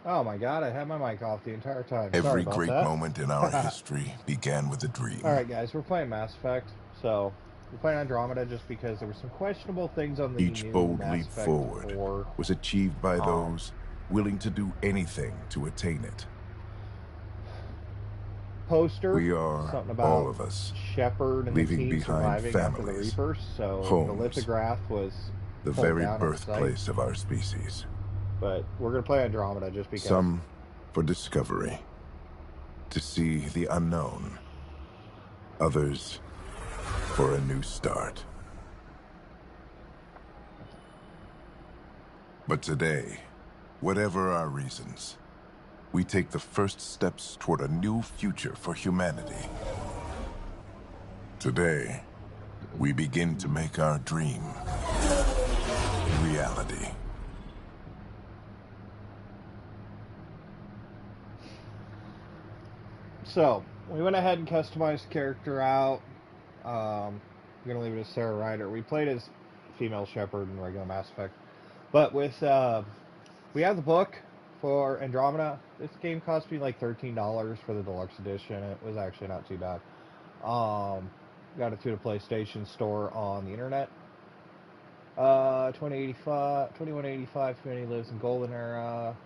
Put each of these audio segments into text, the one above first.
Oh my god, I had my mic off the entire time. Sorry Every about great that. moment in our history began with a dream. Alright guys, we're playing Mass Effect. So, we're playing Andromeda just because there were some questionable things on the Each new bold Mass leap Effect forward 4. was achieved by those willing to do anything to attain it. Poster, We are, something about all of us, Shepard and the leaving team behind surviving after the families, Reapers. So, the homes, lithograph was the pulled very down on site. birthplace of our species. But we're going to play Andromeda just because. Some for discovery, to see the unknown. Others for a new start. But today, whatever our reasons, we take the first steps toward a new future for humanity. Today, we begin to make our dream reality. So, we went ahead and customized the character out. I'm going to leave it as Sarah Ryder. We played as female Shepard in regular Mass Effect. But with, we have the book for Andromeda. This game cost me like $13 for the deluxe edition. It was actually not too bad. Got it through the PlayStation Store on the internet. 2185 community lives in Golden Era.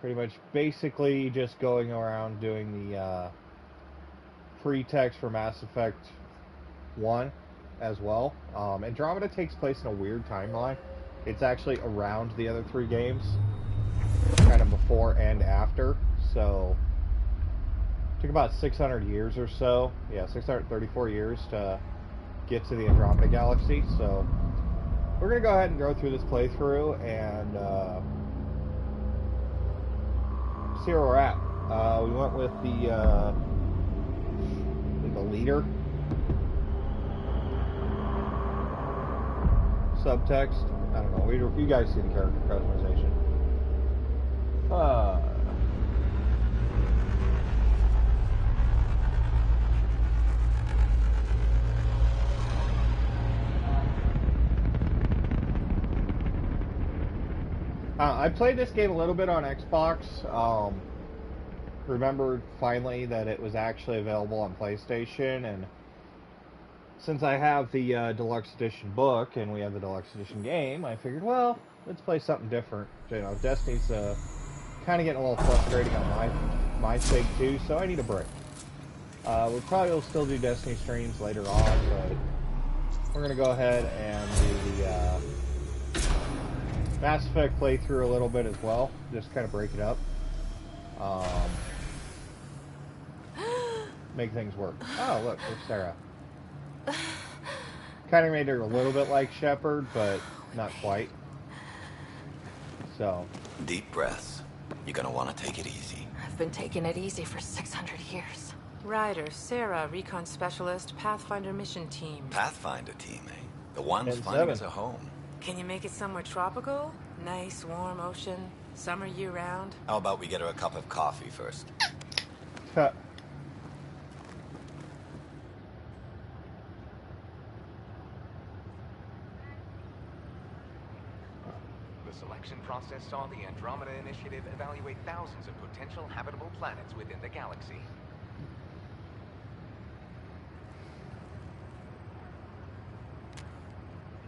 Pretty much basically just going around doing the free text for Mass Effect 1 as well. Andromeda takes place in a weird timeline. It's actually around the other 3 games, kind of before and after. So, it took about 600 years or so. Yeah, 634 years to get to the Andromeda Galaxy. So, we're going to go ahead and go through this playthrough and see where we're at. We went with the leader. Subtext. I don't know. You guys see the character customization. I played this game a little bit on Xbox. Remembered finally that it was actually available on PlayStation, and since I have the deluxe edition book and we have the deluxe edition game, I figured, well, let's play something different. You know, Destiny's kind of getting a little frustrating on my sake too, so I need a break. We probably will still do Destiny streams later on, but we're gonna go ahead and do the Mass Effect playthrough a little bit as well, just kind of break it up. Make things work. Oh, look, there's Sarah. Kind of made her a little bit like Shepard, but not quite. So. Deep breaths. You're gonna want to take it easy. I've been taking it easy for 600 years. Ryder, Sarah, Recon Specialist, Pathfinder Mission Team. Pathfinder team, eh? The ones 10-7. finding us a home. Can you make it somewhere tropical? Nice, warm ocean, summer year-round? How about we get her a cup of coffee first? Cut. The selection process saw the Andromeda Initiative evaluate thousands of potential habitable planets within the galaxy.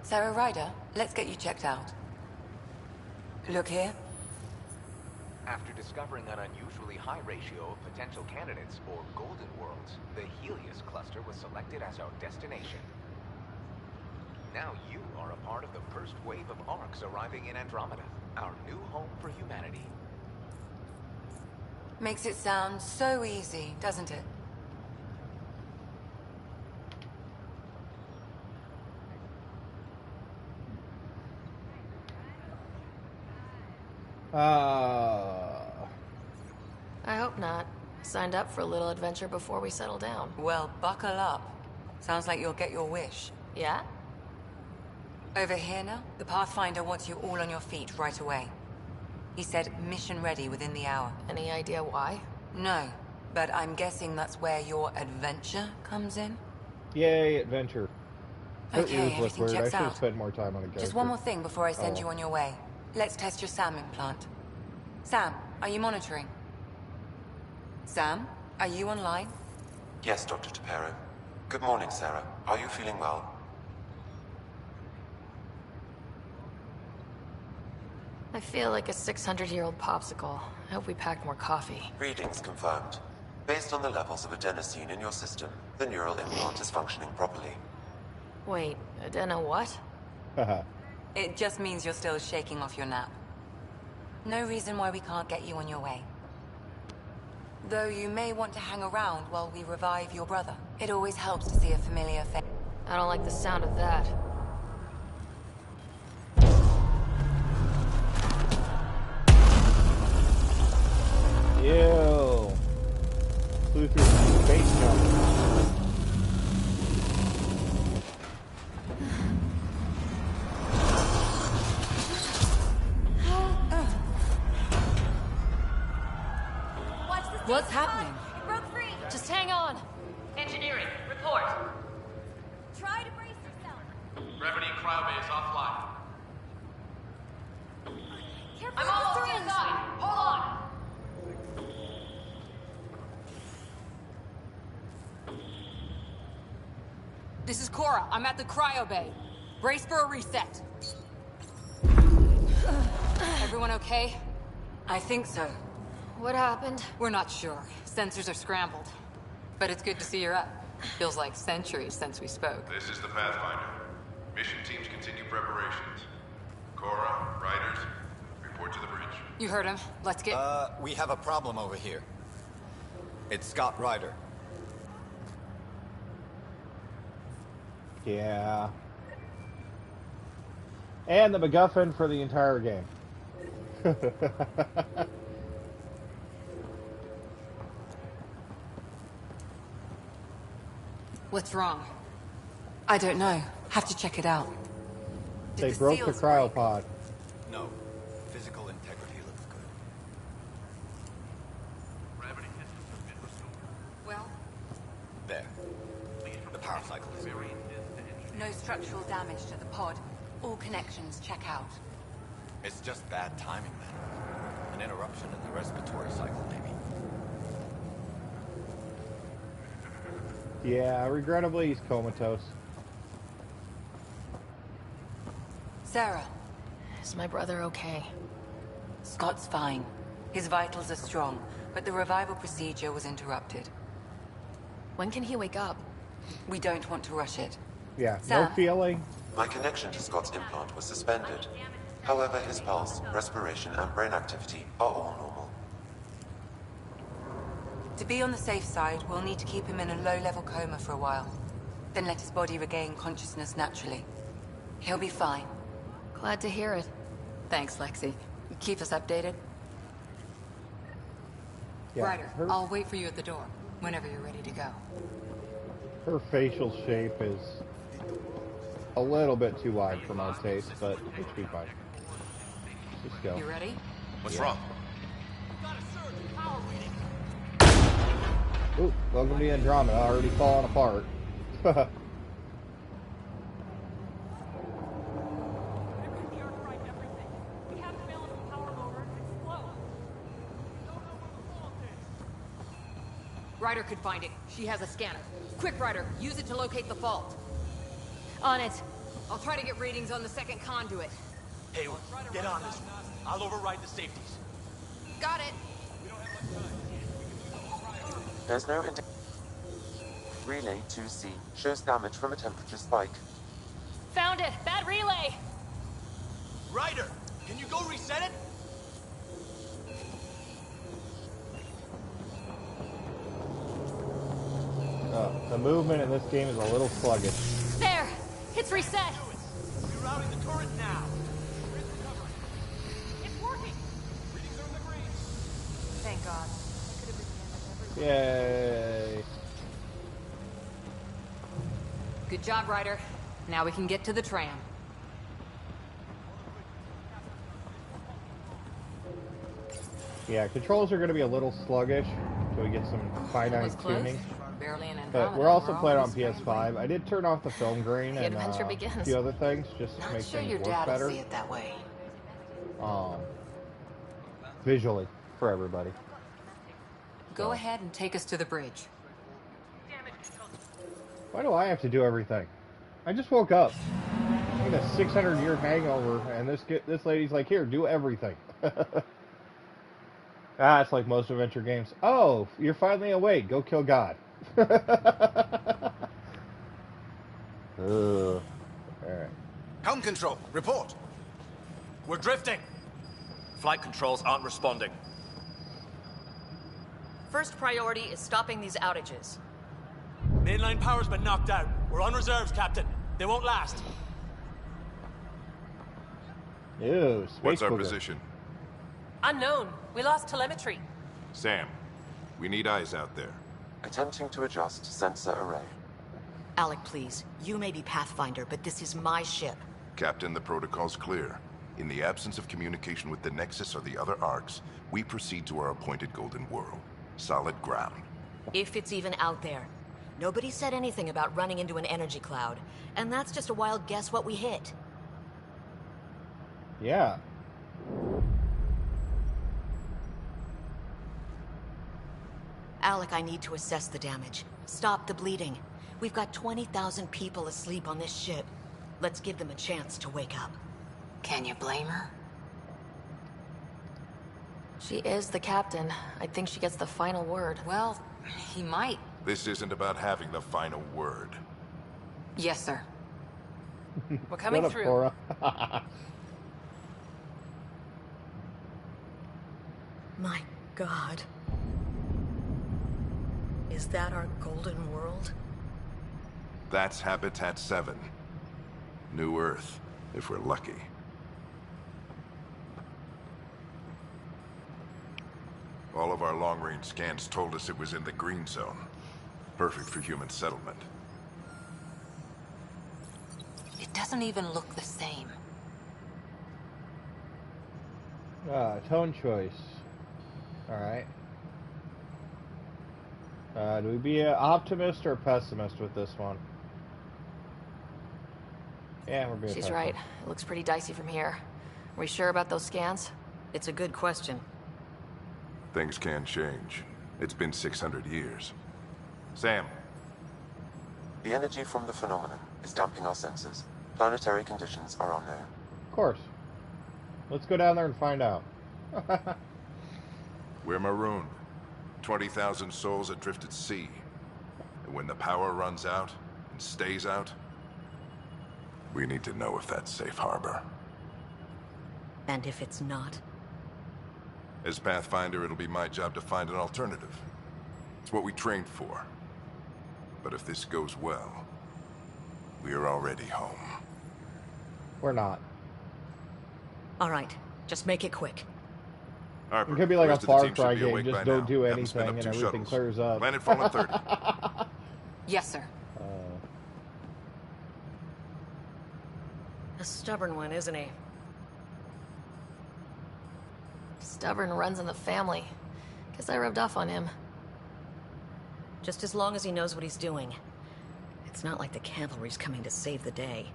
Sarah Ryder, let's get you checked out. Look here. After discovering an unusually high ratio of potential candidates, or golden worlds, the Helios cluster was selected as our destination. Now you are a part of the first wave of arcs arriving in Andromeda, our new home for humanity. Makes it sound so easy, doesn't it? I hope not. Signed up for a little adventure before we settle down. Well, buckle up. Sounds like you'll get your wish. Yeah? Over here now, the Pathfinder wants you all on your feet right away. He said mission ready within the hour. Any idea why? No, but I'm guessing that's where your adventure comes in? Yay, adventure. Okay, Useless everything word. I checks should have out. spent more time on a character. Just one more thing before I send Oh. you on your way. Let's test your SAM implant. Sam, are you monitoring? Sam, are you online? Yes, Dr. Tapero. Good morning, Sarah. Are you feeling well? I feel like a 600-year-old popsicle. I hope we packed more coffee. Readings confirmed. Based on the levels of adenosine in your system, the neural implant is functioning properly. Wait, adeno what? Haha. It just means you're still shaking off your nap. No reason why we can't get you on your way. Though you may want to hang around while we revive your brother. It always helps to see a familiar face. I don't like the sound of that. Ew. Flew through space jump. What's happening? It broke free. Just hang on! Engineering, report. Try to brace yourself. Gravity cryobay is offline. Careful I'm with the almost syringe. inside! Hold on! This is Cora. I'm at the cryo bay. Brace for a reset. Everyone okay? I think so. What happened? We're not sure. Sensors are scrambled. But it's good to see you're up. Feels like centuries since we spoke. This is the Pathfinder. Mission teams continue preparations. Cora, Riders, report to the bridge. You heard him. Let's get... We have a problem over here. It's Scott Ryder. Yeah. And the MacGuffin for the entire game. What's wrong? I don't know. Have to check it out. They Did broke the seals break? cryopod. No. Physical integrity looks good. Gravity systems have been restored. Well, There. The power cycle is green. No structural damage to the pod. All connections check out. It's just bad timing, then. An interruption in the respiratory cycle, maybe. Yeah, regrettably, he's comatose. Sarah, Is my brother okay? Scott's fine. His vitals are strong, but the revival procedure was interrupted. When can he wake up? We don't want to rush it. Yeah, no Sam? feeling. My connection to Scott's implant was suspended. However, his pulse, respiration, and brain activity are all normal. To be on the safe side, we'll need to keep him in a low-level coma for a while. Then let his body regain consciousness naturally. He'll be fine. Glad to hear it. thanks, Lexi. Keep us updated. Yeah, Ryder, her, I'll wait for you at the door, whenever you're ready to go. her facial shape is a little bit too wide for my taste, but it should be fine. Just go. You ready? What's wrong? Ooh, welcome to Andromeda, already falling apart. Ryder could find it. She has a scanner. Quick, Ryder, use it to locate the fault. On it. I'll try to get readings on the second conduit. Hey, get on this one. I'll override the safeties. Got it. There's no indication. Relay 2C shows damage from a temperature spike. Found it. Bad relay. Ryder, can you go reset it? The movement in this game is a little sluggish. There. It's reset. Rerouting the turret now. It's working. Readings are in the green. Thank God. That could have been the end of everything. Yay. Good job, Ryder. Now we can get to the tram. Yeah, controls are going to be a little sluggish until we get some fine-tuned Almost close. tuning. Barely an But Andromeda. we're also We're playing on already PS5. I did turn off the film grain and adventure a begins. few other things just to Not make sure things your work dad will better see it that way. visually for everybody. Go ahead and take us to the bridge. Why do I have to do everything? I just woke up. I had a 600-year hangover, and this lady's like, here, do everything. It's like most adventure games. Oh, you're finally awake. Go kill God. Ugh. Alright. Helm control, report. We're drifting. Flight controls aren't responding. First priority is stopping these outages. Mainline power's been knocked out. We're on reserves, Captain. They won't last. Ew, space What's our booger. position? Unknown. We lost telemetry. Sam, we need eyes out there. Attempting to adjust sensor array. Alec, please. You may be Pathfinder, but this is my ship. Captain, the protocol's clear. In the absence of communication with the Nexus or the other arcs, we proceed to our appointed Golden World. Solid ground. If it's even out there. Nobody said anything about running into an energy cloud. And that's just a wild guess what we hit. Yeah. Alec, I need to assess the damage. Stop the bleeding. We've got 20,000 people asleep on this ship. Let's give them a chance to wake up. Can you blame her? She is the captain. I think she gets the final word. Well, he might. This isn't about having the final word. Yes, sir. We're coming What up, through. Cora? My God. Is that our golden world? That's Habitat 7. New Earth, if we're lucky. All of our long-range scans told us it was in the green zone. Perfect for human settlement. It doesn't even look the same. Tone choice. Alright. Do we be an optimist or a pessimist with this one? Yeah, we're being She's pessimist. right. It looks pretty dicey from here. Are we sure about those scans? It's a good question. Things can change. It's been 600 years. Sam. The energy from the phenomenon is damping our sensors. Planetary conditions are unknown. Of course. Let's go down there and find out. We're marooned. 20,000 souls adrift at sea. And when the power runs out, and stays out, we need to know if that's safe harbor. And if it's not? As Pathfinder, it'll be my job to find an alternative. It's what we trained for. But if this goes well, we are already home. We're not. All right, just make it quick. Harper, It could be like the a rest of the Far team should Cry be game. awake Just by don't now. do Have them spin anything up and 2 everything shuttles. clears up. Planet Fallen 30. Yes, sir. A stubborn one, isn't he? Stubborn runs in the family. Guess I rubbed off on him. Just as long as he knows what he's doing. It's not like the cavalry's coming to save the day.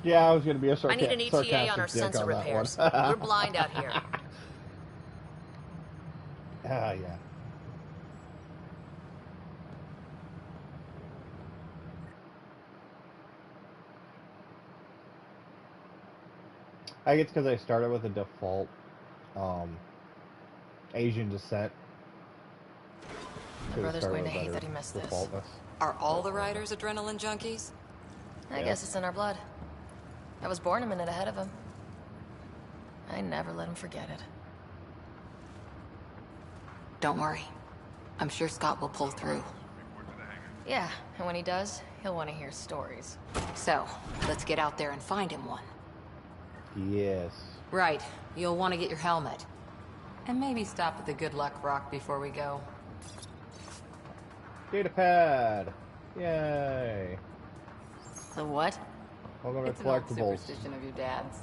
Yeah, I was going to be a I need an ETA sarcastic on our dick sensor on that repairs. one. We're blind out here. Ah, yeah. I think it's because I started with a default Asian descent. My brother's going to hate that he missed this. Are all the riders adrenaline junkies? I guess it's in our blood. I was born a minute ahead of him. I never let him forget it. Don't worry. I'm sure Scott will pull through. Yeah, and when he does, he'll want to hear stories. So, let's get out there and find him one. Yes. Right. You'll want to get your helmet. And maybe stop at the Good Luck Rock before we go. Data pad. Yay. The what? Welcome to It's an old collectibles. superstition of your dad's.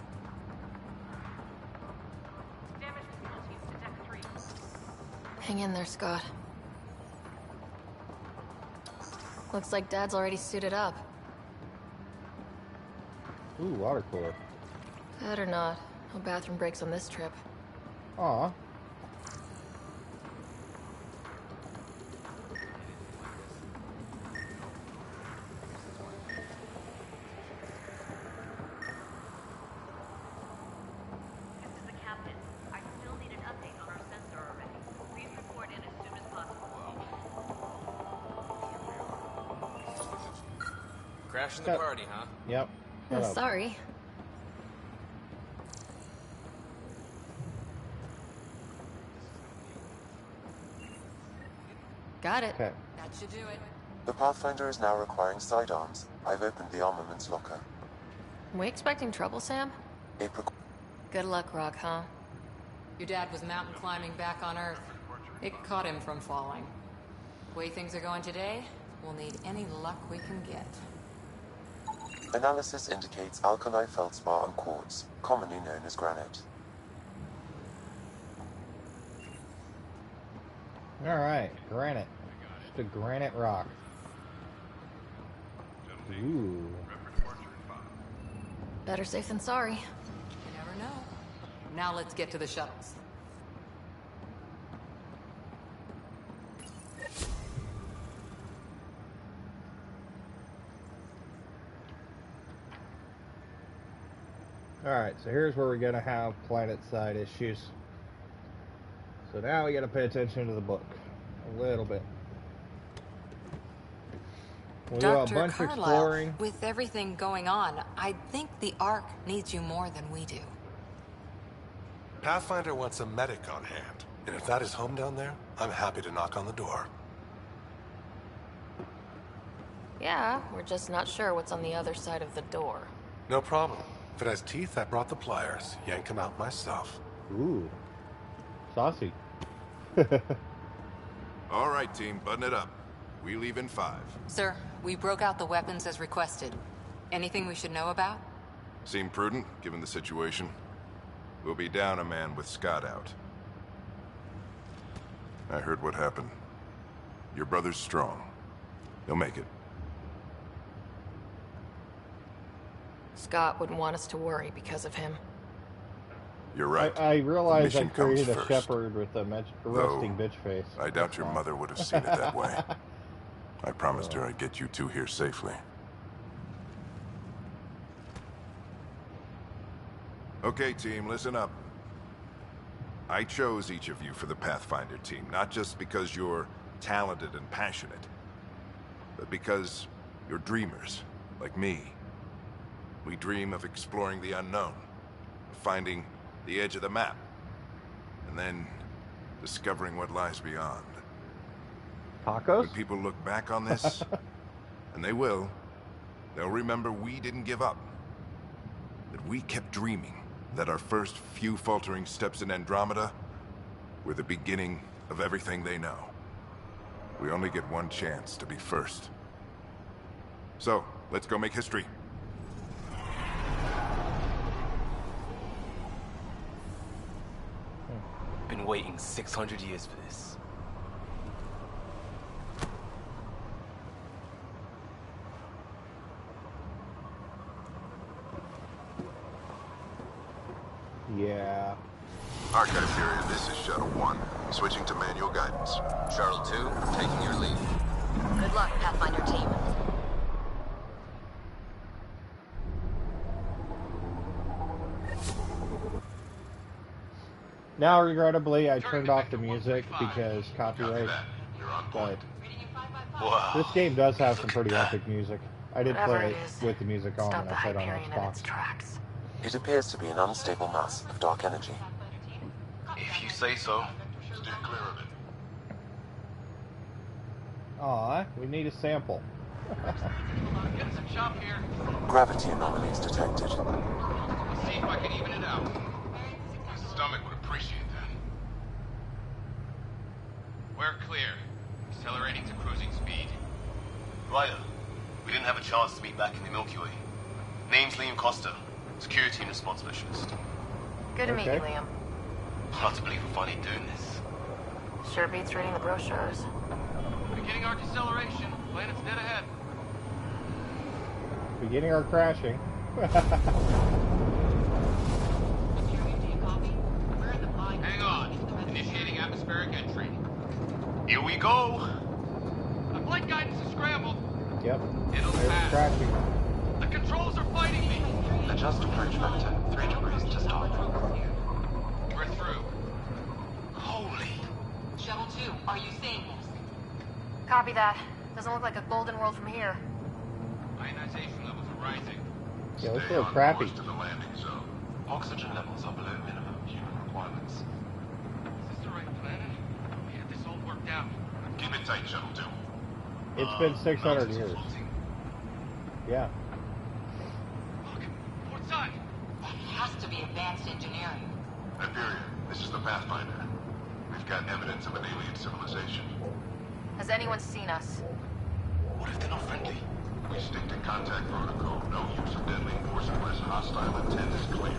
Hang in there, Scott. Looks like Dad's already suited up. Ooh, water cooler. Better not. No bathroom breaks on this trip. Aw. Crashing the party, huh? Yep. Sorry. Got it. Okay. That should do it. The Pathfinder is now requiring sidearms. I've opened the armaments locker. We expecting trouble, Sam? Good luck, Rock, huh? Your dad was mountain climbing back on Earth. It caught him from falling. The way things are going today, we'll need any luck we can get. Analysis indicates alkali feldspar and quartz, commonly known as granite. Alright, granite. Just a granite rock. Ooh. Better safe than sorry. You never know. Now let's get to the shuttles. Alright, so here's where we're going to have planet-side issues. So now we got to pay attention to the book. A little bit. We'll do a Dr. bunch of Carlisle, exploring. with everything going on, I think the Ark needs you more than we do. Pathfinder wants a medic on hand. And if that is home down there, I'm happy to knock on the door. Yeah, we're just not sure what's on the other side of the door. No problem. If it has teeth, I brought the pliers. Yank them out myself. Ooh. Saucy. All right, team, button it up. We leave in 5. Sir, we broke out the weapons as requested. Anything we should know about? Seem prudent, given the situation. We'll be down a man with Scott out. I heard what happened. Your brother's strong. He'll make it. Scott wouldn't want us to worry because of him. You're right. I realized I Mission comes created a first. shepherd with a resting bitch face. I doubt your mother would have seen it that way. I promised her I'd get you two here safely. Okay, team, listen up. I chose each of you for the Pathfinder team, not just because you're talented and passionate, but because you're dreamers, like me. We dream of exploring the unknown, of finding the edge of the map, and then discovering what lies beyond. Tacos? When people look back on this, and they will, they'll remember we didn't give up. That we kept dreaming, that our first few faltering steps in Andromeda were the beginning of everything they know. We only get one chance to be first. So, let's go make history. Been waiting 600 years for this. Yeah. Archive period, this is Shuttle 1. Switching to manual guidance. Shuttle 2, taking your lead. Good luck, Pathfinder team. Now, regrettably, I turned off the music because copyright. But Wow. this game does have some pretty epic music. I did Whatever play it it is, with the music on stop and the I played on Hyperion in its Xbox. tracks. It appears to be an unstable mass of dark energy. If you say so. Steer clear of it. Aw, we need a sample. Getting some chop here. Gravity anomalies detected. Let's see if I can even it out. My stomach would appreciate that. We're clear. Accelerating to cruising speed. Ryder, we didn't have a chance to meet back in the Milky Way. Name's Liam Costa, Security and Response Specialist. Good to meet you, Liam. Hard to believe we're finally doing this. Sure beats reading the brochures. Beginning our deceleration. Planet's dead ahead. Beginning our crashing. Hang on. Initiating atmospheric entry. Here we go. The flight guidance is scrambled. Yep. It'll There's pass. crashing. The controls are fighting me. Adjust approach vector 3 degrees to stop. We're through. Holy. Shuttle 2, are you seeing this? Copy that. Doesn't look like a golden world from here. Ionization levels are rising. Yeah, looks a Stay little on crappy. course to the landing zone. Oxygen levels are below minimum human requirements. Is this the right planet? We had this all worked out. Keep it tight, Shuttle 2. It's been 600 years. Yeah. Look, port side. That has to be advanced engineering. Hyperion, this is the Pathfinder. We've got evidence of an alien civilization. Has anyone seen us? What if they're not friendly? We stick to contact protocol. No use of deadly force unless hostile intent is clear.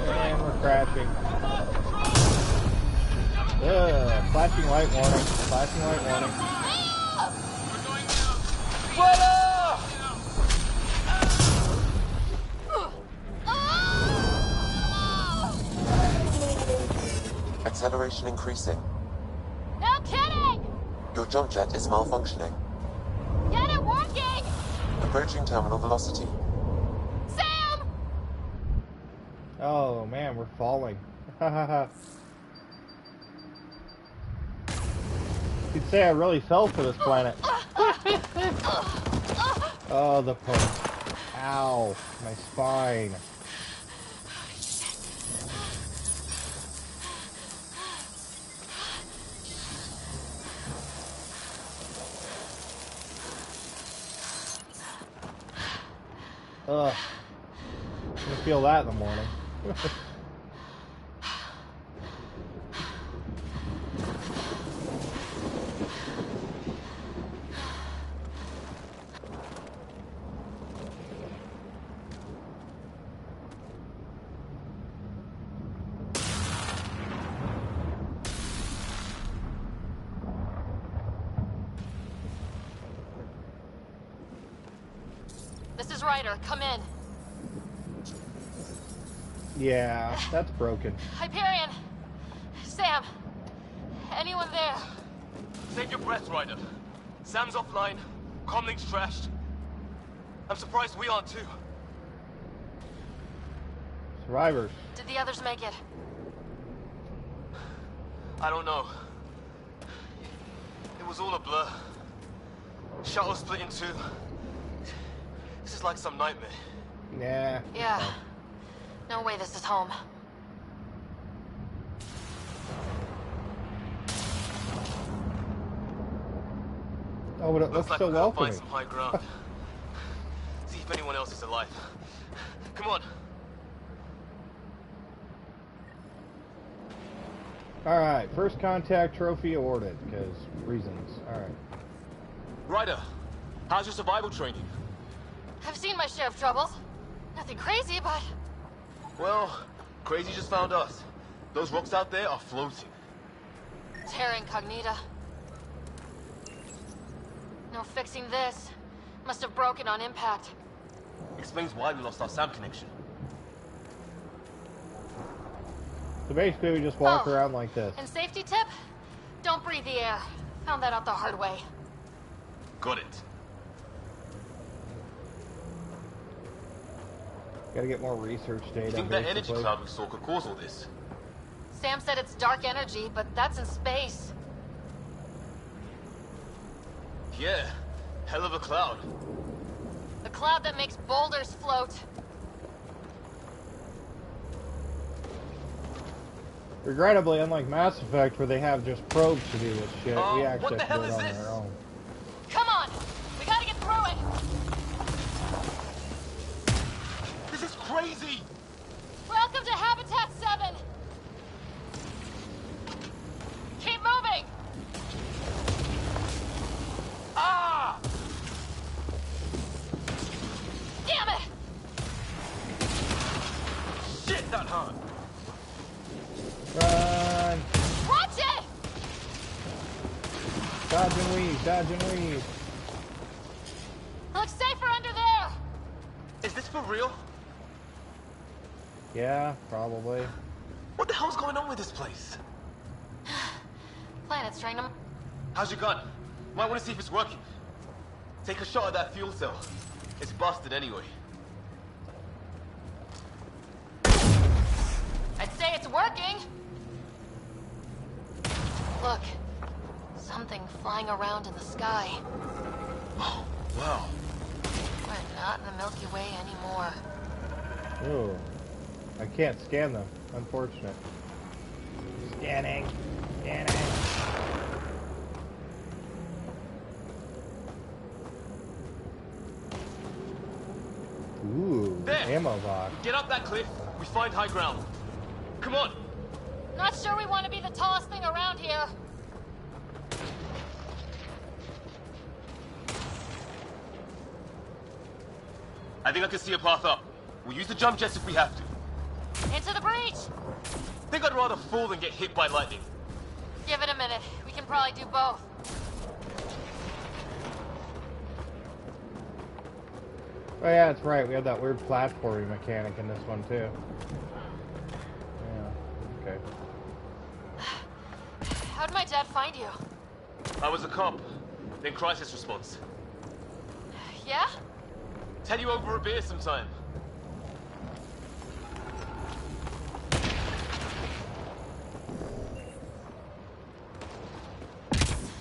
And we're crashing. Flashing light warning. Flashing light warning. Acceleration increasing. No kidding! Your jump jet is malfunctioning. Get it working! Approaching terminal velocity. Sam! Oh man, we're falling. You'd say I really fell for this planet. Oh, the post. Ow, my spine. Ugh. I'm gonna feel that in the morning. This is Ryder. Come in. Yeah, that's broken. Hyperion! Sam! Anyone there? Save your breath, Ryder. Sam's offline. Comlink's trashed. I'm surprised we aren't too. Survivors. Did the others make it? I don't know. It was all a blur. Shuttle split in two. This is like some nightmare. Yeah. Yeah. No way this is home. Oh, but it looks like so we're gonna welcoming. find some high ground. See if anyone else is alive. Come on. Alright, first contact trophy awarded, because reasons. Alright. Ryder, how's your survival training? I've seen my share of troubles. Nothing crazy, but... Well, crazy just found us. Those rocks out there are floating. Terra Incognita. No fixing this. Must have broken on impact. Explains why we lost our SAM connection. So basically we just walk around like this. And safety tip? Don't breathe the air. Found that out the hard way. Got it. Gotta get more research data. You think that energy basically. cloud we saw could cause all this? Sam said it's dark energy, but that's in space. Yeah, hell of a cloud. The cloud that makes boulders float. Regrettably, unlike Mass Effect, where they have just probes to do this shit, we actually what the have to do hell it is on this? our own. Come on! We gotta get through it! This is crazy! Welcome to Habitat 7! Keep moving! Ah! Damn it! Shit, that hurt! Run! Watch it! Dodge and weave, dodge and weave. Looks safer under there! Is this for real? Yeah, probably. What the hell's going on with this place? Planet's trying to... How's your gun? Might want to see if it's working. Take a shot at that fuel cell. It's busted anyway. I'd say it's working! Look. Something flying around in the sky. Oh, wow. We're not in the Milky Way anymore. Ooh. I can't scan them. Unfortunate. Scanning. Scanning. Ooh, There. ammo box. Get up that cliff. We find high ground. Come on. Not sure we want to be the tallest thing around here. I think I can see a path up. We'll use the jump jets if we have to. Into the breach! Think I'd rather fall than get hit by lightning. Give it a minute. We can probably do both. Oh yeah, that's right. We had that weird platforming mechanic in this one too. Yeah. Okay. How'd my dad find you? I was a cop, then crisis response. Yeah? Tell you over a beer sometime.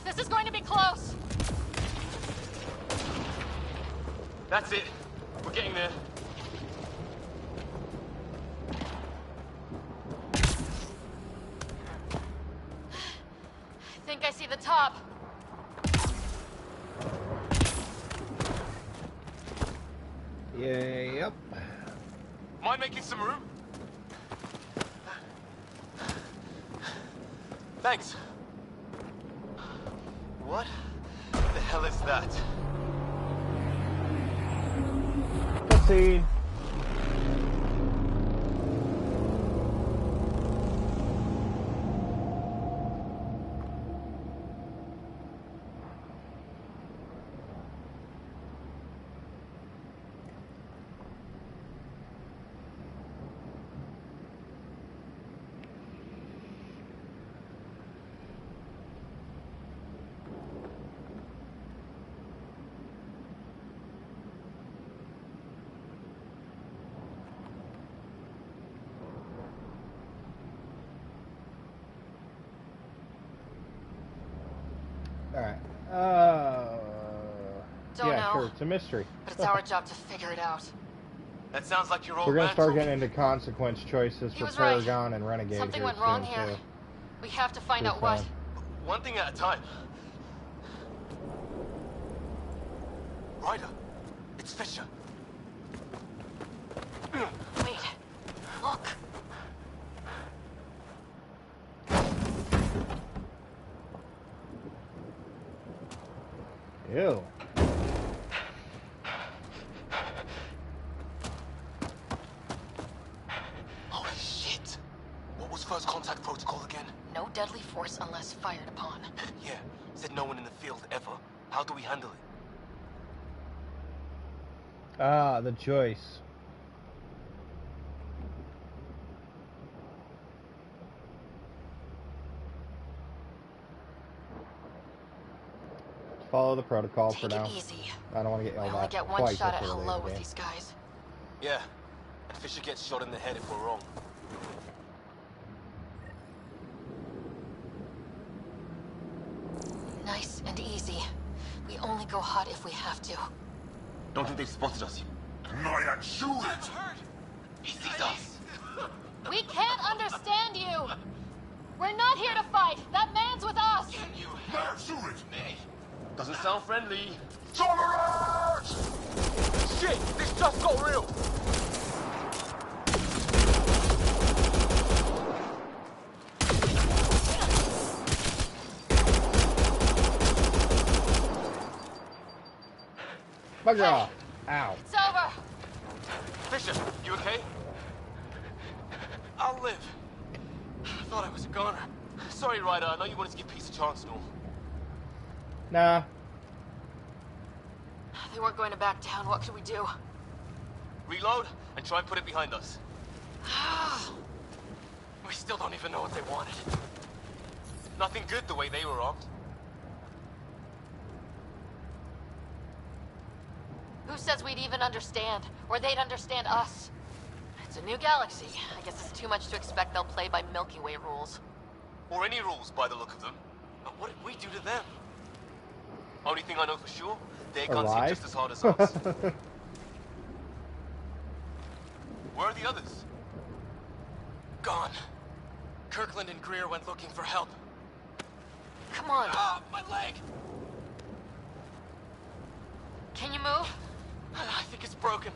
This is going to be close. That's it. We're getting there. I think I see the top. Yeah, yep. Mind making some room? Thanks. What the hell is that? Cutscene. Alright. Don't yeah, know. sure. It's a mystery. But it's our job to figure it out. That sounds like your old We're gonna man start talking. getting into consequence choices He for was right. Paragon and Renegade. Something here went wrong soon, here. too. We have to find out This what. time. One thing at a time. Ryder, it's Fisher. Wait. Look. Ew. Holy shit. What was first contact protocol again? No deadly force unless fired upon. Yeah, said no one in the field ever. How do we handle it? Ah, the choice. Follow the protocol for now. Take it easy. I don't want to get I yelled only at get one twice shot at before the hello end of the with game. these guys. Yeah, and Fisher gets shot in the head if we're wrong. Nice and easy. We only go hot if we have to. Don't think they've spotted us yet. Nyack, shoot it! He sees us. We can't understand you! We're not here to fight! That man's with us! Nyack, shoot it! Nay, doesn't sound friendly. Tolerance! Shit! This just got real! Bugger! Ow. It's over! Fisher, you okay? I'll live. I thought I was a goner. Sorry, Ryder. I know you wanted to give Peace a chance and all. Nah. They weren't going to back down. What could we do? Reload and try and put it behind us. We still don't even know what they wanted. Nothing good the way they were armed. Who says we'd even understand? Or they'd understand us? It's a new galaxy. I guess it's too much to expect they'll play by Milky Way rules. Or any rules by the look of them. But what did we do to them? Only thing I know for sure, their guns hit Alive? just as hard as us. Where are the others? Gone. Kirkland and Greer went looking for help. Come on. Ah, my leg! Can you move? I think it's broken.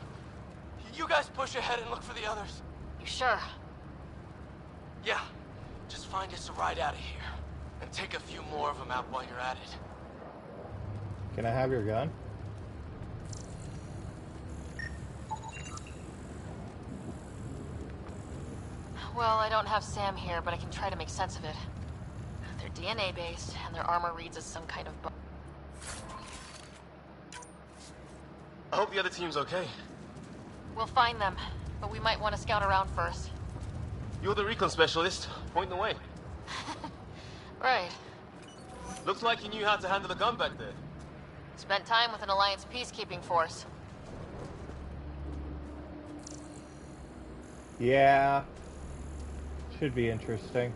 You guys push ahead and look for the others. You sure? Yeah. Just find us a ride out of here. And take a few more of them out while you're at it. Can I have your gun? Well, I don't have Sam here, but I can try to make sense of it. They're DNA-based, and their armor reads as some kind of... I hope the other team's okay. We'll find them, but we might want to scout around first. You're the recon specialist. Point the way. Right. Looks like you knew how to handle a gun back there. Spent time with an Alliance peacekeeping force. Yeah. Should be interesting.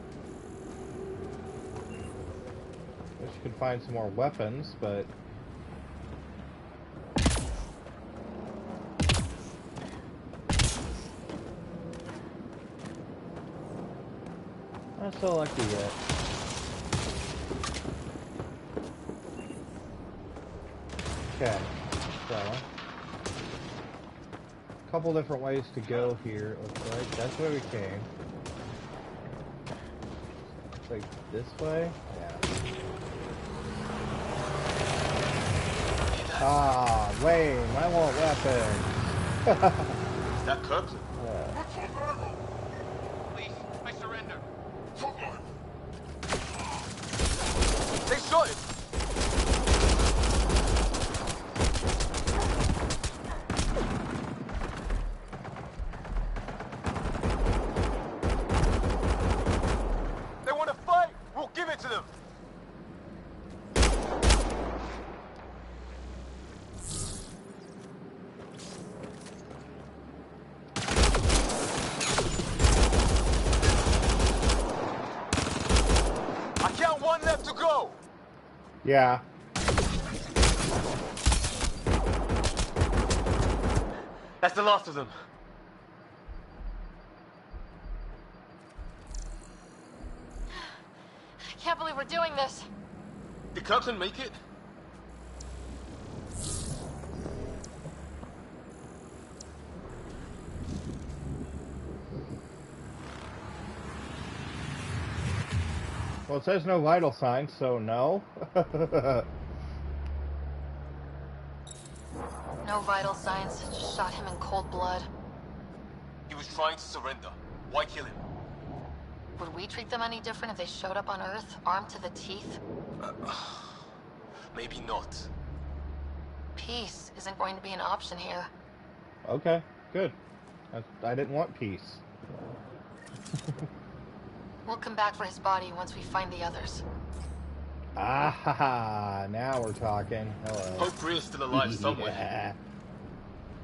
Wish you could find some more weapons, but... Not so lucky yet. Okay, so... a couple different ways to go here, it looks like. That's where we came. Looks like this way? Yeah. Ah, Wayne, I want weapons! Is that Kirkland? Please, I surrender. They shot it! They want to fight! We'll give it to them! I count one left to go! Yeah. That's the last of them. I can't believe we're doing this. Did Kirkland make it? Well, it says no vital signs, so no. No vital signs. Just shot him in cold blood. He was trying to surrender. Why kill him? Would we treat them any different if they showed up on Earth, armed to the teeth? Maybe not. Peace isn't going to be an option here. Okay, good. I didn't want peace. We'll come back for his body once we find the others. Ah ha ha, now we're talking. Hello. Hope Greer's still alive somewhere. Yeah.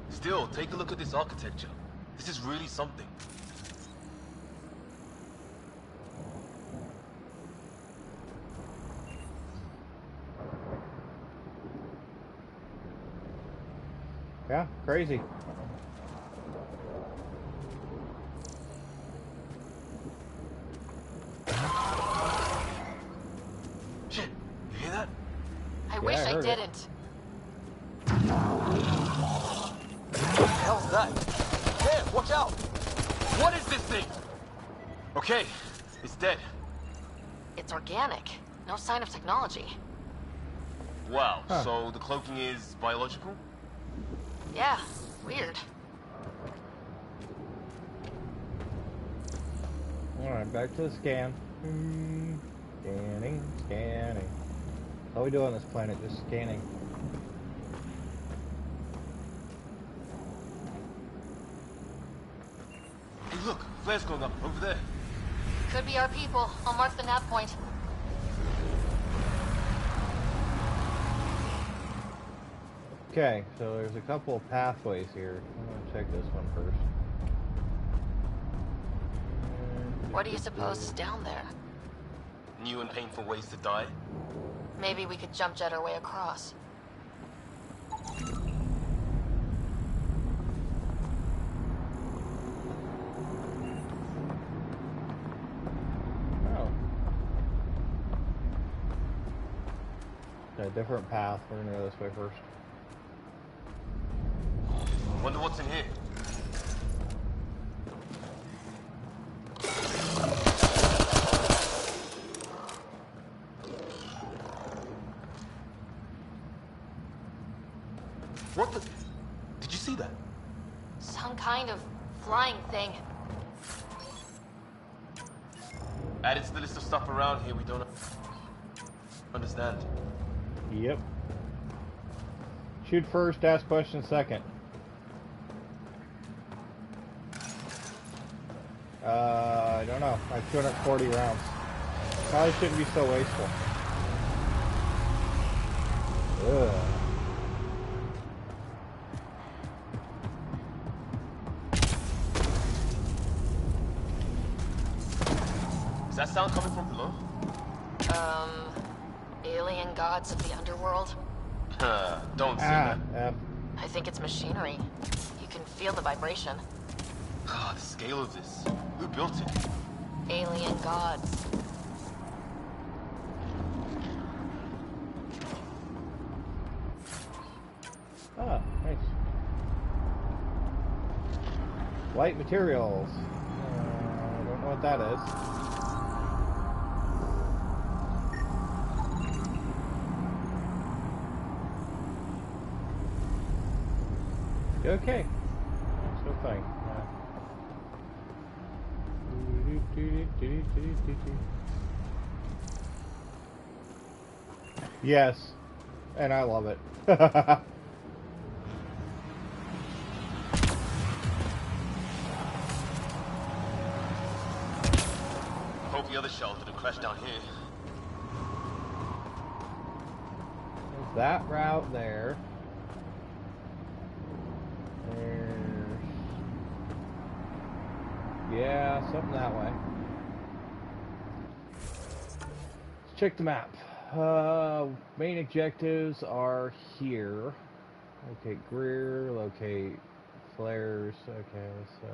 Still, take a look at this architecture. This is really something. Yeah, crazy. Shit, you hear that? I wish I didn't. What the hell's that? There, watch out! What is this thing? Okay, it's dead. It's organic. No sign of technology. Wow, so the cloaking is biological? Yeah, weird. Alright, back to the scan. Scanning, scanning. How we doing on this planet? Just scanning. Hey look, flare's going up, over there. Could be our people. I'll mark the nav point. Okay, so there's a couple of pathways here. I'm gonna check this one first. What do you suppose is down there? New and painful ways to die? Maybe we could jump jet our way across. Oh. A different path. We're gonna go this way first. Wonder what's in here. What the? Did you see that? Some kind of flying thing. Added to the list of stuff around here we don't understand. Yep. Shoot first, ask questions second. I don't know. I have 240 rounds. Probably shouldn't be so wasteful. Ugh. Is that sound coming from below? Alien gods of the underworld? Don't say that. I think it's machinery. You can feel the vibration. Ah, the scale of this. Who built it? Alien gods. Ah, nice. Light materials. I don't know what that is. Okay. Let's go find. Yes, and I love it. Hope the other shell didn't crash down here. There's that route there. Yeah, something that way. Let's check the map. Main objectives are here. Locate Greer, locate flares. Okay, so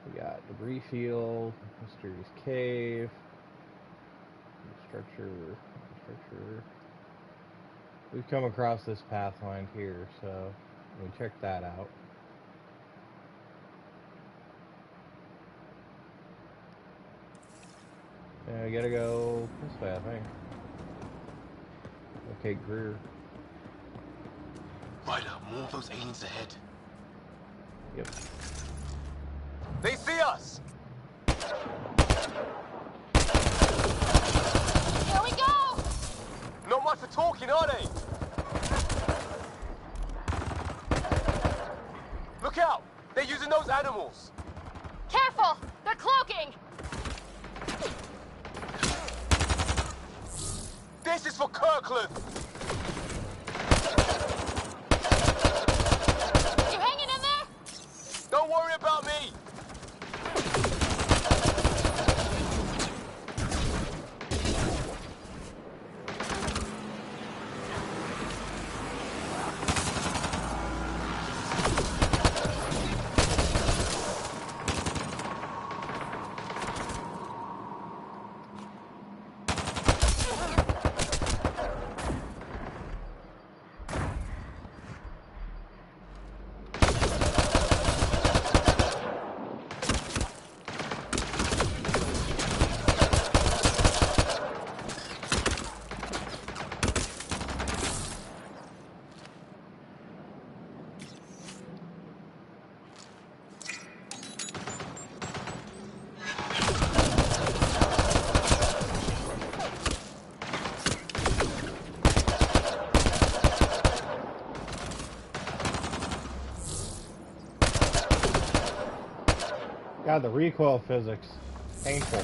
we got debris field, mysterious cave, structure. We've come across this path line here, so we check that out. I gotta go this way, I think. Okay, Greer. Ryder, more of those aliens ahead. Yep. They see us! Here we go! Not much for talking, are they? Look out! They're using those animals! Careful! They're cloaking! This is for Kirkland! You hanging in there? Don't worry about me! God, the recoil physics. Painful.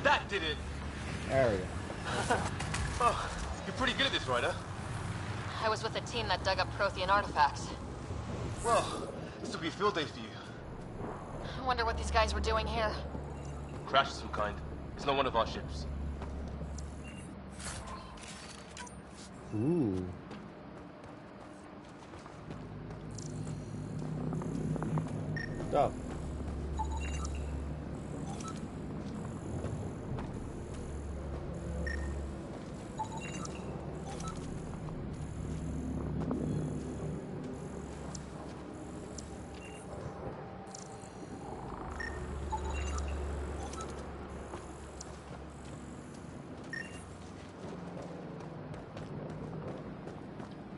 That did it! There we go. Oh, you're pretty good at this, Ryder. I was with a team that dug up Prothean artifacts. Well, this will be a field day for you. I wonder what these guys were doing here. Crash of some kind. It's not one of our ships. Ooh. Stuff.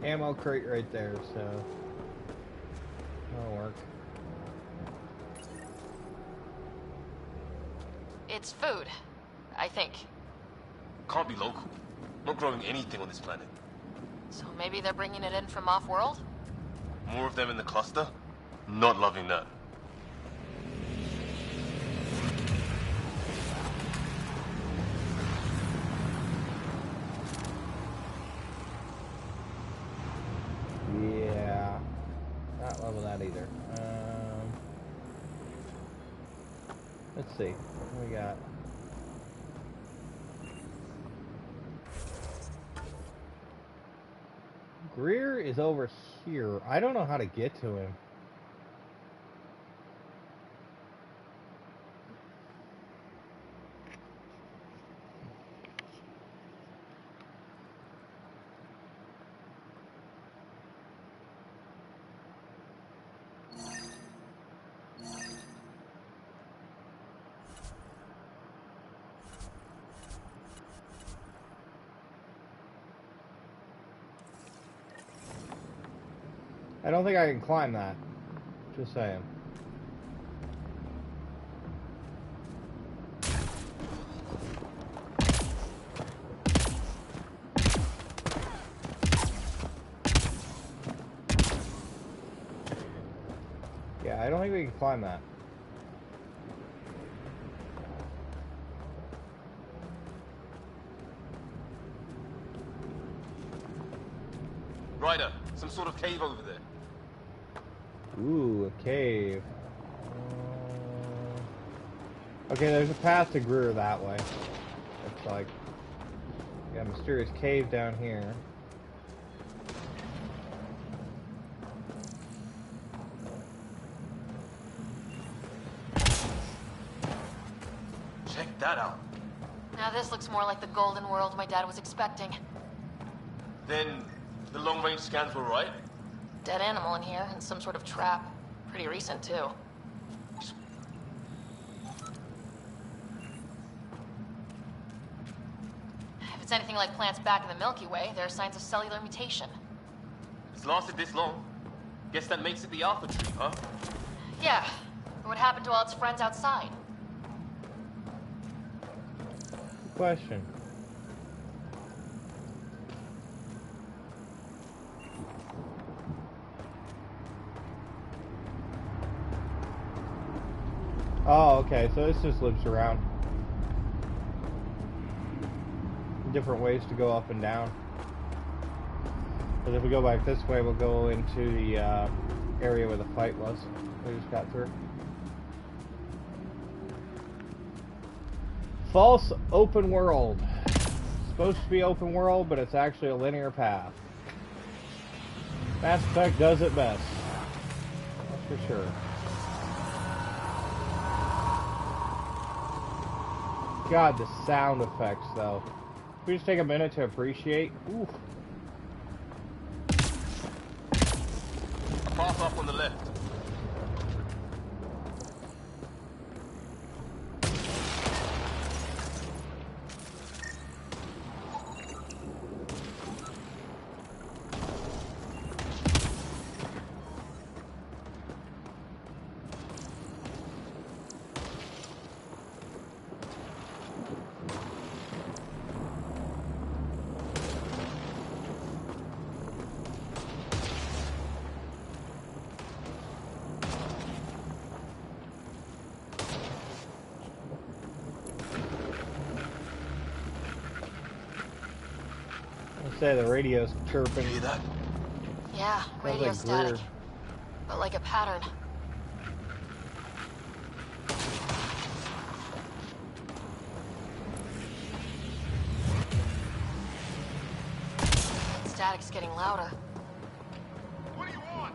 Ammo crate right there, so that'll work. It's food, I think. Can't be local. Not growing anything on this planet. So maybe they're bringing it in from off-world? More of them in the cluster? Not loving that. Yeah, not loving that either. Let's see, what we got? Greer is over here. I don't know how to get to him. I don't think I can climb that. Just saying. Yeah, I don't think we can climb that. Ryder, some sort of cave over there. Ooh, a cave. Okay, there's a path to Greer that way. Looks like. Got a mysterious cave down here. Check that out. Now this looks more like the golden world my dad was expecting. Then, the long-range scans were right? Dead animal in here, and some sort of trap. Pretty recent, too. If it's anything like plants back in the Milky Way, there are signs of cellular mutation. It's lasted this long. Guess that makes it the Alpha Tree, huh? Yeah. But what happened to all its friends outside? Good question. Oh, okay, so this just loops around. Different ways to go up and down. But if we go back this way, we'll go into the area where the fight was. We just got through. False open world. Supposed to be open world, but it's actually a linear path. Mass Effect does it best. That's for sure. God, the sound effects, though. If we just take a minute to appreciate. Ooh. Path up on the left. Say the radio's chirping. Hear that? Yeah, radio like static. Greer. But like a pattern. Static's getting louder. What do you want?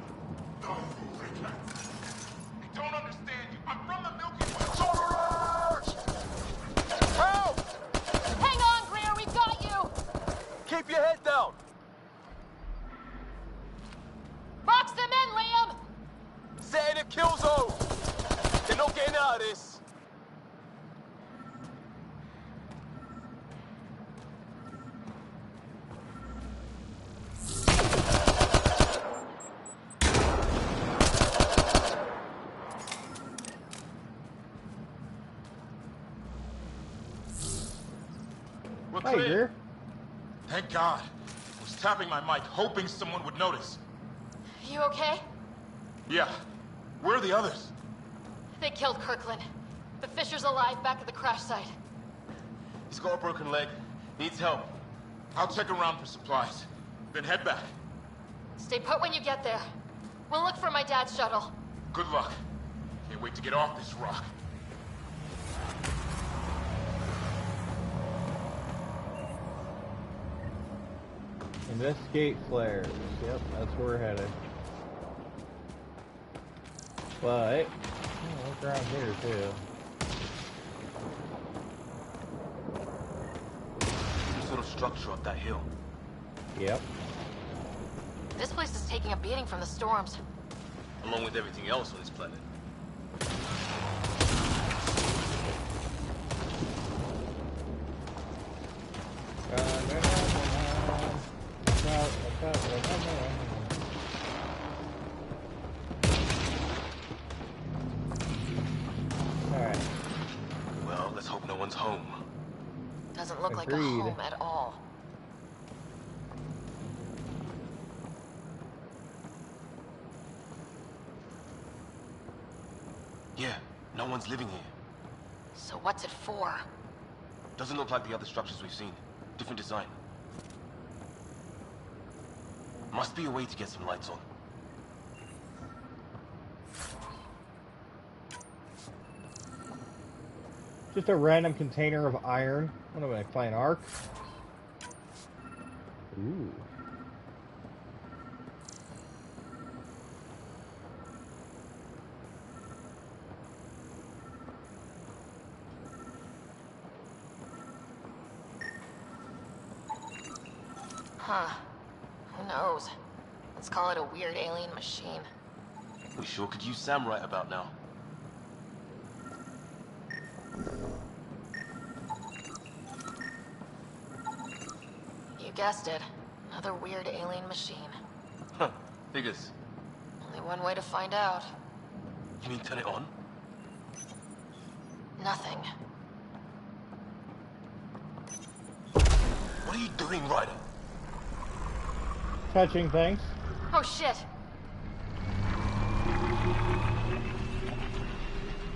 Don't understand you. I'm from the Milky Way. Help! Hang on, Greer, we've got you! Keep your head down! Box them in, Liam! Setting a kill zone! They're not getting out of this! We're Hey, clear. Greer. Thank God. I was tapping my mic, hoping someone would notice. You okay? Yeah. Where are the others? They killed Kirkland. The Fisher's alive back at the crash site. He's got a broken leg. Needs help. I'll check around for supplies. Then head back. Stay put when you get there. We'll look for my dad's shuttle. Good luck. Can't wait to get off this rock. Investigate flares. Yep, that's where we're headed. But, look around here too. Some sort of structure up that hill. Yep. This place is taking a beating from the storms. Along with everything else on this planet. Alright. Well, let's hope no one's home. Doesn't look like a Agreed. home at all. Yeah, no one's living here. So what's it for? Doesn't look like the other structures we've seen. Different design. Must be a way to get some lights on. Just a random container of iron. What am I playing Ark? Ooh. Huh. Who knows? Let's call it a weird alien machine. We sure could use Sam right about now. You guessed it. Another weird alien machine. Huh, figures. Only one way to find out. You mean turn it on? Nothing. What are you doing, Ryder? Touching things. Oh shit!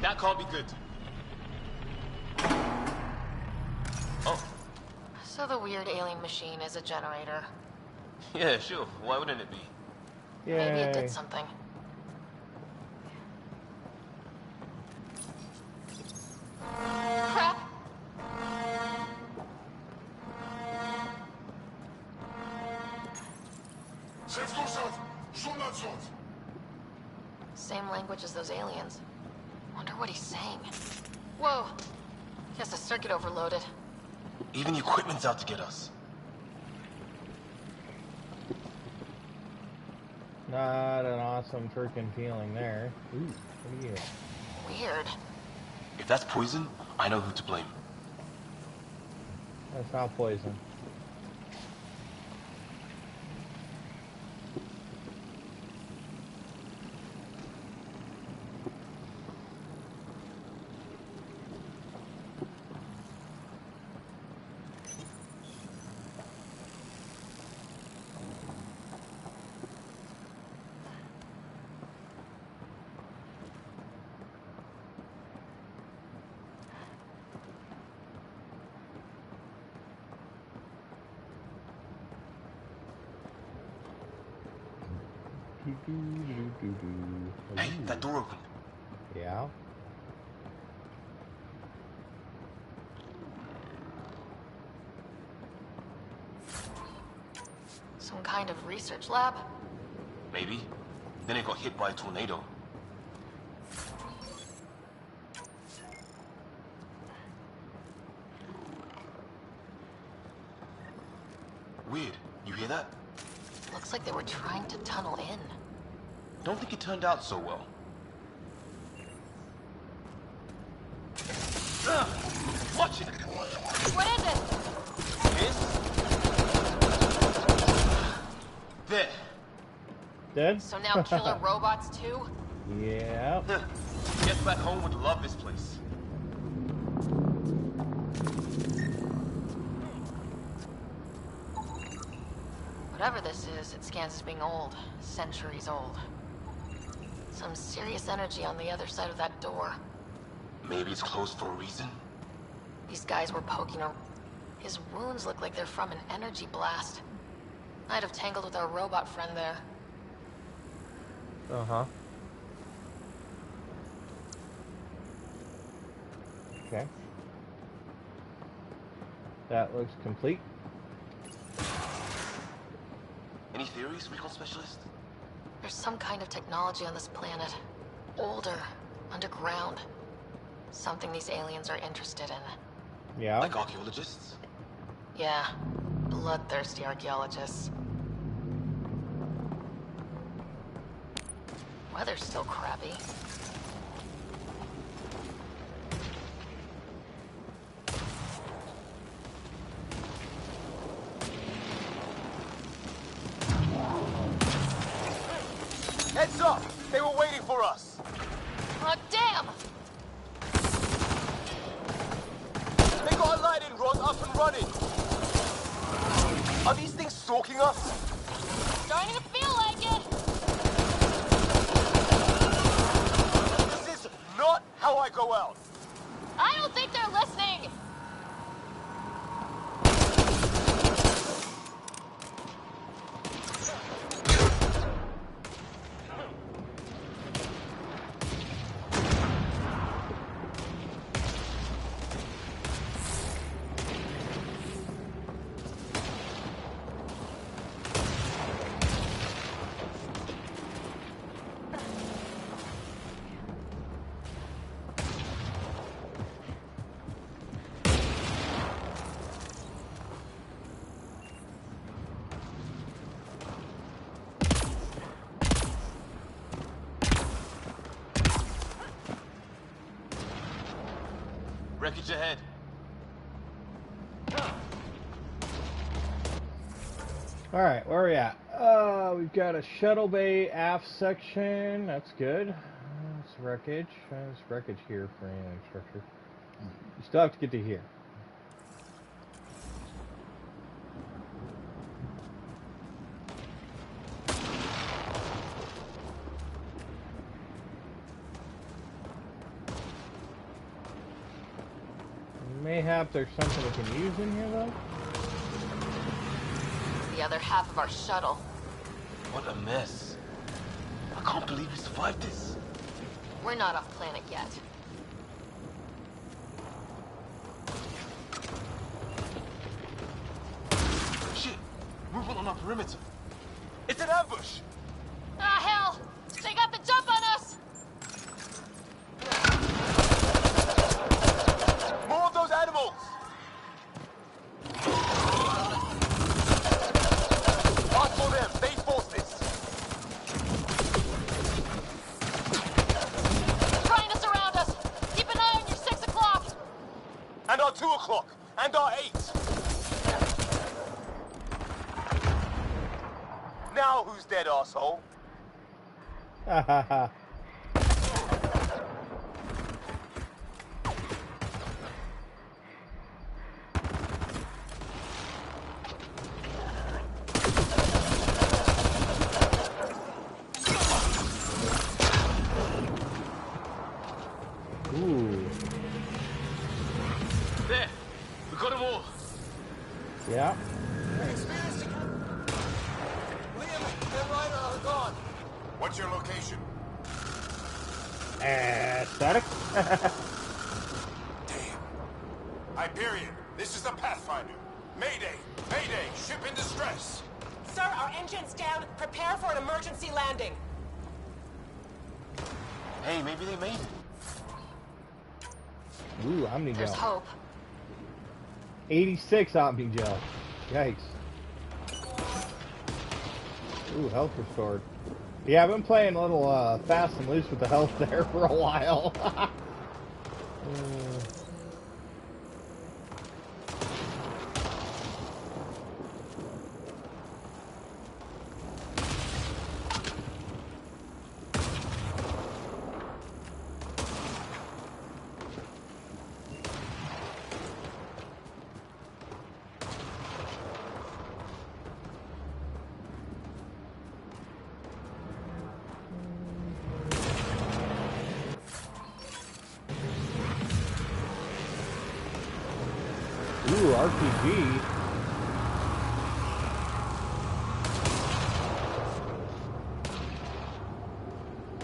That can't be good. Oh. So the weird alien machine is a generator. Yeah, sure. Why wouldn't it be? Yay. Maybe it did something. Crap! Same language as those aliens. Wonder what he's saying. Whoa! Guess the circuit overloaded. Even the equipment's out to get us. Not an awesome freaking feeling there. Ooh, what are you? Weird. If that's poison, I know who to blame. That's not poison. Hey, that door opened. Yeah. Some kind of research lab? Maybe. Then it got hit by a tornado. Weird. You hear that? Looks like they were trying to tunnel in. Don't think it turned out so well. Watch it! What is it? This? There. Dead? So now killer robots too? Yeah. Guess back home would love this place. Whatever this is, it scans as being old. Centuries old. Some serious energy on the other side of that door. Maybe it's closed for a reason? These guys were poking around. His wounds look like they're from an energy blast. Might have tangled with our robot friend there. Uh-huh. Okay. That looks complete. Any theories, recon specialist? There's some kind of technology on this planet. Older. Underground. Something these aliens are interested in. Yeah. Like archaeologists? Yeah. Bloodthirsty archaeologists. Weather's still crappy. Heads up! They were waiting for us! Oh, damn! They got a lighting rod up and running! Are these things stalking us? Starting to feel like it! This is not how I go out! I don't think they're listening! Wreckage ahead. Alright, where are we at? We've got a shuttle bay aft section. That's good. That's wreckage. There's wreckage here for any structure. You still have to get to here. Mayhap there's something we can use in here, though. The other half of our shuttle. What a mess. I can't believe we survived this. We're not off planet yet. Shit! Movement on our perimeter. It's an ambush! Ah, hell! They got the jump on us! More of those animals! Ask for them, base forces! Trying to surround us! Keep an eye on your 6 o'clock! And our 2 o'clock! And our 8! Now who's dead, arsehole? Ha ha ha. Ooh. There! We got them all! Yeah. Liam and Ryder are gone! What's your location? Static? Damn. Hyperion, this is the Pathfinder. Mayday! Mayday! Ship in distress! Sir, our engine's down. Prepare for an emergency landing. Hey, maybe they made it. Ooh, Omni There's Gel. hope. 86 Omni Gel. Yikes. Ooh, health restored. Yeah, I've been playing a little fast and loose with the health there for a while. Ooh, RPG.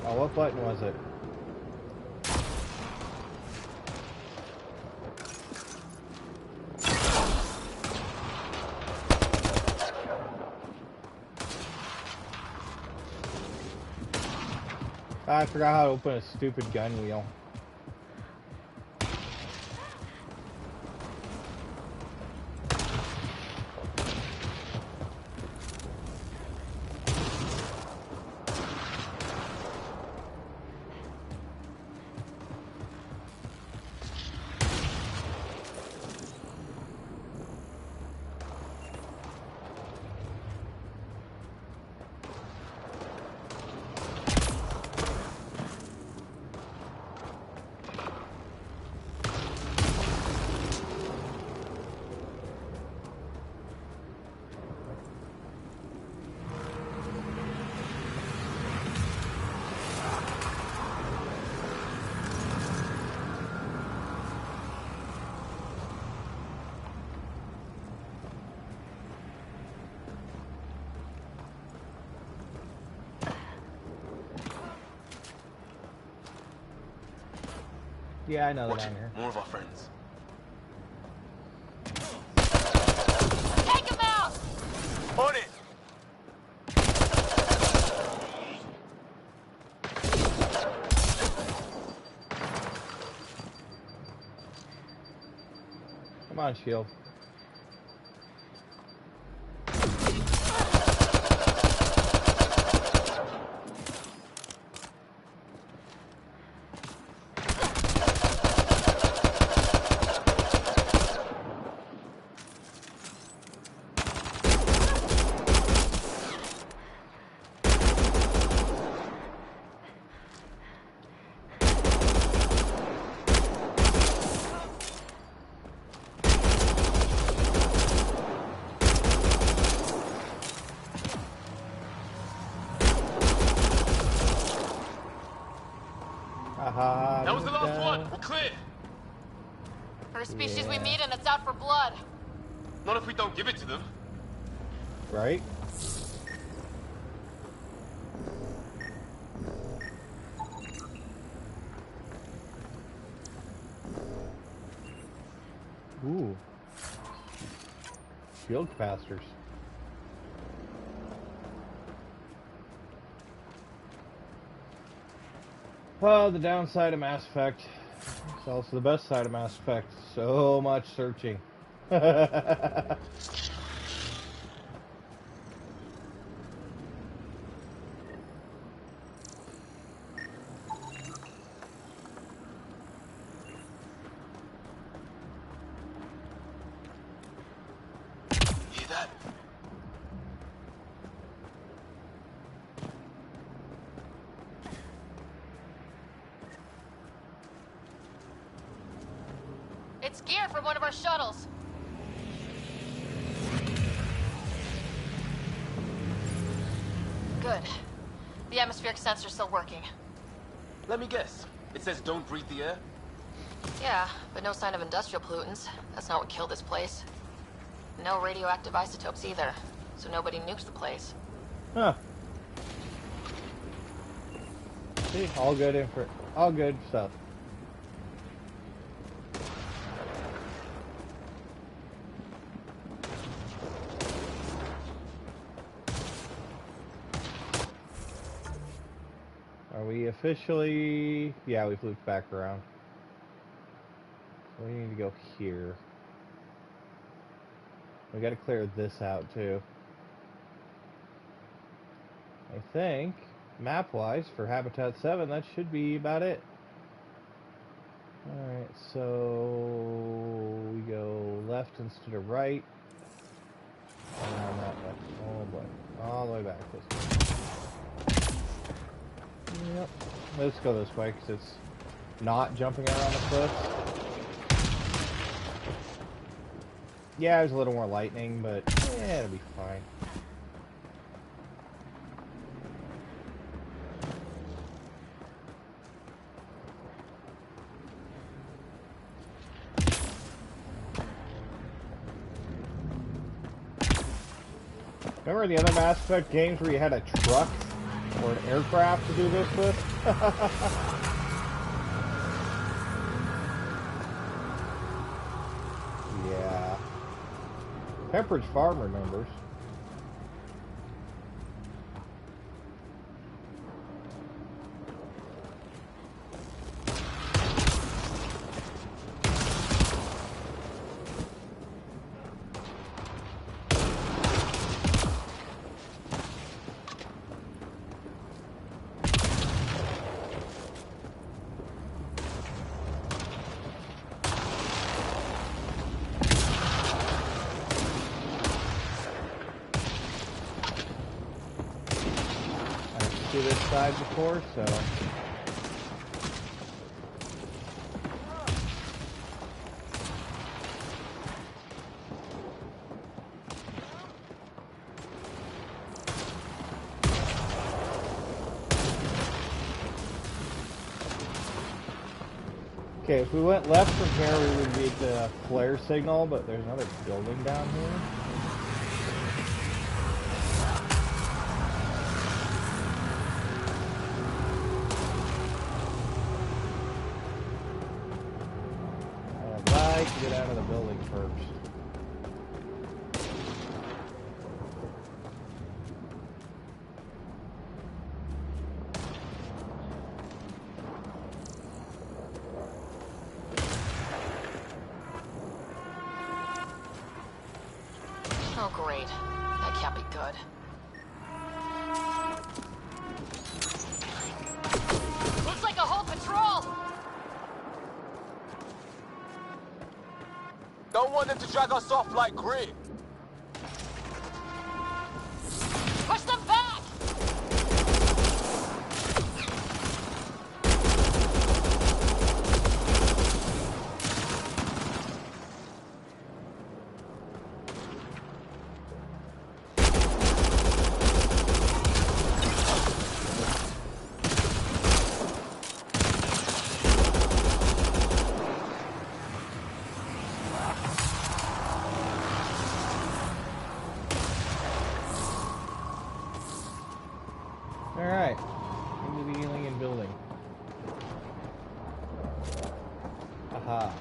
Oh, what button was it? I forgot how to open a stupid gun wheel. Yeah, I know that I'm here. More of our friends. Take him out! On it! Come on, shield. That was the last one. We're clear. First species we meet and it's out for blood. Not if we don't give it to them. Right? Ooh. Shield capacitors. Well, the downside of Mass Effect. It's also the best side of Mass Effect. So much searching. Hear that? It's gear from one of our shuttles. Good. The atmospheric sensor's still working. Let me guess. It says don't breathe the air? Yeah, but no sign of industrial pollutants. That's not what killed this place. No radioactive isotopes either, so nobody nukes the place. Huh. See, all good all good stuff. Are we officially? Yeah, we've looped back around. So we need to go here. We got to clear this out too. I think, map-wise, for Habitat 7, that should be about it. Alright, so we go left instead of right. And on that way. Oh boy. All the way back this way. Yep. Let's go this way, because it's not jumping around the cliffs. Yeah, there's a little more lightning, but yeah, it'll be fine. Remember the other Mass Effect games where you had a truck or an aircraft to do this with? Yeah. Pepperidge Farm remembers. This side before, so okay, if we went left from here we would be at the flare signal, but there's another building down here. Get out of the building first. Oh, great. That can't be good. Looks like a whole patrol! Don't want them to drag us off like grit. Push them back! Alright, into the alien building. Aha.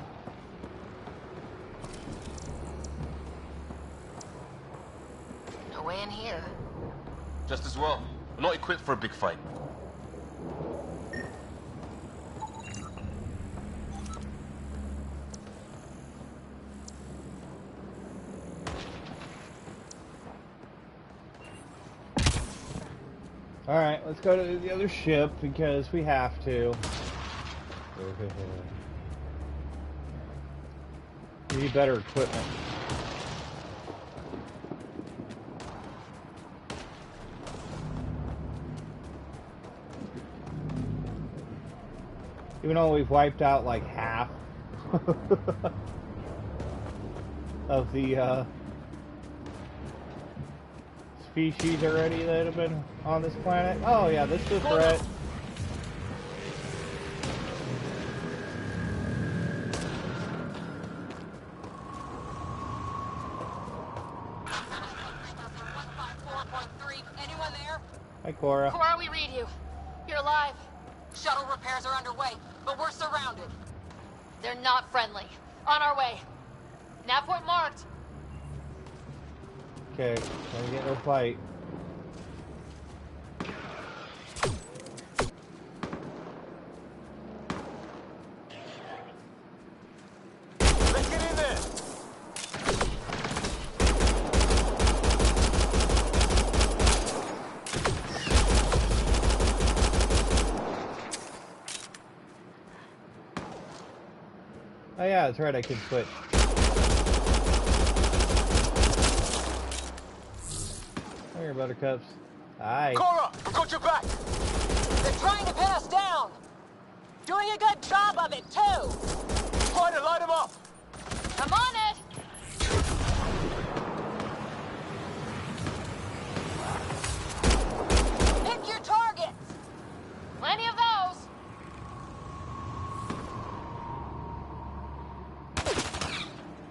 No way in here. Just as well. We're not equipped for a big fight. Alright, let's go to the other ship because we have to. We need better equipment. Even though we've wiped out like half of the species already that have been on this planet. Oh yeah, this is a threat. Hi, Cora. Cora, we read you. You're alive. Shuttle repairs are underway, but we're surrounded. They're not friendly. On our way. Nav point marked. Okay, let me get no fight. Let's get in there. Oh yeah, that's right, I can switch. Come here, buttercups. Hi. Cora, I've got your back. They're trying to pin us down. Doing a good job of it, too. Try to light them up. I'm on it. Pick your targets. Plenty of those.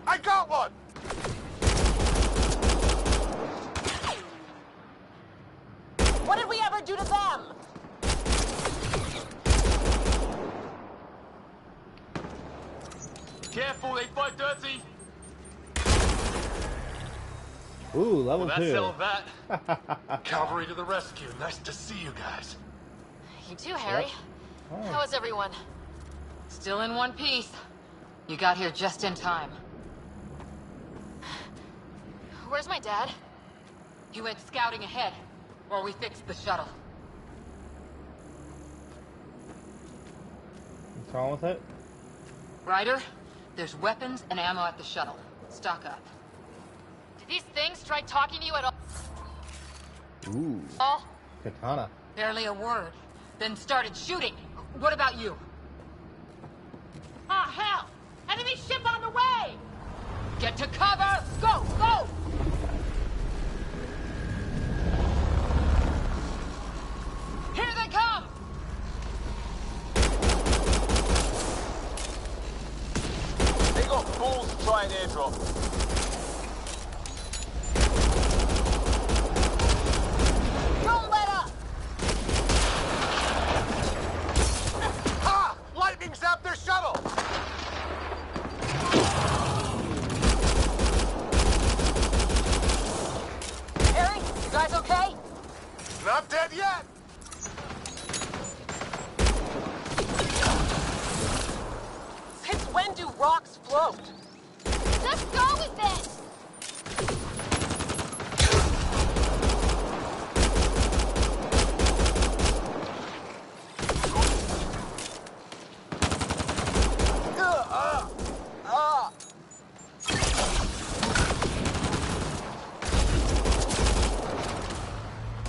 I got one. What did we ever do to them? Careful, they fight dirty. Ooh, level 2. Settled that. Cavalry to the rescue. Nice to see you guys. You too, Harry. Yep. Oh. How is everyone? Still in one piece. You got here just in time. Where's my dad? He went scouting ahead, while we fixed the shuttle. What's wrong with it? Ryder, there's weapons and ammo at the shuttle. Stock up. Did these things try talking to you at all? Ooh. All? Katana. Barely a word. Then started shooting. What about you? Ah, hell! Enemy ship on the way! Get to cover! Go! Go! Here they come! They got balls to try and airdrop. Don't let up! Ha! Lightning zapped their shuttle! Harry, you guys okay? Not dead yet! Since when do rocks float? Let's go with it!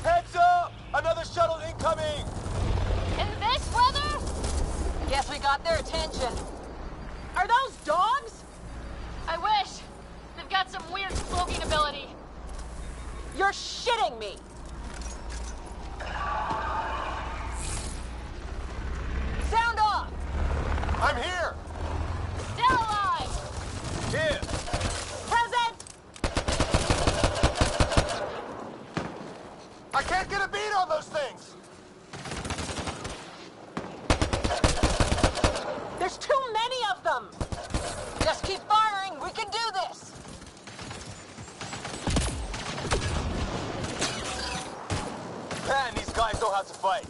Heads up! Another shuttle incoming! In this weather? Guess we got their attention. Are those dogs? I wish. They've got some weird cloaking ability. You're shitting me! Sound off! I'm here! Still alive! Here! Present! I can't get a beat on those things! There's too many of them! Just keep firing, we can do this! Man, these guys know how to fight.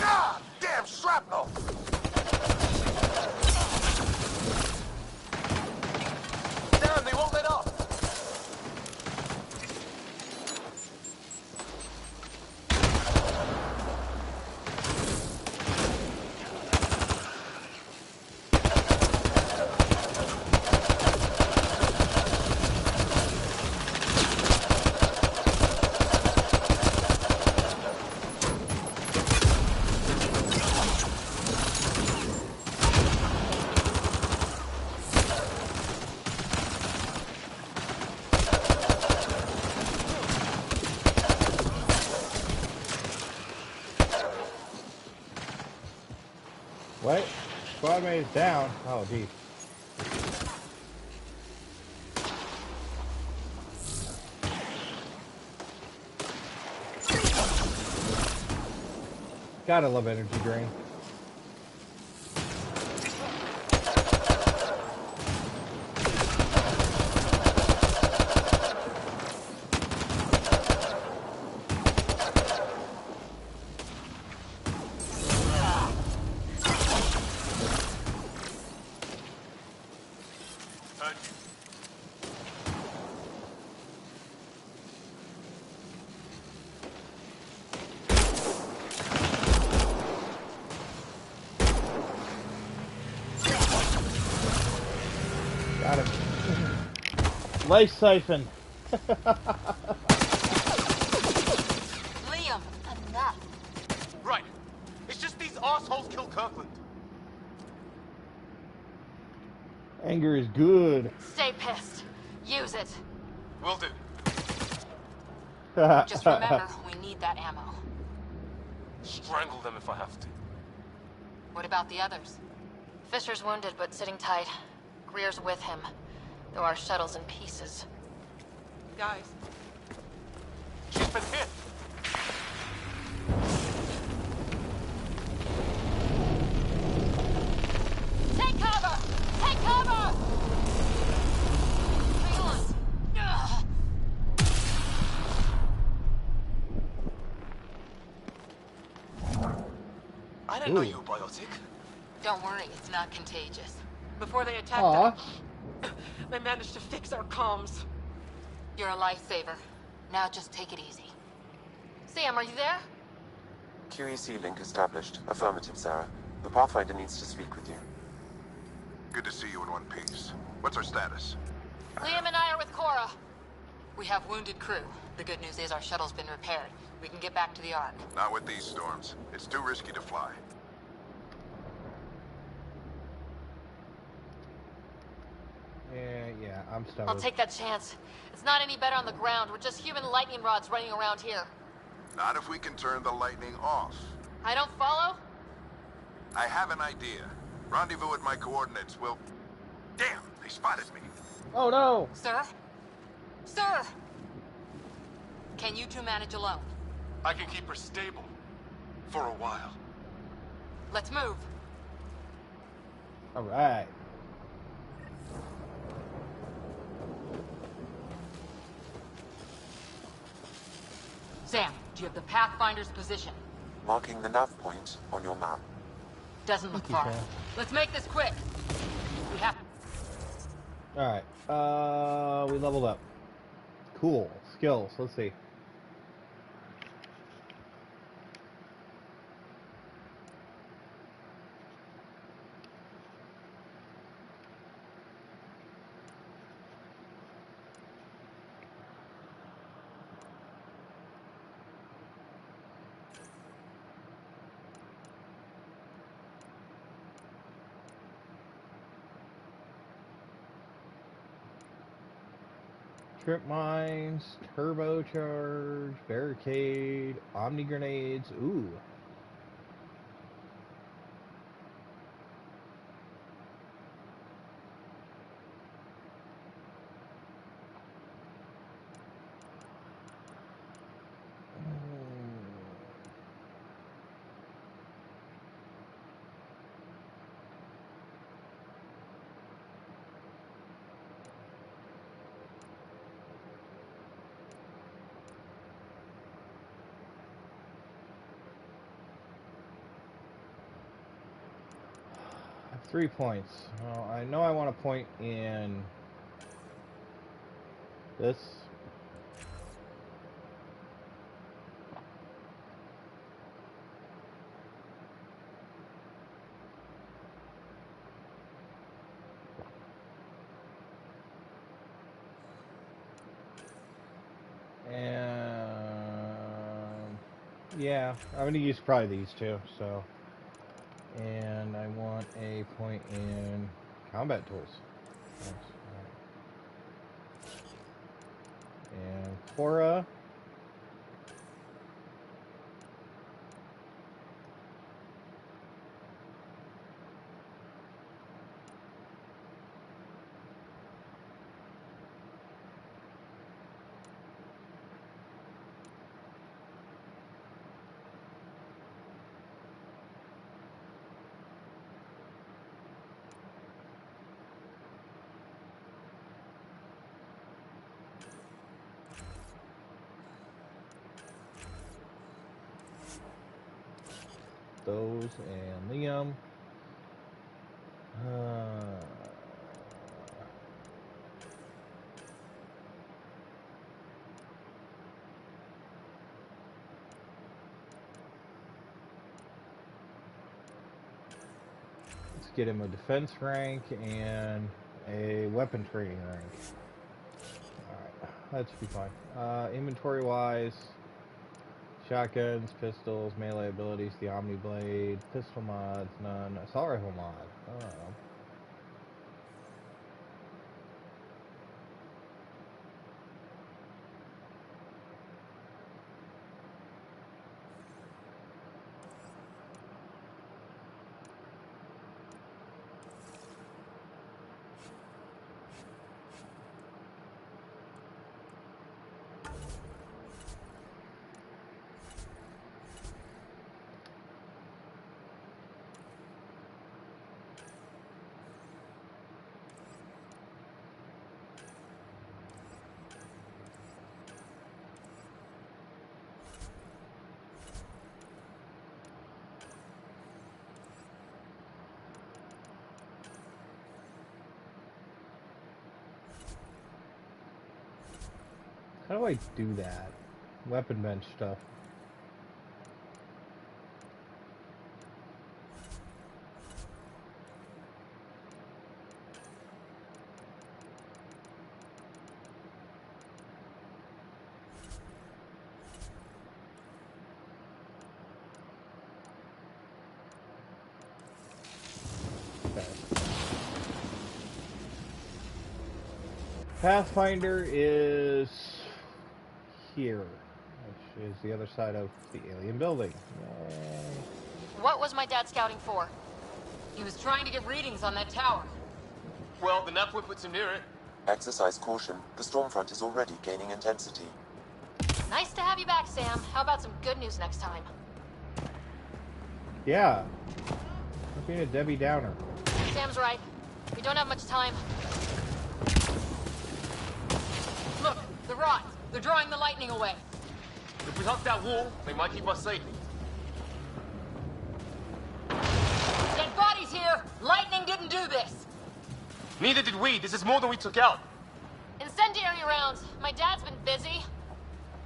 Ah! Damn shrapnel! Damn, they won't let up! What? Squad mate is down. Oh, geez. Gotta love energy drain. Got him. Life siphon. Liam, enough. Right. It's just these assholes kill Kirkland. Anger is good. Stay pissed. Use it. Will do. Just remember, we need that ammo. Strangle them if I have to. What about the others? Fisher's wounded, but sitting tight. Greer's with him, though our shuttle's in pieces. Guys. She's been hit. Take cover! Take cover! Hang on. Ugh. I didn't know you were biotic. Don't worry, it's not contagious. Before they attacked Aw. us, they managed to fix our comms. You're a lifesaver. Now just take it easy. Sam, are you there? QEC link established. Affirmative, Sarah. The Pathfinder needs to speak with you. Good to see you in one piece. What's our status? Liam and I are with Cora. We have wounded crew. The good news is our shuttle's been repaired. We can get back to the Ark. Not with these storms. It's too risky to fly. Yeah, I'm stubborn. I'll take that chance. It's not any better on the ground. We're just human lightning rods running around here. Not if we can turn the lightning off. I don't follow? I have an idea. Rendezvous at my coordinates will... Damn, they spotted me. Oh no! Sir? Sir! Can you two manage alone? I can keep her stable. For a while. Let's move. Alright. Sam, do you have the Pathfinder's position? Marking the nav point on your map. Doesn't look Thank you, far. Sam. Let's make this quick. We have... Alright. We leveled up. Cool. Skills. Let's see. Trip mines, turbocharge, barricade, omni grenades. Ooh. I have 3 points. Well, I know I want to point in this. And yeah, I'm going to use probably these two, so. And I want a point in combat tools. Thanks. And Cora. those and Liam. Let's get him a defense rank and a weapon training rank. Alright, that should be fine. Inventory wise, shotguns, pistols, melee abilities, the Omni Blade, pistol mods, none. Assault rifle mod. Oh. How do I do that? Weapon bench stuff. Pathfinder is here, which is the other side of the alien building. Yay. What was my dad scouting for? He was trying to get readings on that tower. Well, the nav puts him near it. Exercise caution. The storm front is already gaining intensity. Nice to have you back, Sam. How about some good news next time? Yeah. I'm being a Debbie Downer. Sam's right. We don't have much time. Look, the rods. They're drawing the lightning away. If we hug that wall, they might keep us safe. Dead bodies here! Lightning didn't do this! Neither did we. This is more than we took out. Incendiary rounds. My dad's been busy.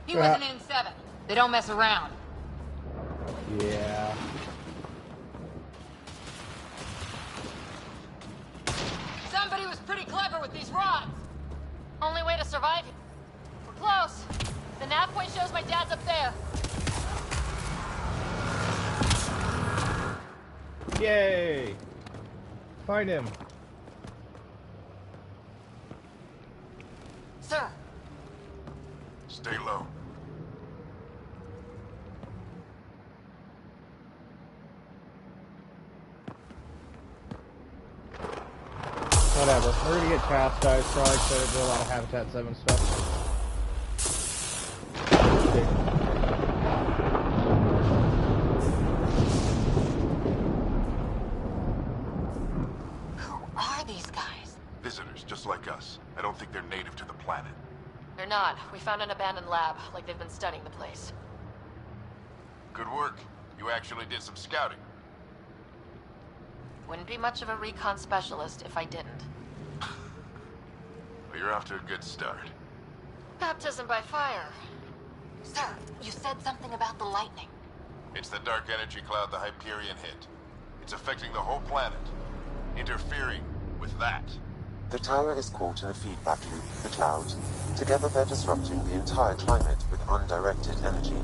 He was an N7. They don't mess around. Yeah. Somebody was pretty clever with these rods. Only way to survive. We're close. The nav point shows my dad's up there. Yay! Find him. Sir. Stay low. Whatever. We're gonna get chastised probably because I do a lot of Habitat 7 stuff. Who are these guys? Visitors, just like us. I don't think they're native to the planet. They're not. We found an abandoned lab, like they've been studying the place. Good work. You actually did some scouting. Wouldn't be much of a recon specialist if I didn't. Well, you're off to a good start. Baptism by fire. Sir, you said something about the lightning. It's the dark energy cloud the Hyperion hit. It's affecting the whole planet. Interfering with that. The tower is caught in a feedback loop, the cloud. Together they're disrupting the entire climate with undirected energy.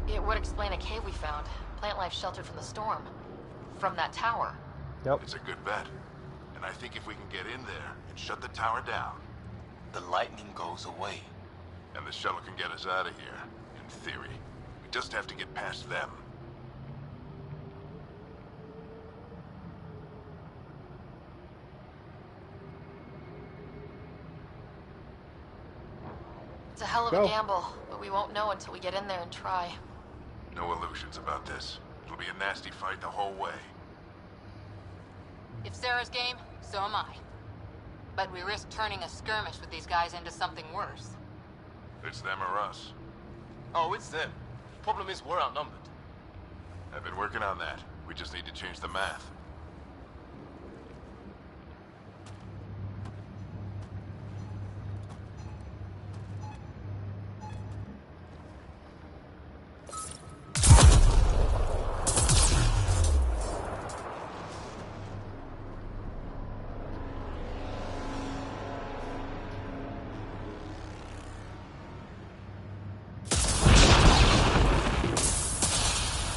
It would explain a cave we found. Plant life sheltered from the storm. From that tower. Yep. It's a good bet. And I think if we can get in there and shut the tower down, The lightning goes away. and the shuttle can get us out of here, in theory. We just have to get past them. It's a hell of a gamble, but we won't know until we get in there and try. No illusions about this. It'll be a nasty fight the whole way. If Sarah's game, so am I. But we risk turning a skirmish with these guys into something worse. It's them or us. Oh, it's them. Problem is, we're outnumbered. I've been working on that. We just need to change the math.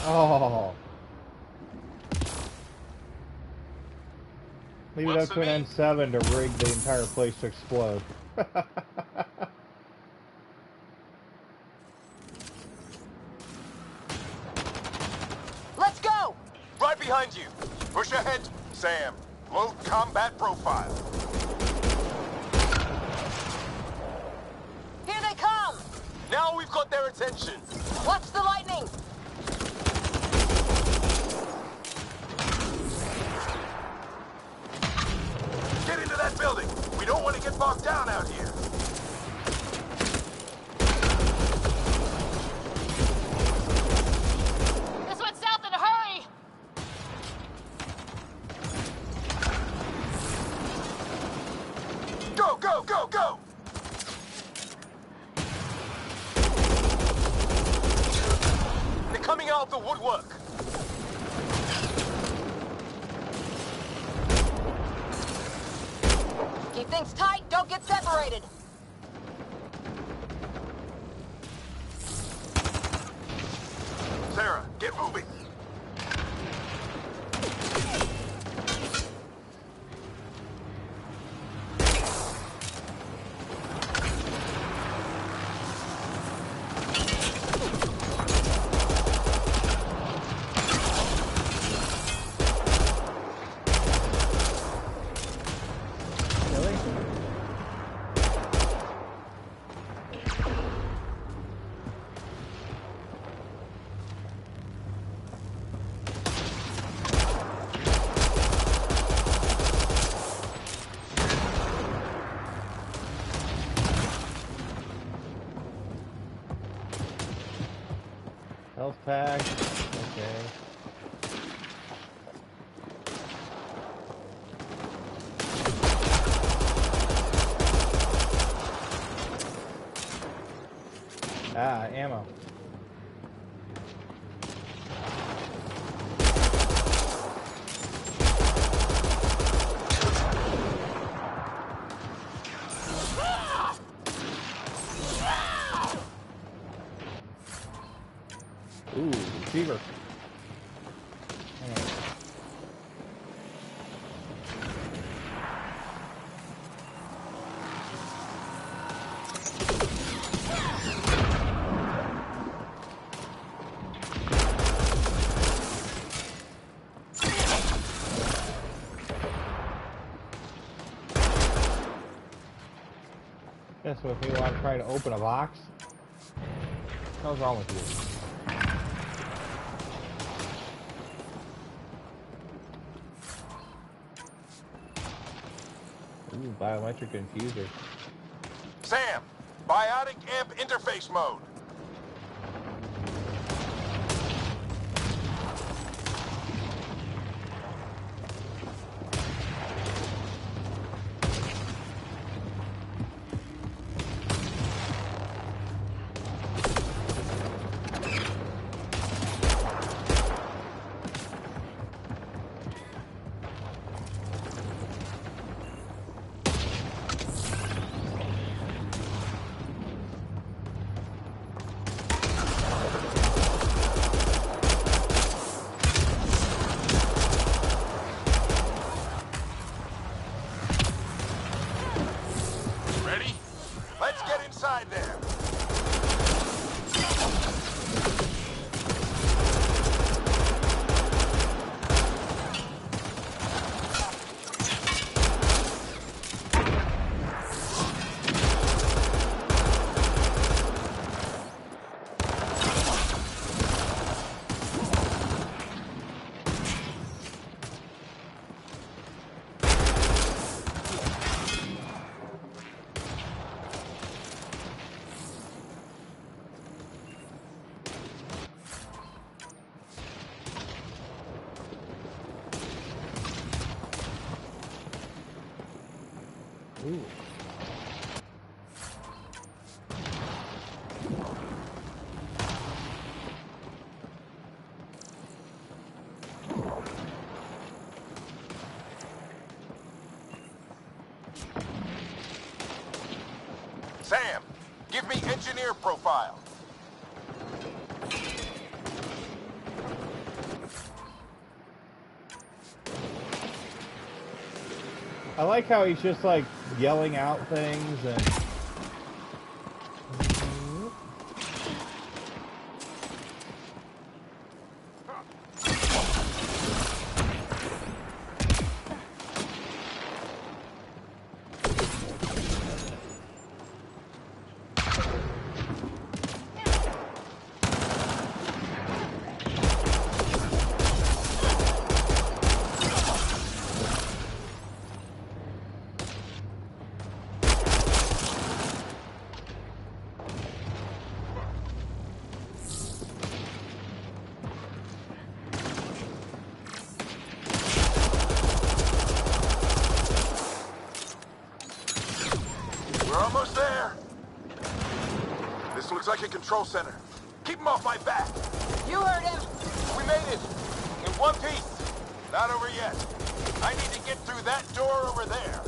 Oh. Leave it up to an N7 to rig the entire place to explode. Let's go! Right behind you. Push ahead, Sam. Load combat profile. Here they come! Now we've got their attention. Watch the lightning! Get into that building. We don't want to get bogged down out here. This went south in a hurry! Go, go, go, go! They're coming out of the woodwork. Keep things tight, don't get separated. Sarah, get moving. Really? Health pack. Okay. Ah, ammo. Ooh, receiver. Hang on. That's what people are trying to open a box. What's wrong with you? Ooh, biometric infuser. Sam, biotic amp interface mode. Ooh. Sam, give me engineer profile. I like how he's just like yelling out things and We're almost there. This looks like a control center. Keep him off my back. You heard him. We made it. In one piece. Not over yet. I need to get through that door over there.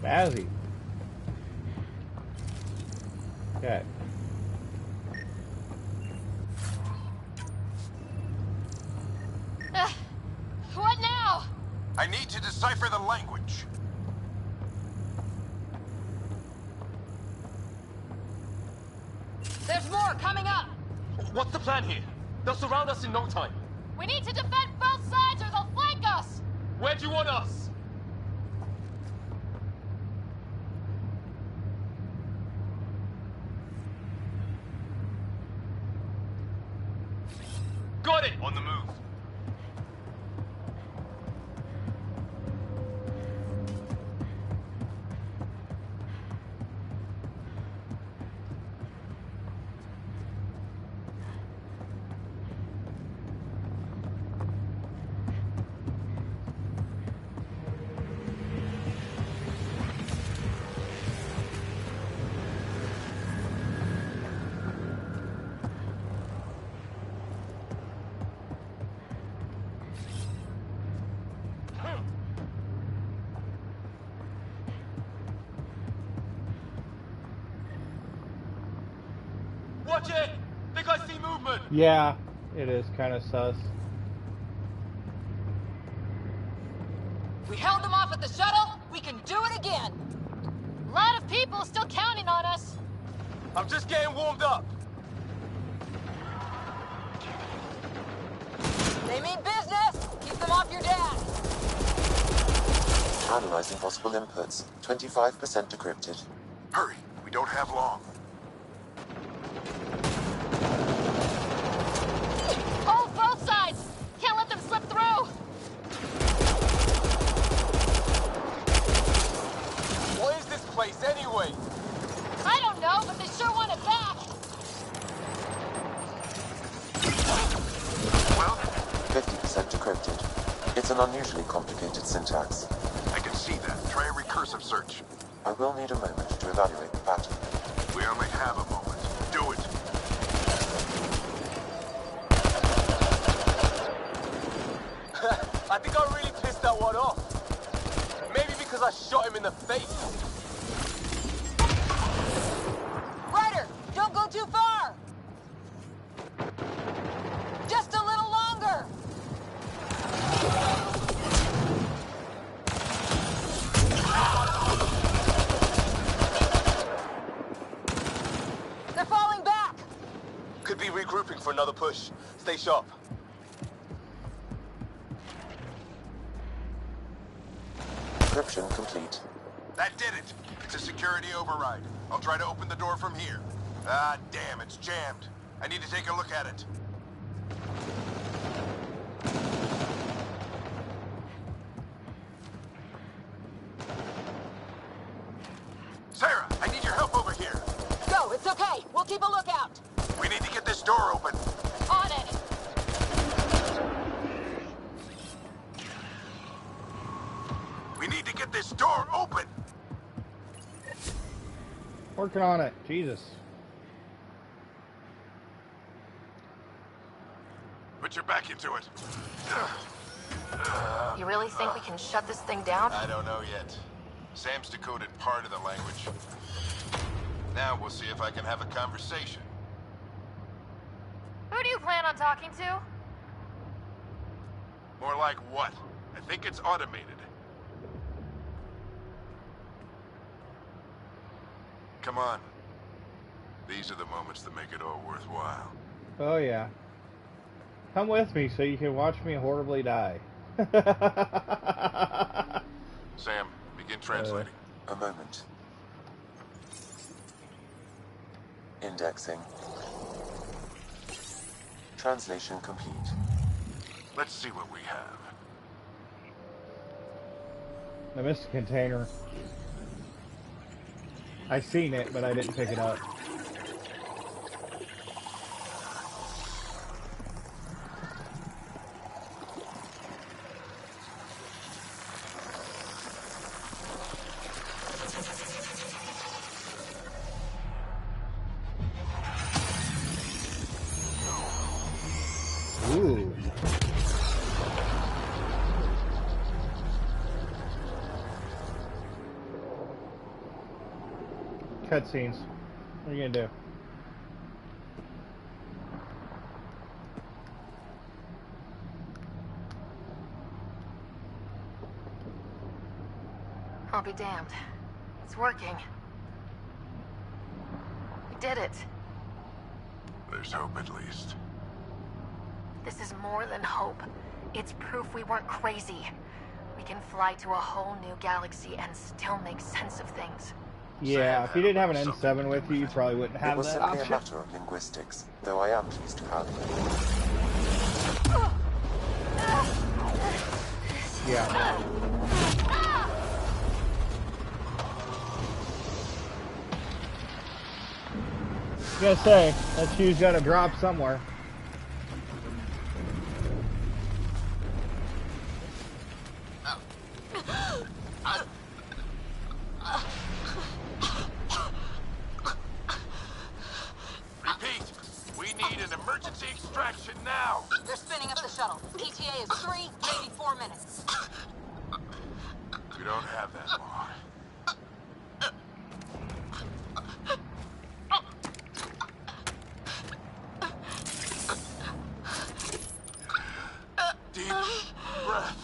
Spazzy. Okay. What now? I need to decipher the language. There's more coming up. What's the plan here? They'll surround us in no time. We need to defend both sides or they'll flank us. Where do you want us? Got it! On the move. Watch it! Think I see movement! Yeah, it is kind of sus. We held them off at the shuttle. We can do it again. A lot of people still counting on us. I'm just getting warmed up. They mean business. Keep them off your dad. Analyzing possible inputs. 25% decrypted. Hurry, we don't have long. Hold both sides. Can't let them slip through. What is this place anyway? I don't know, but they sure want it back. Well, 50% decrypted. It's an unusually complicated syntax. I can see that. Try a recursive search. I will need a moment to evaluate the pattern. We only have a moment. Do it. I think I really pissed that one off. Maybe because I shot him in the face. Ryder, don't go too far. Just a little longer. They're falling back. Could be regrouping for another push. Stay sharp. Encryption complete. That did it. It's a security override. I'll try to open the door from here. Ah, damn, it's jammed. I need to take a look at it. door open. On it! We need to get this door open. Working on it. Jesus. Put your back into it. You really think we can shut this thing down? I don't know yet. Sam's decoded part of the language. Now we'll see if I can have a conversation. Who do you plan on talking to? More like what? I think it's automated. Come on. These are the moments that make it all worthwhile. Oh, yeah. Come with me so you can watch me horribly die. Sam, begin translating. A moment. Indexing. Translation complete. Let's see what we have. I missed a container. I seen it, but I didn't pick it up. Ooh. Cutscenes. What are you gonna do? I'll be damned. It's working. We did it. There's hope at least. This is more than hope. It's proof we weren't crazy. We can fly to a whole new galaxy and still make sense of things. Yeah, if you didn't have an N7 with you, you probably wouldn't have It was that simply option. a matter of linguistics, though I am pleased to have you. Yeah. I was gonna say, that shoe's gotta drop somewhere. Repeat, we need an emergency extraction now. They're spinning up the shuttle. ETA is 3, maybe 4 minutes. We don't have that long. Deep breath.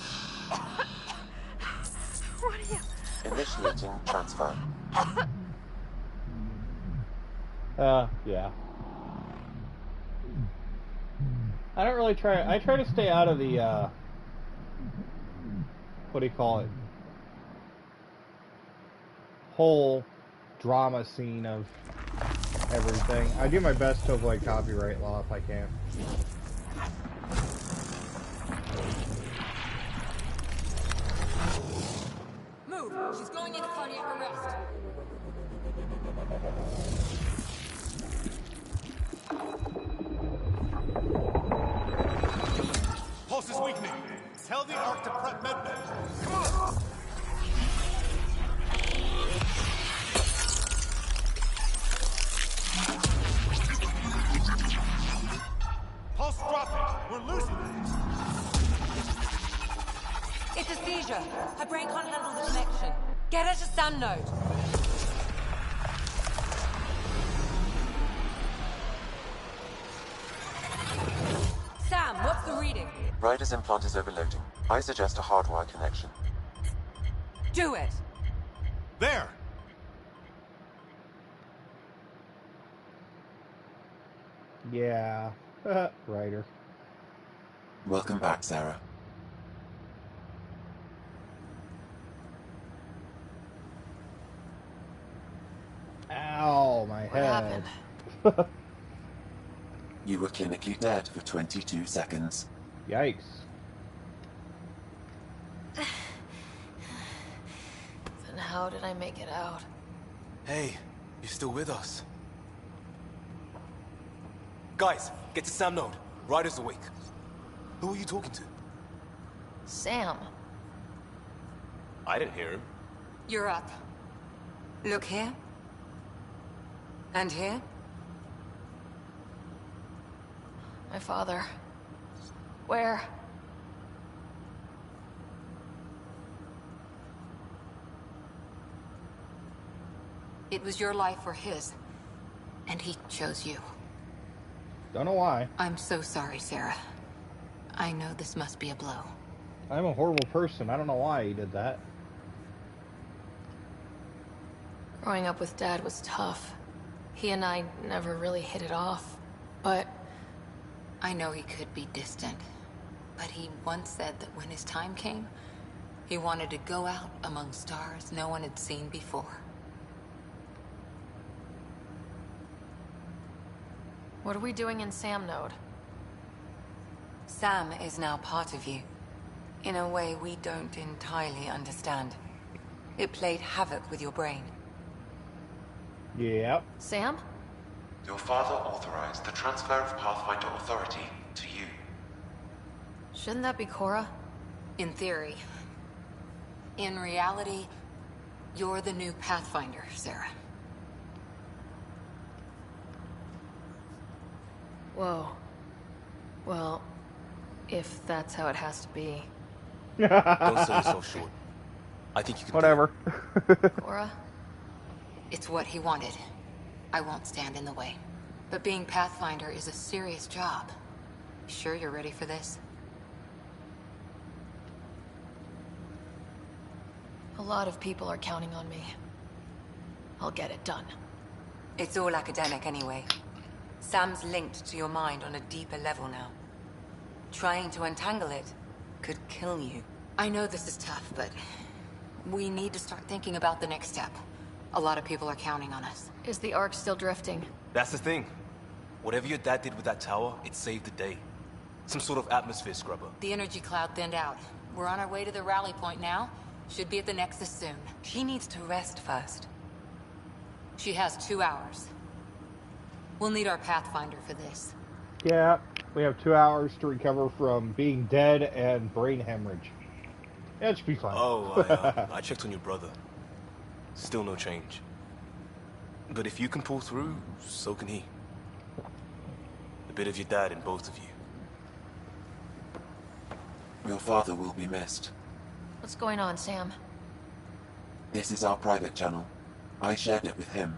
What are you? Initiating transfer. Yeah. I don't really try. I try to stay out of the, what do you call it? Whole drama scene of everything. I do my best to avoid copyright law if I can. Move! She's going into cardiac arrest. Pulse is weakening. Tell the Ark to prep medbay. Come on! Pulse dropping. We're losing it. It's a seizure. Her brain can't handle the connection. Get her to Sun Node. Sam, what's the reading? Ryder's implant is overloading. I suggest a hardwire connection. Do it. There. Yeah. Ryder. Welcome back, Sarah. Ow, my head. You were clinically dead for 22 seconds. Yikes. Then how did I make it out? Hey, you're still with us. Guys, get to Sam Node. Ryder's awake. Who are you talking to? Sam. I didn't hear him. You're up. Look here. And here. My father. Where? It was your life or his. And he chose you. Don't know why. I'm so sorry, Sarah. I know this must be a blow. I'm a horrible person. I don't know why he did that. Growing up with Dad was tough. He and I never really hit it off, but... I know he could be distant, but he once said that when his time came, he wanted to go out among stars no one had seen before. What are we doing in Sam Node? Sam is now part of you. In a way we don't entirely understand. It played havoc with your brain. Yep. Sam? Your father authorized the transfer of Pathfinder authority to you. Shouldn't that be Cora? In theory. In reality, you're the new Pathfinder, Sarah. Whoa. Well, if that's how it has to be. Don't sell yourself short. I think you can. Whatever. Cora? It's what he wanted. I won't stand in the way. But being Pathfinder is a serious job. Sure you're ready for this? A lot of people are counting on me. I'll get it done. It's all academic anyway. Sam's linked to your mind on a deeper level now. Trying to untangle it could kill you. I know this is tough, but we need to start thinking about the next step. A lot of people are counting on us. Is the Ark still drifting? That's the thing. Whatever your dad did with that tower, it saved the day. Some sort of atmosphere scrubber. The energy cloud thinned out. We're on our way to the rally point now. Should be at the Nexus soon. She needs to rest first. She has 2 hours. We'll need our Pathfinder for this. Yeah, we have 2 hours to recover from being dead and brain hemorrhage. Yeah, it should be fine. Oh, I checked on your brother. Still no change. But if you can pull through, so can he. A bit of your dad in both of you. Your father will be missed. What's going on, Sam? This is our private channel. I shared it with him.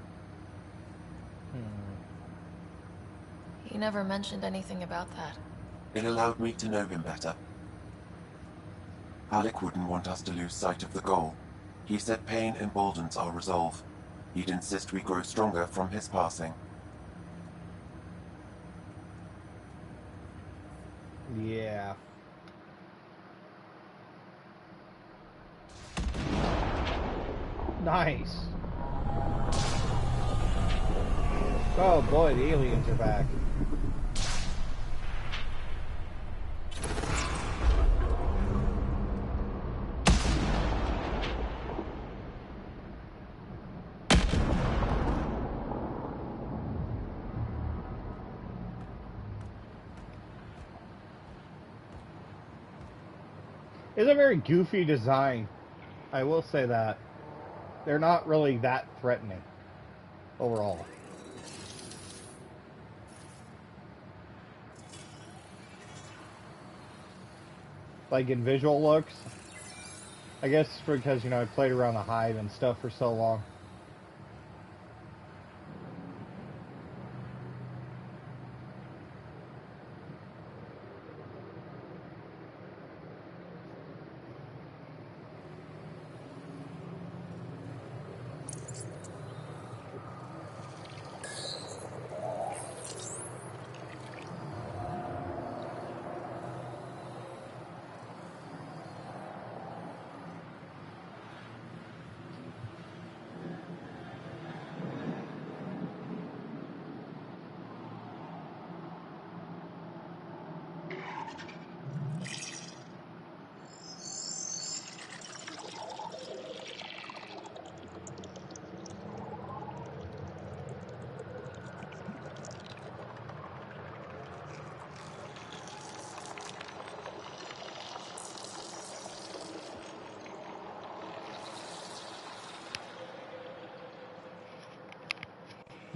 He never mentioned anything about that. It allowed me to know him better. Alec wouldn't want us to lose sight of the goal. He said pain emboldens our resolve. He'd insist we grow stronger from his passing. Yeah. Nice. Oh boy, the aliens are back. It's a very goofy design. I will say that. They're not really that threatening overall. Like in visual looks. I guess because, you know, I played around the Hive and stuff for so long.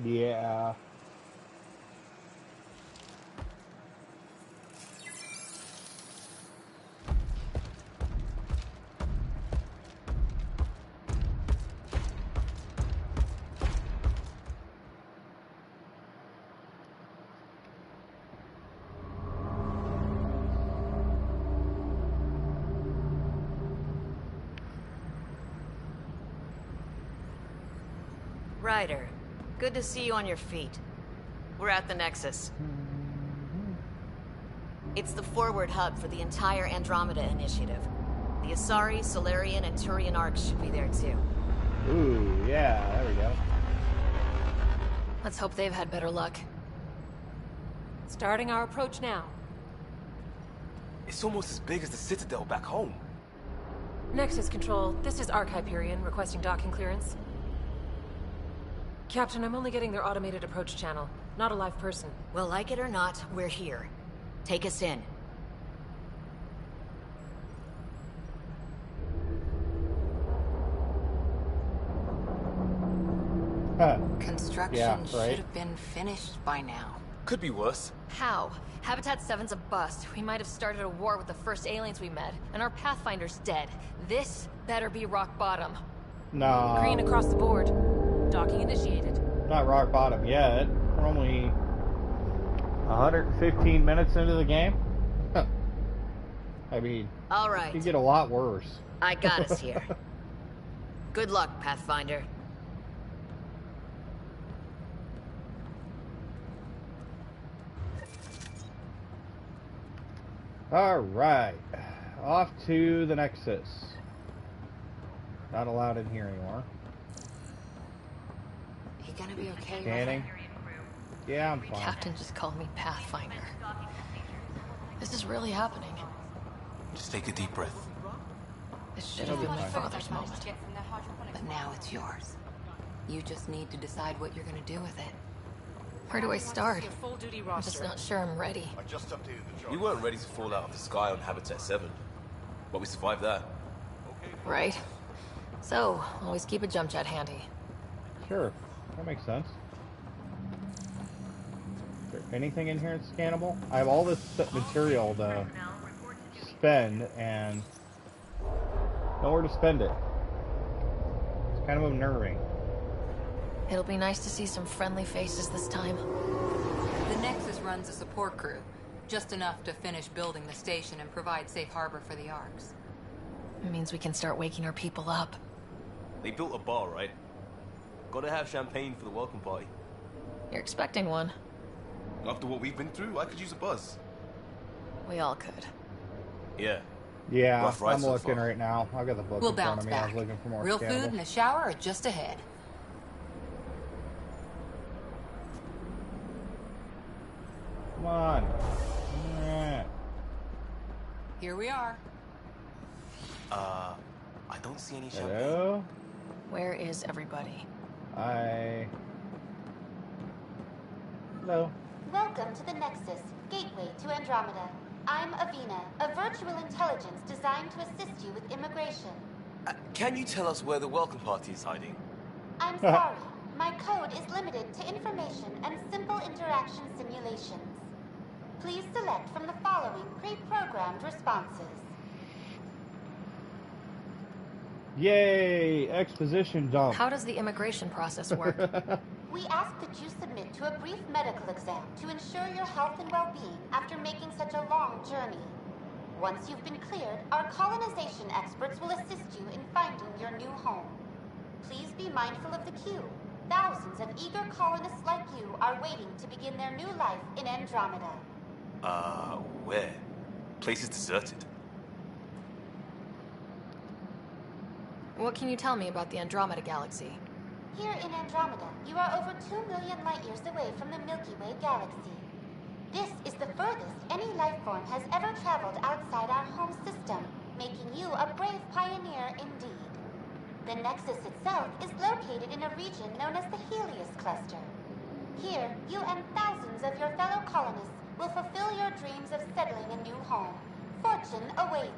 Yeah. Ryder, good to see you on your feet. We're at the Nexus. It's the forward hub for the entire Andromeda initiative. The Asari, Solarian, and Turian arcs should be there too. Ooh, yeah, there we go. Let's hope they've had better luck. Starting our approach now. It's almost as big as the Citadel back home. Nexus Control, this is Arc Hyperion requesting docking clearance. Captain, I'm only getting their automated approach channel, not a live person. Well, like it or not, we're here. Take us in. Construction should have been finished by now. Could be worse. How? Habitat 7's a bust. We might have started a war with the first aliens we met, and our Pathfinder's dead. This better be rock bottom. No. Green across the board. Docking initiated. Not rock bottom yet. We're only 115 minutes into the game. I mean, all right. It could get a lot worse. I got us here. Good luck, Pathfinder. Alright. Off to the Nexus. Not allowed in here anymore. You gonna be okay? Scanning. Yeah, I'm fine. Captain just called me Pathfinder. This is really happening. Just take a deep breath. This should have been my father's moment. But now it's yours. You just need to decide what you're gonna do with it. Where do I start? I'm just not sure I'm ready. I just updated the job. We weren't ready to fall out of the sky on Habitat 7, but we survived that. Right. So, always keep a jump jet handy. Sure. That makes sense. Is there anything in here that's scannable? I have all this material to spend and nowhere to spend it. It's kind of unnerving. It'll be nice to see some friendly faces this time. The Nexus runs a support crew. Just enough to finish building the station and provide safe harbor for the arcs. It means we can start waking our people up. They built a bar, right? Gotta have champagne for the welcome party. You're expecting one. After what we've been through, I could use a buzz. We all could. Yeah. Yeah, Rough ride I'm so looking far. right now. I've got the book We'll in front bounce of me. I back. was looking for more Real scannable. food and a shower are just ahead. Come on. Here we are. I don't see any champagne. Hello? Where is everybody? Hello. Welcome to the Nexus, gateway to Andromeda. I'm Avina, a virtual intelligence designed to assist you with immigration. Can you tell us where the welcome party is hiding? I'm sorry. My code is limited to information and simple interaction simulations. Please select from the following pre-programmed responses. Yay! Exposition dump. How does the immigration process work? We ask that you submit to a brief medical exam to ensure your health and well-being after making such a long journey. Once you've been cleared, our colonization experts will assist you in finding your new home. Please be mindful of the queue. Thousands of eager colonists like you are waiting to begin their new life in Andromeda. Where? Place is deserted. What can you tell me about the Andromeda Galaxy? Here in Andromeda, you are over 2 million light-years away from the Milky Way galaxy. This is the furthest any life form has ever traveled outside our home system, making you a brave pioneer indeed. The Nexus itself is located in a region known as the Helios Cluster. Here, you and thousands of your fellow colonists will fulfill your dreams of settling a new home. Fortune awaits.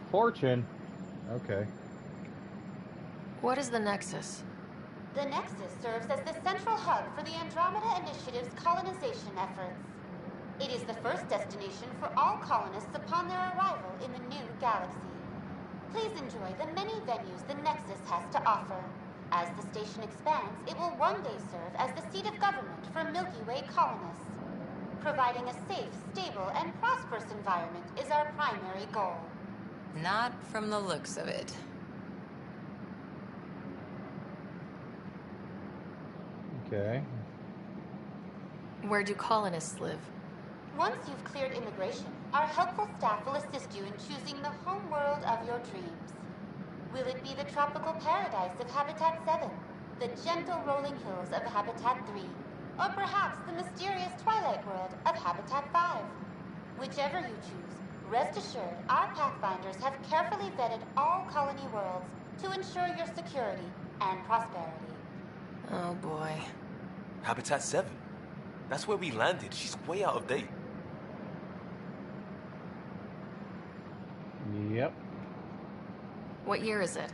Fortune? Okay. What is the Nexus? The Nexus serves as the central hub for the Andromeda Initiative's colonization efforts. It is the first destination for all colonists upon their arrival in the new galaxy. Please enjoy the many venues the Nexus has to offer. As the station expands, it will one day serve as the seat of government for Milky Way colonists. Providing a safe, stable, and prosperous environment is our primary goal. Not from the looks of it. Okay. Where do colonists live? Once you've cleared immigration, our helpful staff will assist you in choosing the home world of your dreams. Will it be the tropical paradise of Habitat 7, the gentle rolling hills of Habitat 3, or perhaps the mysterious twilight world of Habitat 5? Whichever you choose, rest assured our Pathfinders have carefully vetted all colony worlds to ensure your security and prosperity. Oh boy. Habitat 7? That's where we landed. She's way out of date. Yep. What year is it?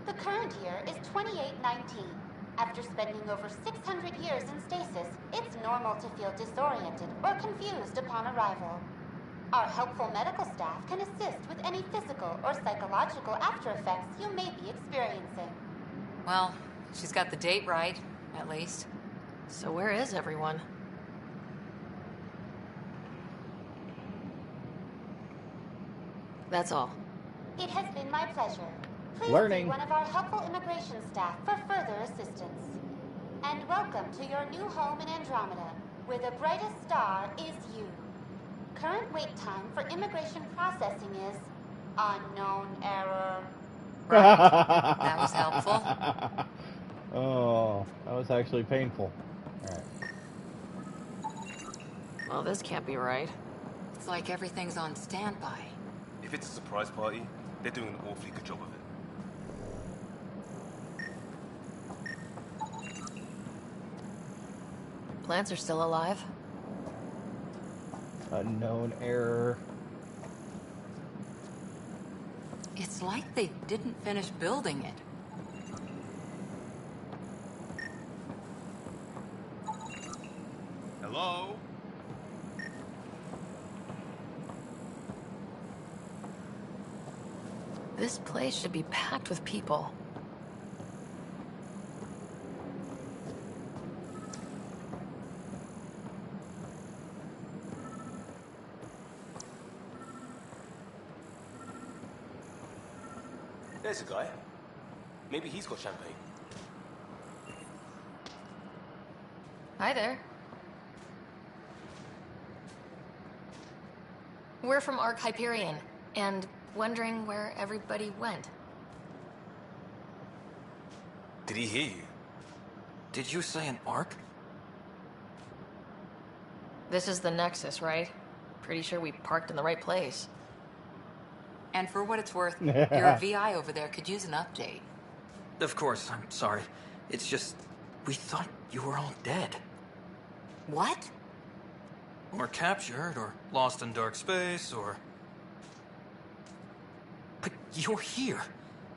The current year is 2819. After spending over 600 years in stasis, it's normal to feel disoriented or confused upon arrival. Our helpful medical staff can assist with any physical or psychological after effects you may be experiencing. Well, she's got the date right, at least. So where is everyone? That's all. It has been my pleasure. Please Learning. see one of our helpful immigration staff for further assistance. And welcome to your new home in Andromeda, where the brightest star is you. Current wait time for immigration processing is unknown error. Right. That was helpful. Oh, that was actually painful. Alright. Well, this can't be right. It's like everything's on standby. If it's a surprise party, they're doing an awfully good job of it. Plants are still alive. Unknown error. It's like they didn't finish building it. Hello? This place should be packed with people. There's a guy. Maybe he's got champagne. Hi there. We're from Ark Hyperion, and wondering where everybody went. Did he hear you? Did you say an Ark? This is the Nexus, right? Pretty sure we parked in the right place. And for what it's worth, your VI over there could use an update. Of course, I'm sorry. It's just, we thought you were all dead. What? Or captured, or lost in dark space, or... But you're here.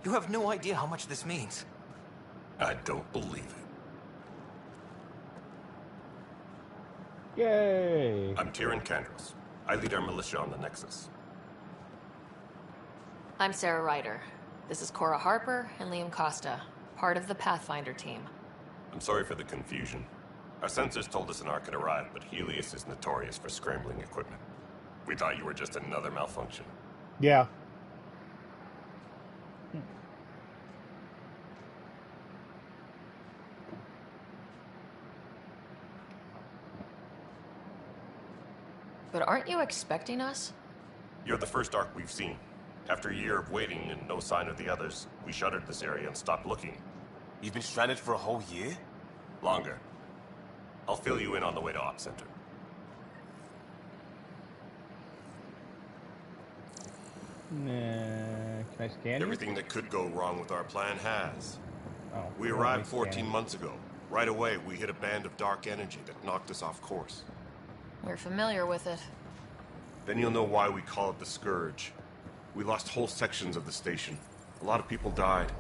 You have no idea how much this means. I don't believe it. Yay! I'm Tyrion Candros. I lead our militia on the Nexus. I'm Sarah Ryder. This is Cora Harper and Liam Costa, part of the Pathfinder team. I'm sorry for the confusion. Our sensors told us an Ark had arrived, but Helios is notorious for scrambling equipment. We thought you were just another malfunction. Yeah. But aren't you expecting us? You're the first Ark we've seen. After a year of waiting and no sign of the others, we shuttered this area and stopped looking. You've been stranded for a whole year? Longer. I'll fill you in on the way to Op Center. Nah, can I scan you? Everything that could go wrong with our plan has. Oh, We let arrived me 14 scan. months ago. Right away, we hit a band of dark energy that knocked us off course. We're familiar with it. Then you'll know why we call it the Scourge. We lost whole sections of the station. A lot of people died.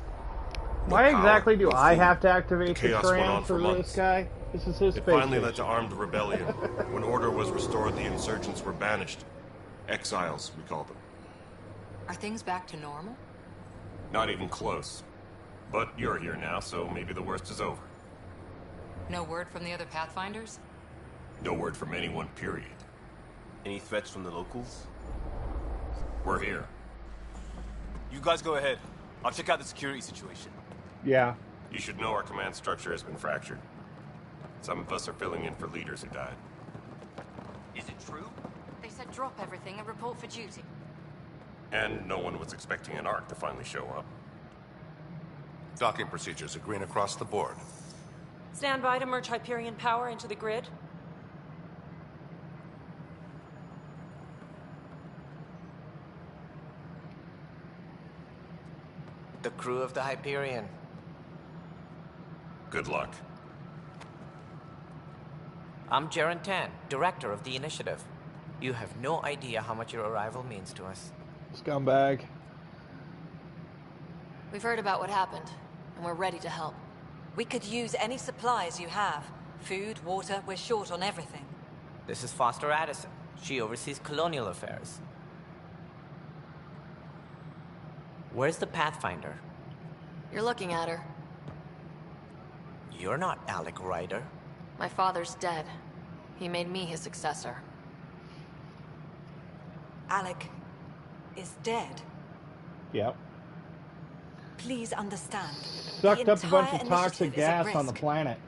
Why power, exactly do no I food. have to activate the Chaos went on trans for for months. this guy? This is his It space finally led station. to armed rebellion. When order was restored, the insurgents were banished. Exiles, we call them. Are things back to normal? Not even close. But you're here now, so maybe the worst is over. No word from the other Pathfinders? No word from anyone, period. Any threats from the locals? We're here. You guys go ahead. I'll check out the security situation. Yeah. You should know our command structure has been fractured. Some of us are filling in for leaders who died. Is it true? They said drop everything and report for duty. And no one was expecting an Ark to finally show up. Docking procedures are green across the board. Stand by to merge Hyperion power into the grid. The crew of the Hyperion. Good luck. I'm Jaren Tan, director of the initiative. You have no idea how much your arrival means to us. Scumbag. We've heard about what happened, and we're ready to help. We could use any supplies you have. Food, water, we're short on everything. This is Foster Addison. She oversees colonial affairs. Where's the Pathfinder? You're looking at her. You're not Alec Ryder. My father's dead. He made me his successor. Alec is dead. Yep. Please understand. Sucked the up a bunch entire of toxic initiative is at gas on the risk. planet.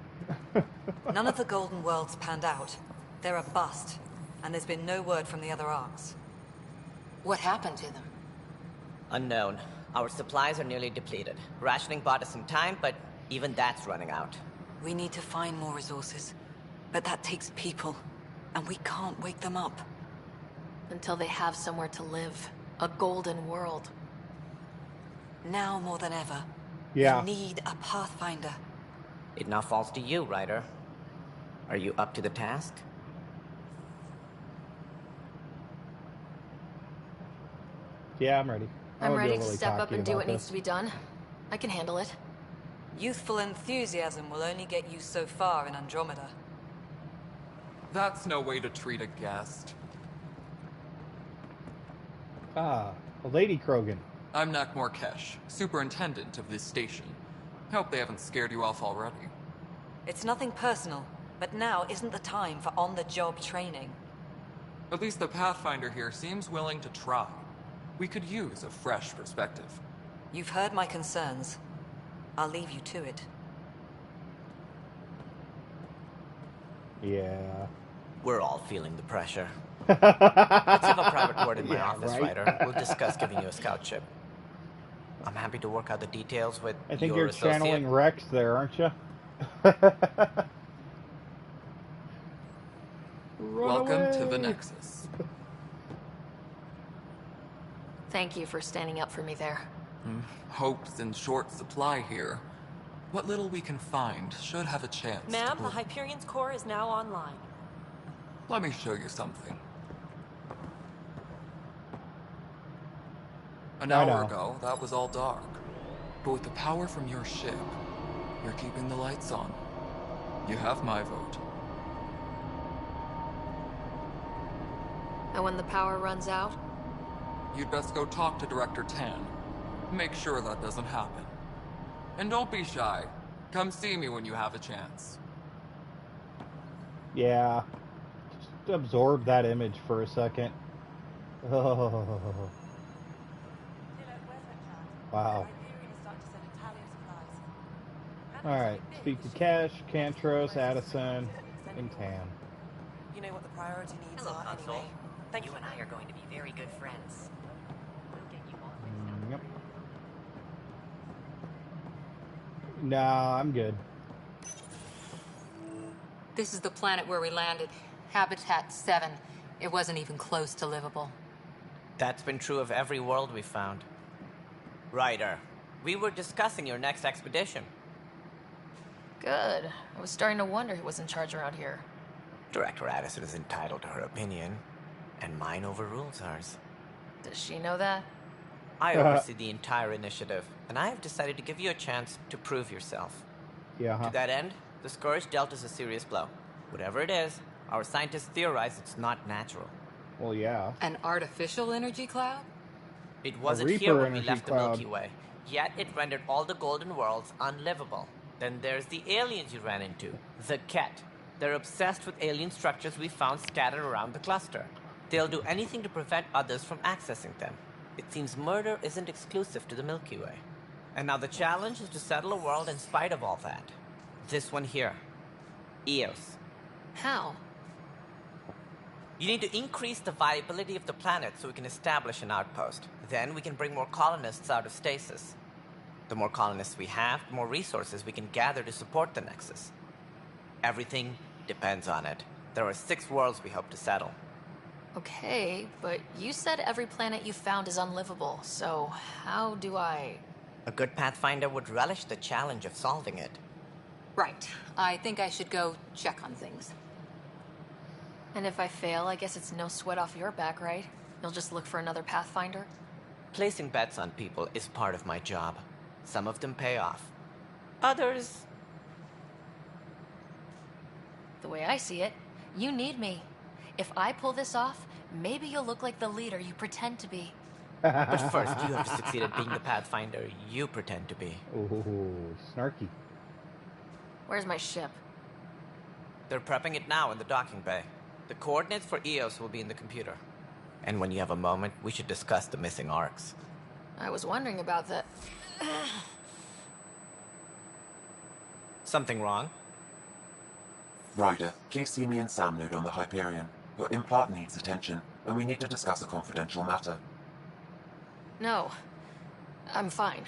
None of the Golden Worlds panned out. They're a bust, and there's been no word from the other arcs. What happened to them? Unknown. Our supplies are nearly depleted. Rationing bought us some time, but even that's running out. We need to find more resources, but that takes people, and we can't wake them up. Until they have somewhere to live. A golden world. Now more than ever, Yeah. we need a Pathfinder. It now falls to you, Ryder. Are you up to the task? Yeah, I'm ready. I'm I'll ready be to really step up cocky and do about what needs this. to be done. I can handle it. Youthful enthusiasm will only get you so far in Andromeda. That's no way to treat a guest. Ah, Lady Krogan. I'm Nak Morkesh, superintendent of this station. Hope they haven't scared you off already. It's nothing personal, but now isn't the time for on-the-job training. At least the Pathfinder here seems willing to try. We could use a fresh perspective. You've heard my concerns. I'll leave you to it. Yeah. We're all feeling the pressure. Let's have a private word in my Yeah, office, right? Ryder. We'll discuss giving you a scout ship. I'm happy to work out the details with I think your you're associate. channeling Rex there, aren't you? Welcome to the Nexus. Thank you for standing up for me there. Hope's in short supply here. What little we can find should have a chance Ma'am, to the Hyperion's core is now online. Let me show you something. An I know. hour ago, that was all dark. But with the power from your ship, you're keeping the lights on. You have my vote. And when the power runs out? You'd best go talk to Director Tan. Make sure that doesn't happen. And don't be shy. Come see me when you have a chance. Yeah. Just absorb that image for a second. Oh. Wow. Alright, speak to Cash, Cantros, Addison, and Tan. You know what the priority needs are anyway. You and I are going to be very good friends. Yep. Nah, I'm good. This is the planet where we landed. Habitat 7. It wasn't even close to livable. That's been true of every world we found. Ryder, we were discussing your next expedition. Good. I was starting to wonder who was in charge around here. Director Addison is entitled to her opinion, and mine overrules ours. Does she know that? I oversee the entire initiative, and I have decided to give you a chance to prove yourself. Yeah. To that end, the Scourge dealt us a serious blow. Whatever it is, our scientists theorize it's not natural. Well, yeah. An artificial energy cloud? It wasn't here when we left the Milky Way, yet it rendered all the golden worlds unlivable. Then there's the aliens you ran into, the Ket. They're obsessed with alien structures we found scattered around the cluster. They'll do anything to prevent others from accessing them. It seems murder isn't exclusive to the Milky Way. And now the challenge is to settle a world in spite of all that. This one here. Eos. How? You need to increase the viability of the planet so we can establish an outpost. Then we can bring more colonists out of stasis. The more colonists we have, the more resources we can gather to support the Nexus. Everything depends on it. There are 6 worlds we hope to settle. Okay, but you said every planet you found is unlivable, so how do I... A good Pathfinder would relish the challenge of solving it. Right. I think I should go check on things. And if I fail, I guess it's no sweat off your back, right? You'll just look for another Pathfinder? Placing bets on people is part of my job. Some of them pay off. Others... The way I see it, you need me. If I pull this off, maybe you'll look like the leader you pretend to be. But first, you have to succeed at being the Pathfinder you pretend to be. Ooh, snarky. Where's my ship? They're prepping it now in the docking bay. The coordinates for Eos will be in the computer. And when you have a moment, we should discuss the missing arcs. I was wondering about that. Something wrong? Ryder, please see me and Sam node on the Hyperion. Your implant needs attention, and we need to discuss a confidential matter. No. I'm fine.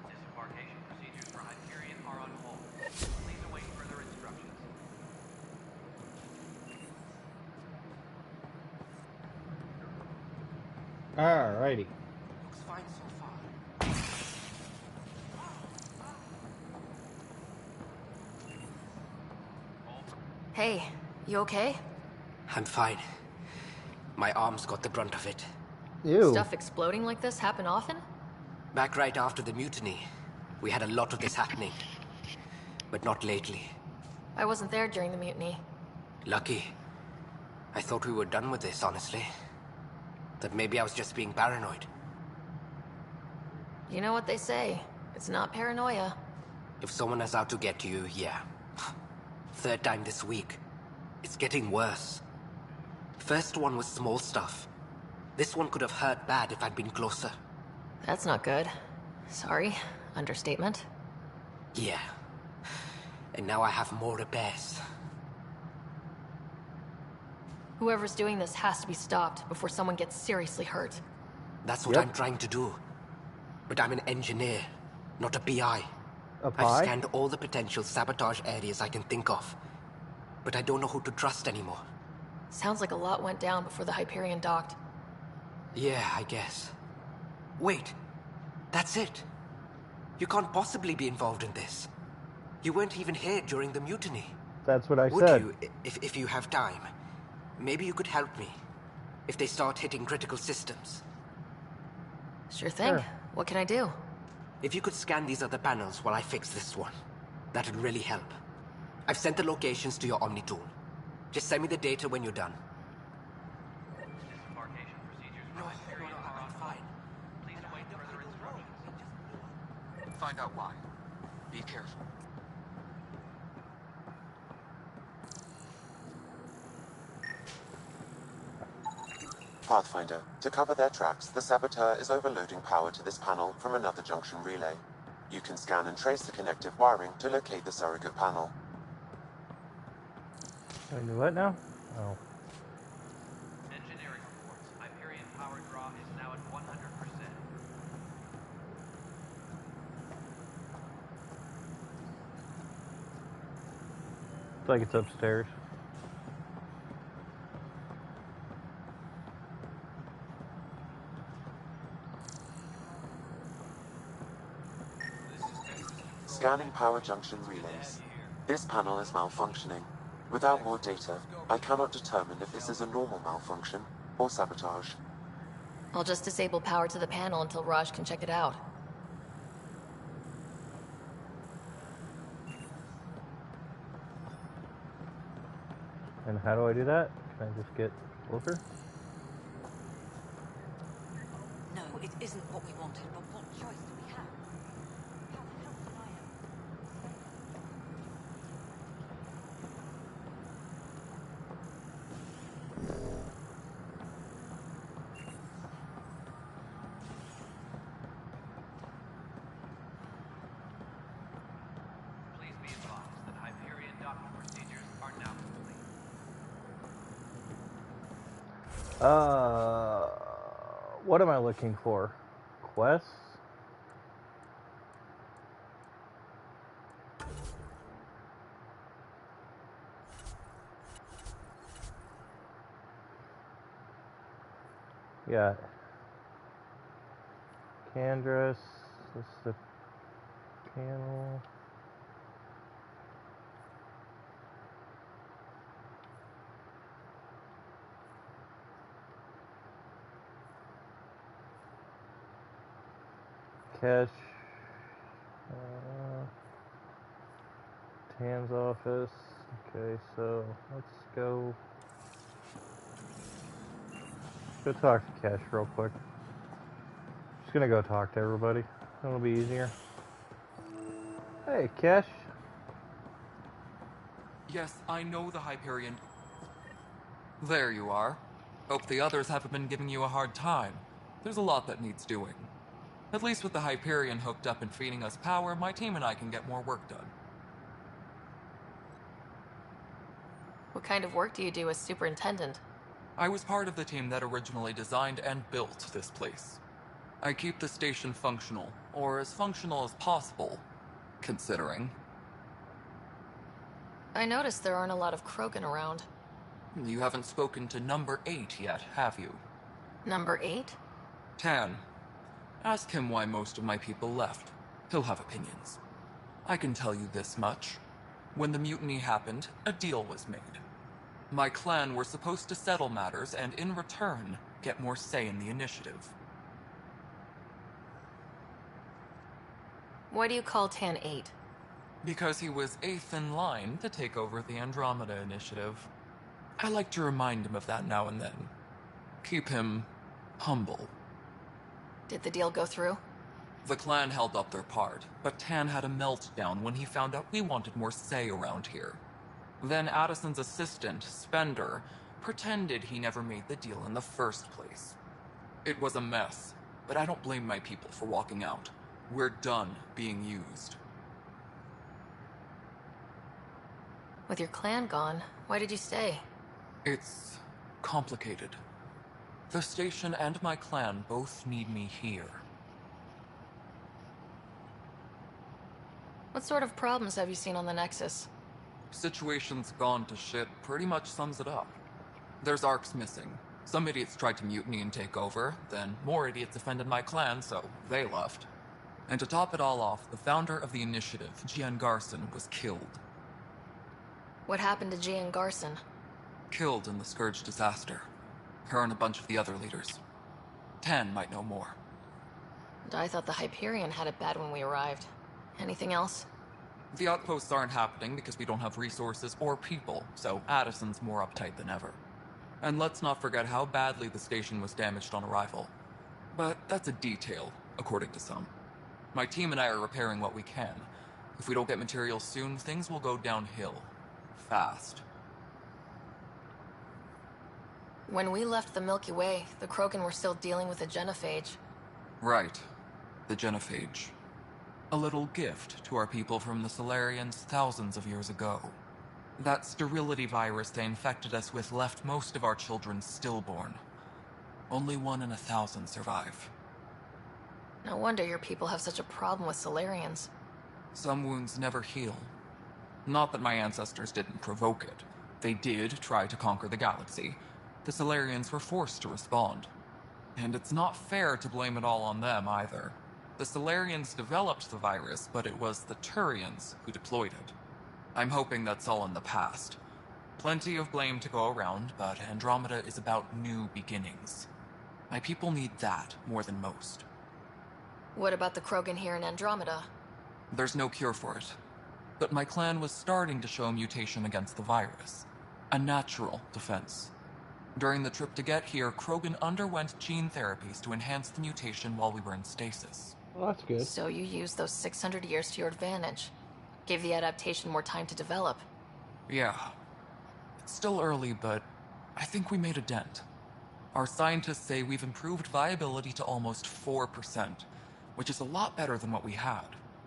Disembarkation procedures for Hyperion are on hold. Please await further instructions. Alrighty. Looks fine so far. Hey, you okay? I'm fine. My arms got the brunt of it. Ew. Stuff exploding like this happen often? Back right after the mutiny, we had a lot of this happening. But not lately. I wasn't there during the mutiny. Lucky. I thought we were done with this, honestly. That maybe I was just being paranoid. You know what they say. It's not paranoia. If someone is out to get you, yeah. 3rd time this week. It's getting worse. First one was small stuff. This one could have hurt bad if I'd been closer. That's not good. Sorry. Understatement. Yeah. And now I have more repairs. Whoever's doing this has to be stopped before someone gets seriously hurt. That's what I'm trying to do. But I'm an engineer, not a PI. I've scanned all the potential sabotage areas I can think of. But I don't know who to trust anymore. Sounds like a lot went down before the Hyperion docked. Yeah, I guess. Wait. That's it. You can't possibly be involved in this. You weren't even here during the mutiny. That's what I Would said. you, if you have time? Maybe you could help me. If they start hitting critical systems. Sure thing. Sure. What can I do? If you could scan these other panels while I fix this one, that'd really help. I've sent the locations to your Omni tool. Just send me the data when you're done. Disembarkation procedures for Hyperion are on fine. Please await further instructions. Find out why. Be careful. Pathfinder, to cover their tracks, the Saboteur is overloading power to this panel from another junction relay. You can scan and trace the connective wiring to locate the surrogate panel. Can I do what now? Oh. Engineering reports. Hyperion power draw is now at 100%. It's like it's upstairs. Scanning power junction relays. This panel is malfunctioning. Without more data, I cannot determine if this is a normal malfunction or sabotage. I'll just disable power to the panel until Raj can check it out. And how do I do that? Can I just get closer? No, it isn't what we wanted, but what choice do we have? How the hell can I help? Please be advised that Hyperion docking procedures are now complete. What am I looking for? Quests? Yeah. Candrass, this is the panel. Cash. Tan's office. Okay, so let's go. Go talk to Cash real quick. Just gonna go talk to everybody. It'll be easier. Hey, Cash. Yes, I know the Hyperion. There you are. Hope the others haven't been giving you a hard time. There's a lot that needs doing. At least with the Hyperion hooked up and feeding us power, my team and I can get more work done. What kind of work do you do as superintendent? I was part of the team that originally designed and built this place. I keep the station functional, or as functional as possible, considering. I noticed there aren't a lot of Krogan around. You haven't spoken to number 8 yet, have you? Number 8? Tan. Ask him why most of my people left. He'll have opinions. I can tell you this much. When the mutiny happened, a deal was made. My clan were supposed to settle matters and, in return, get more say in the initiative. Why do you call Tan 8? Because he was 8th in line to take over the Andromeda initiative. I like to remind him of that now and then. Keep him humble. Did the deal go through? The clan held up their part, but Tan had a meltdown when he found out we wanted more say around here. Then Addison's assistant, Spender, pretended he never made the deal in the first place. It was a mess, but I don't blame my people for walking out. We're done being used. With your clan gone, why did you stay? It's complicated. The station and my clan both need me here. What sort of problems have you seen on the Nexus? Situation's gone to shit pretty much sums it up. There's arcs missing. Some idiots tried to mutiny and take over, then more idiots offended my clan, so they left. And to top it all off, the founder of the initiative, Gian Garson, was killed. What happened to Gian Garson? Killed in the Scourge disaster. Her and a bunch of the other leaders. Tan might know more. And I thought the Hyperion had it bad when we arrived. Anything else? The outposts aren't happening because we don't have resources or people, so Addison's more uptight than ever. And let's not forget how badly the station was damaged on arrival. But that's a detail, according to some. My team and I are repairing what we can. If we don't get materials soon, things will go downhill. Fast. When we left the Milky Way, the Krogan were still dealing with the genophage. Right. The genophage. A little gift to our people from the Solarians thousands of years ago. That sterility virus they infected us with left most of our children stillborn. Only 1 in 1,000 survive. No wonder your people have such a problem with Solarians. Some wounds never heal. Not that my ancestors didn't provoke it. They did try to conquer the galaxy. The Solarians were forced to respond. And it's not fair to blame it all on them either. The Solarians developed the virus, but it was the Turians who deployed it. I'm hoping that's all in the past. Plenty of blame to go around, but Andromeda is about new beginnings. My people need that more than most. What about the Krogan here in Andromeda? There's no cure for it. But my clan was starting to show mutation against the virus. A natural defense. During the trip to get here, Krogan underwent gene therapies to enhance the mutation while we were in stasis. Well, that's good. So you used those 600 years to your advantage. Gave the adaptation more time to develop. Yeah. It's still early, but I think we made a dent. Our scientists say we've improved viability to almost 4%, which is a lot better than what we had.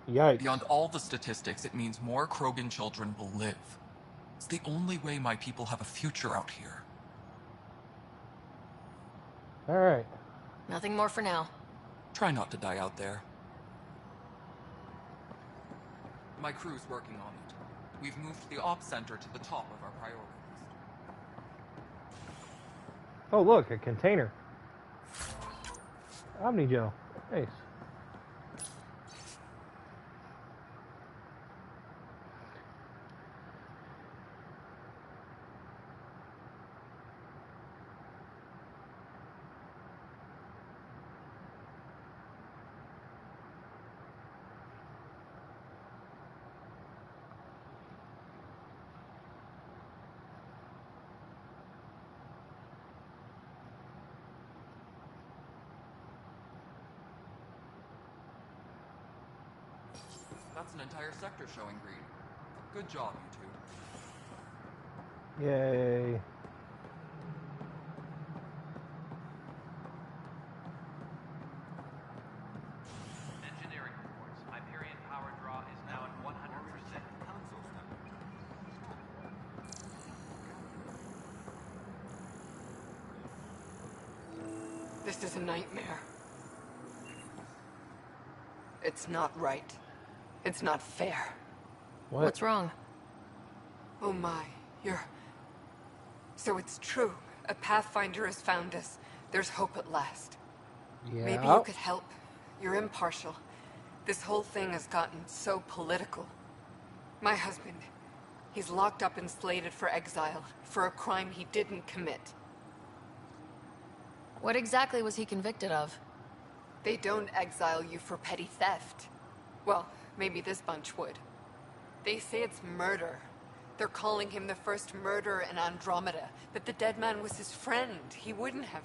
Yikes. Beyond all the statistics, it means more Krogan children will live. It's the only way my people have a future out here. Alright. Nothing more for now. Try not to die out there. My crew's working on it. We've moved the ops center to the top of our priority list. Oh, look, a container. Omni-gel. Nice. That's an entire sector showing green. Good job, you two. Yay. Engineering reports. Hyperion power draw is now at 100%. This is a nightmare. It's not right. It's not fair. What's wrong? Oh my, So it's true. A Pathfinder has found us. There's hope at last. Yeah. Maybe you could help. You're impartial. This whole thing has gotten so political. My husband, he's locked up and slated for exile for a crime he didn't commit. What exactly was he convicted of? They don't exile you for petty theft. Well, maybe this bunch would. They say it's murder. They're calling him the first murderer in Andromeda, that the dead man was his friend. He wouldn't have.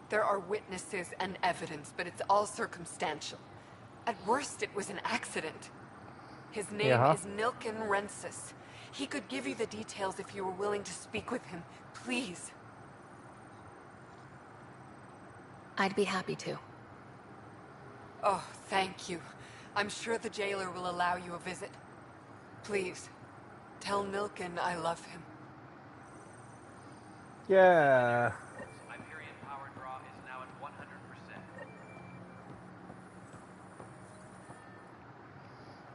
There are witnesses and evidence, but it's all circumstantial. At worst, it was an accident. His name is Nilken Rensis. He could give you the details if you were willing to speak with him. Please. I'd be happy to. Oh, thank you. I'm sure the jailer will allow you a visit. Please, tell Nilken I love him. Yeah. Hyperion power draw is now at 100%.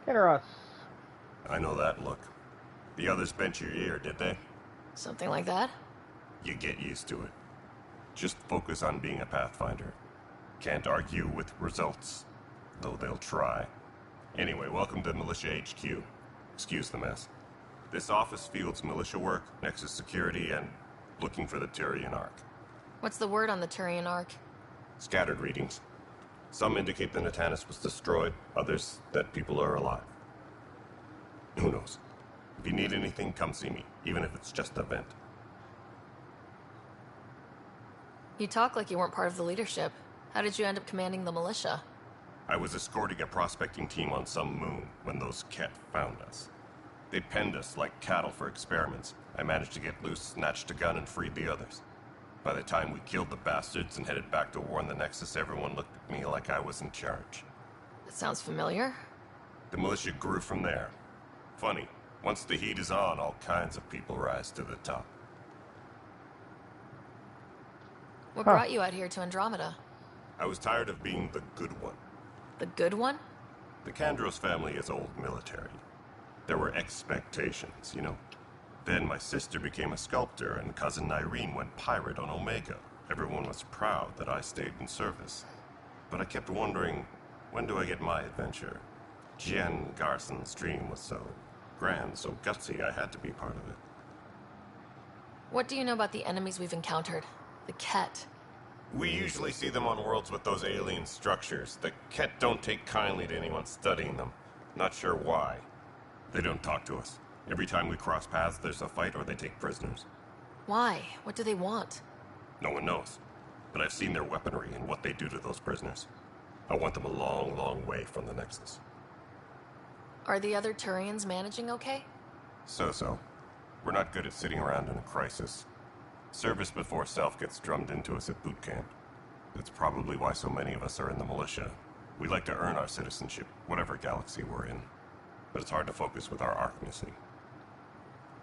Generous. I know that look. The others bent your ear, did they? Something like that? You get used to it. Just focus on being a Pathfinder. Can't argue with results, though they'll try. Anyway, welcome to Militia HQ. Excuse the mess. This office fields militia work, Nexus security, and looking for the Turian Ark. What's the word on the Turian Ark? Scattered readings. Some indicate the Natanus was destroyed, others that people are alive. Who knows? If you need anything, come see me, even if it's just a vent. You talk like you weren't part of the leadership. How did you end up commanding the militia? I was escorting a prospecting team on some moon when those Ket found us. They penned us like cattle for experiments. I managed to get loose, snatched a gun, and freed the others. By the time we killed the bastards and headed back to warn the Nexus, everyone looked at me like I was in charge. That sounds familiar. The militia grew from there. Funny, once the heat is on, all kinds of people rise to the top. What brought you out here to Andromeda? I was tired of being the good one. The good one? The Kandros family is old military. There were expectations, you know. Then my sister became a sculptor and cousin Irene went pirate on Omega. Everyone was proud that I stayed in service. But I kept wondering, when do I get my adventure? Jen Garson's dream was so grand, so gutsy, I had to be part of it. What do you know about the enemies we've encountered? The Ket. We usually see them on worlds with those alien structures. The Ket don't take kindly to anyone studying them. Not sure why. They don't talk to us. Every time we cross paths, there's a fight or they take prisoners. Why? What do they want? No one knows. But I've seen their weaponry and what they do to those prisoners. I want them a long, long way from the Nexus. Are the other Turians managing okay? So-so. We're not good at sitting around in a crisis. Service before self gets drummed into us at boot camp. That's probably why so many of us are in the Militia. We like to earn our citizenship, whatever galaxy we're in. But it's hard to focus with our arc missing.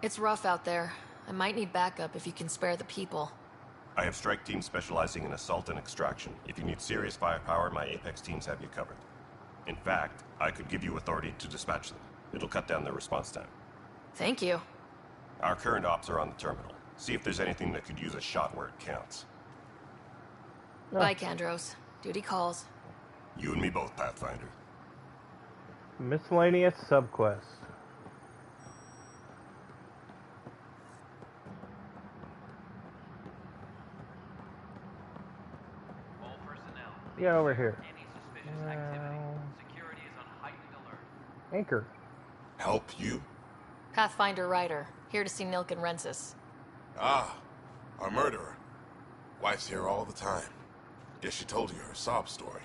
It's rough out there. I might need backup if you can spare the people. I have strike teams specializing in assault and extraction. If you need serious firepower, my Apex teams have you covered. In fact, I could give you authority to dispatch them. It'll cut down their response time. Thank you. Our current ops are on the terminal. See if there's anything that could use a shot where it counts. Bye, Kandros. Duty calls. You and me both, Pathfinder. Miscellaneous subquest. All personnel. Yeah, over here. Any suspicious activity. Security is on heightened alert. Anchor. Help you? Pathfinder Ryder. Here to see Nilk and Rensis. Ah, our murderer. Wife's here all the time. Guess she told you her sob story.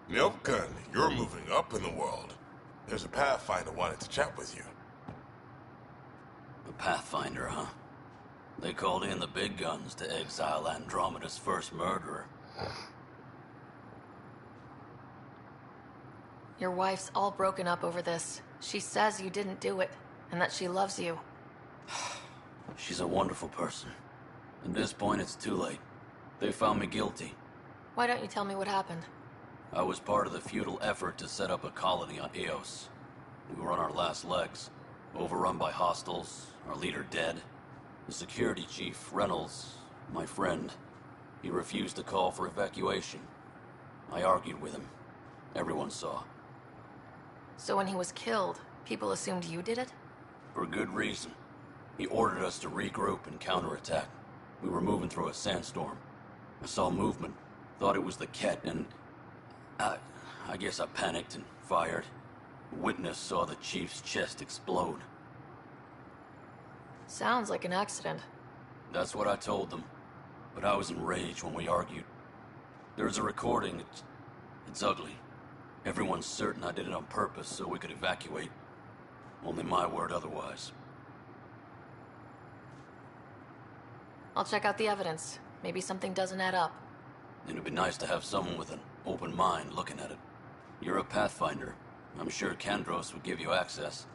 Milken, you're moving up in the world. There's a Pathfinder wanted to chat with you. The Pathfinder, huh? They called in the big guns to exile Andromeda's first murderer. Your wife's all broken up over this. She says you didn't do it, and that she loves you. She's a wonderful person. At this point, it's too late. They found me guilty. Why don't you tell me what happened? I was part of the futile effort to set up a colony on Eos. We were on our last legs, overrun by hostiles, our leader dead. The security chief, Reynolds, my friend, he refused to call for evacuation. I argued with him. Everyone saw. So when he was killed, people assumed you did it? For good reason. He ordered us to regroup and counterattack. We were moving through a sandstorm. I saw movement, thought it was the Ket, and I guess I panicked and fired. A witness saw the chief's chest explode. Sounds like an accident. That's what I told them. But I was enraged when we argued. There's a recording. It's ugly. Everyone's certain I did it on purpose so we could evacuate. Only my word otherwise. I'll check out the evidence. Maybe something doesn't add up. It'd be nice to have someone with an open mind looking at it. You're a Pathfinder. I'm sure Kandros would give you access.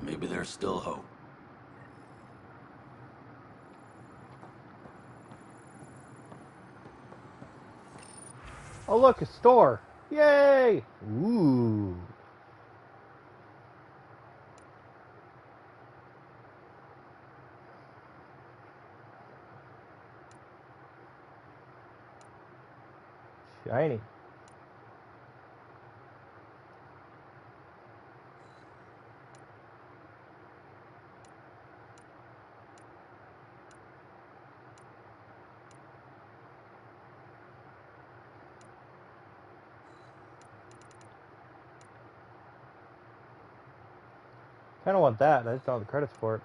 Maybe there's still hope. Oh look, a store! Yay! Ooh. Shiny. I don't want that. I just don't have the credits for it.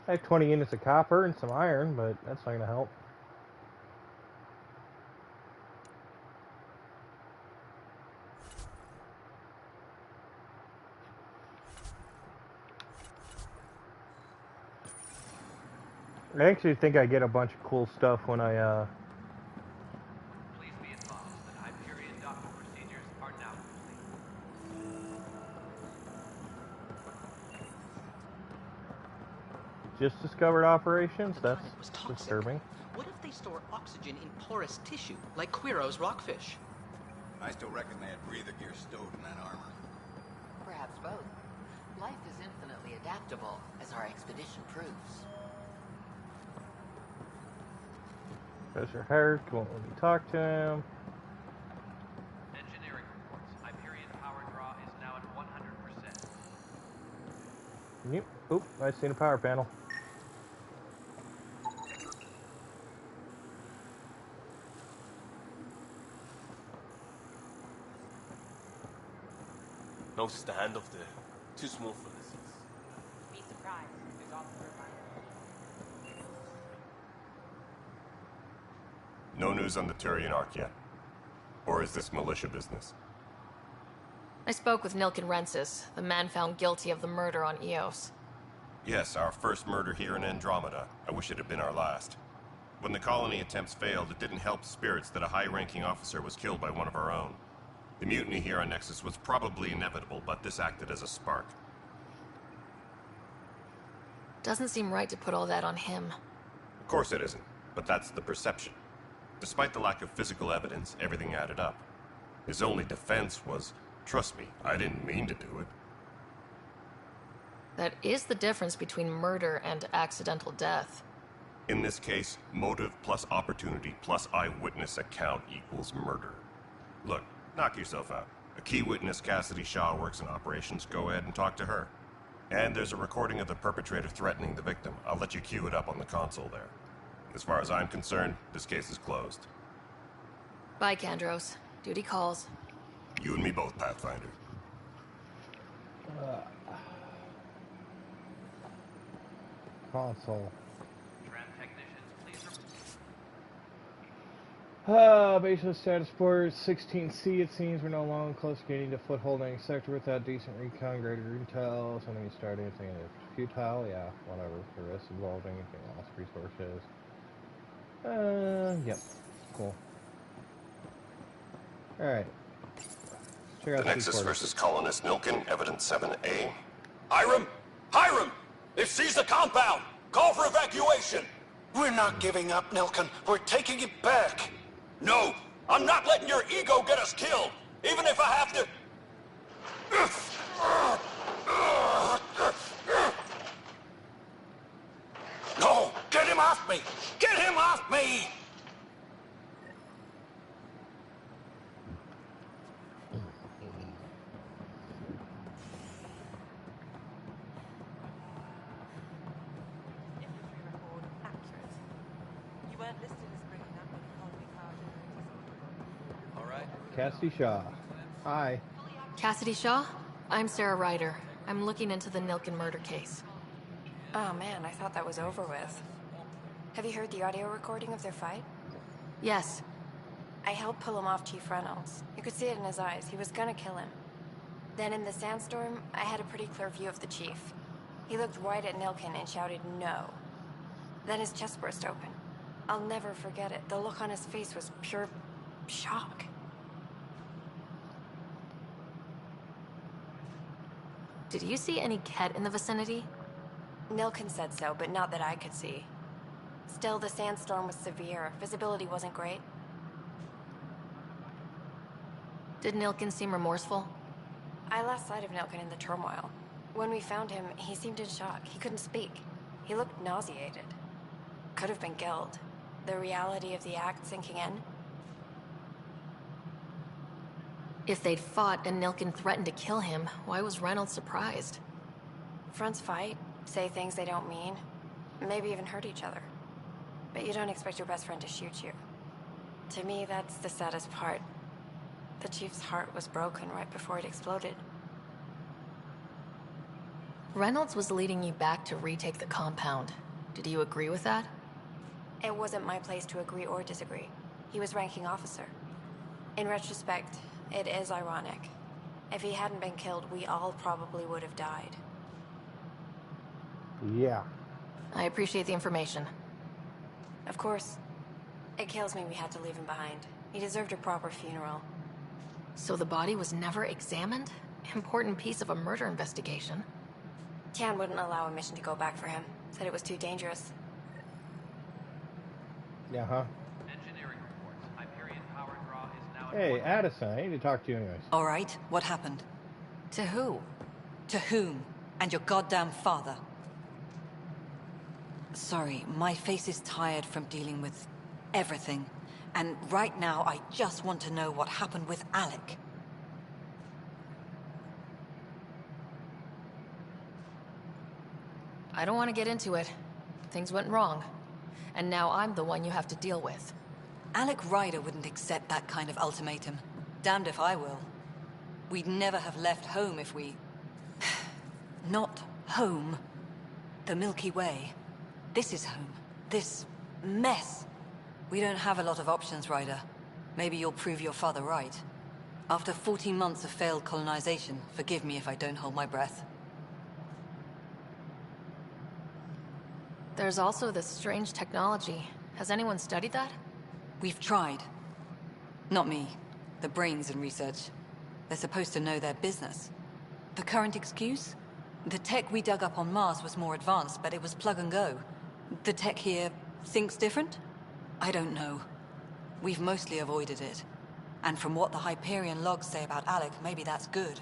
I have 20 units of copper and some iron, but that's not going to help. I actually think I get a bunch of cool stuff when I, Please be advised that Hyperion docking procedures are now complete. just discovered operations. That's disturbing. What if they store oxygen in porous tissue, like Quiro's rockfish? I still reckon they had breather gear stowed in that armor. Perhaps both. Life is infinitely adaptable, as our expedition proves. Professor Herrick won't let me talk to him. Engineering reports. Hyperion power draw is now at 100%. Yep. Oop, I seen a power panel. Notice the handoff there. Too small for this. Be surprised. There's Officer No news on the Turian Ark yet? Or is this militia business? I spoke with Nilken Rensis, the man found guilty of the murder on Eos. Yes, our first murder here in Andromeda. I wish it had been our last. When the colony attempts failed, it didn't help spirits that a high-ranking officer was killed by one of our own. The mutiny here on Nexus was probably inevitable, but this acted as a spark. Doesn't seem right to put all that on him. Of course it isn't, but that's the perception. Despite the lack of physical evidence, everything added up. His only defense was, trust me, I didn't mean to do it. That is the difference between murder and accidental death. In this case, motive plus opportunity plus eyewitness account equals murder. Look, knock yourself out. A key witness, Cassidy Shaw, works in operations. Go ahead and talk to her. And there's a recording of the perpetrator threatening the victim. I'll let you cue it up on the console there. As far as I'm concerned, this case is closed. Bye, Kandros. Duty calls. You and me both, Pathfinder. Console. Tram technicians, please. Baseless status port 16C, it seems we're no longer close to gaining a foothold in any sector without decent recon, greater intel, something to start anything is futile, yeah, whatever. The risk involving anything lost resources. Yep. Cool. Alright. Check out the Nexus versus colonist Nilken, evidence 7A. Hiram! Hiram! They've seized the compound! Call for evacuation! We're not giving up, Nilken. We're taking it back. No! I'm not letting your ego get us killed! Even if I have to... No! Get him off me! Get him off me! Cassidy Shaw. Hi. Cassidy Shaw? I'm Sarah Ryder. I'm looking into the Nilken murder case. Oh man, I thought that was over with. Have you heard the audio recording of their fight? Yes. I helped pull him off Chief Reynolds. You could see it in his eyes. He was gonna kill him. Then in the sandstorm, I had a pretty clear view of the Chief. He looked right at Nilken and shouted, "No." Then his chest burst open. I'll never forget it. The look on his face was pure shock. Did you see any Ket in the vicinity? Nilken said so, but not that I could see. Still, the sandstorm was severe. Visibility wasn't great. Did Nilken seem remorseful? I lost sight of Nilken in the turmoil. When we found him, he seemed in shock. He couldn't speak. He looked nauseated. Could have been guilt. The reality of the act sinking in. If they'd fought and Nilken threatened to kill him, why was Reynolds surprised? Fronts fight, say things they don't mean, maybe even hurt each other. But you don't expect your best friend to shoot you. To me, that's the saddest part. The Chief's heart was broken right before it exploded. Reynolds was leading you back to retake the compound. Did you agree with that? It wasn't my place to agree or disagree. He was ranking officer. In retrospect, it is ironic. If he hadn't been killed, we all probably would have died. Yeah. I appreciate the information. Of course. It kills me we had to leave him behind. He deserved a proper funeral. So the body was never examined? Important piece of a murder investigation. Tian wouldn't allow a mission to go back for him. Said it was too dangerous. Yeah, huh? Engineering reports. Hyperion power draw is now... Hey, Addison, I need to talk to you anyways. All right, what happened? To who? To whom? And your goddamn father. Sorry, my face is tired from dealing with everything. And right now, I just want to know what happened with Alec. I don't want to get into it. Things went wrong. And now I'm the one you have to deal with. Alec Ryder wouldn't accept that kind of ultimatum. Damned if I will. We'd never have left home if we... Not home. The Milky Way. This is home. This mess. We don't have a lot of options, Ryder. Maybe you'll prove your father right. After 14 months of failed colonization, forgive me if I don't hold my breath. There's also this strange technology. Has anyone studied that? We've tried. Not me. The brains in research. They're supposed to know their business. The current excuse? The tech we dug up on Mars was more advanced, but it was plug and go. The tech here thinks different? I don't know. We've mostly avoided it. And from what the Hyperion logs say about Alec, maybe that's good.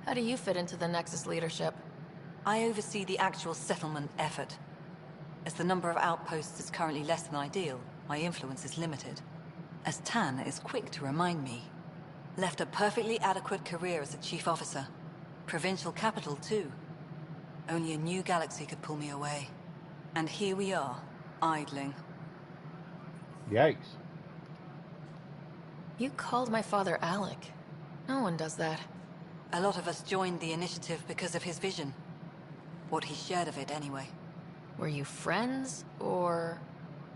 How do you fit into the Nexus leadership? I oversee the actual settlement effort. As the number of outposts is currently less than ideal, my influence is limited. As Tan is quick to remind me. Left a perfectly adequate career as a chief officer. Provincial capital, too. Only a new galaxy could pull me away. And here we are, idling. Yikes. You called my father Alec. No one does that. A lot of us joined the initiative because of his vision. What he shared of it, anyway. Were you friends, or...?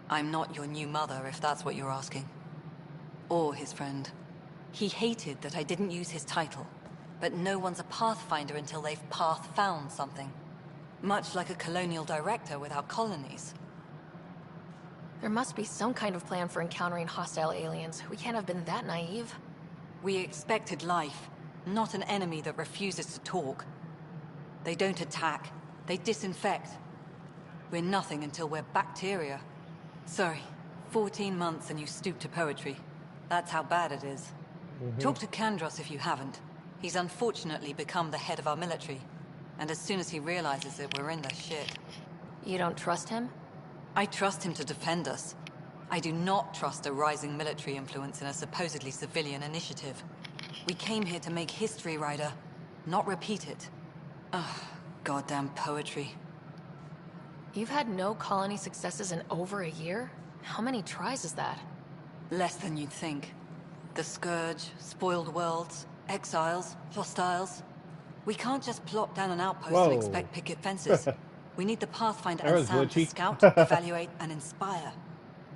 I'm not your new mother, if that's what you're asking. Or his friend. He hated that I didn't use his title. But no one's a Pathfinder until they've path-found something. Much like a colonial director without colonies. There must be some kind of plan for encountering hostile aliens. We can't have been that naive. We expected life, not an enemy that refuses to talk. They don't attack. They disinfect. We're nothing until we're bacteria. Sorry, 14 months and you stoop to poetry. That's how bad it is. Talk to Kandros if you haven't. He's unfortunately become the head of our military. And as soon as he realizes it, we're in the shit. You don't trust him? I trust him to defend us. I do not trust a rising military influence in a supposedly civilian initiative. We came here to make history, Ryder, not repeat it. Ugh, goddamn poetry. You've had no colony successes in over a year? How many tries is that? Less than you'd think. The Scourge, spoiled worlds, exiles, hostiles. We can't just plop down an outpost and expect picket fences. We need the Pathfinder and Sam to scout, evaluate, and inspire.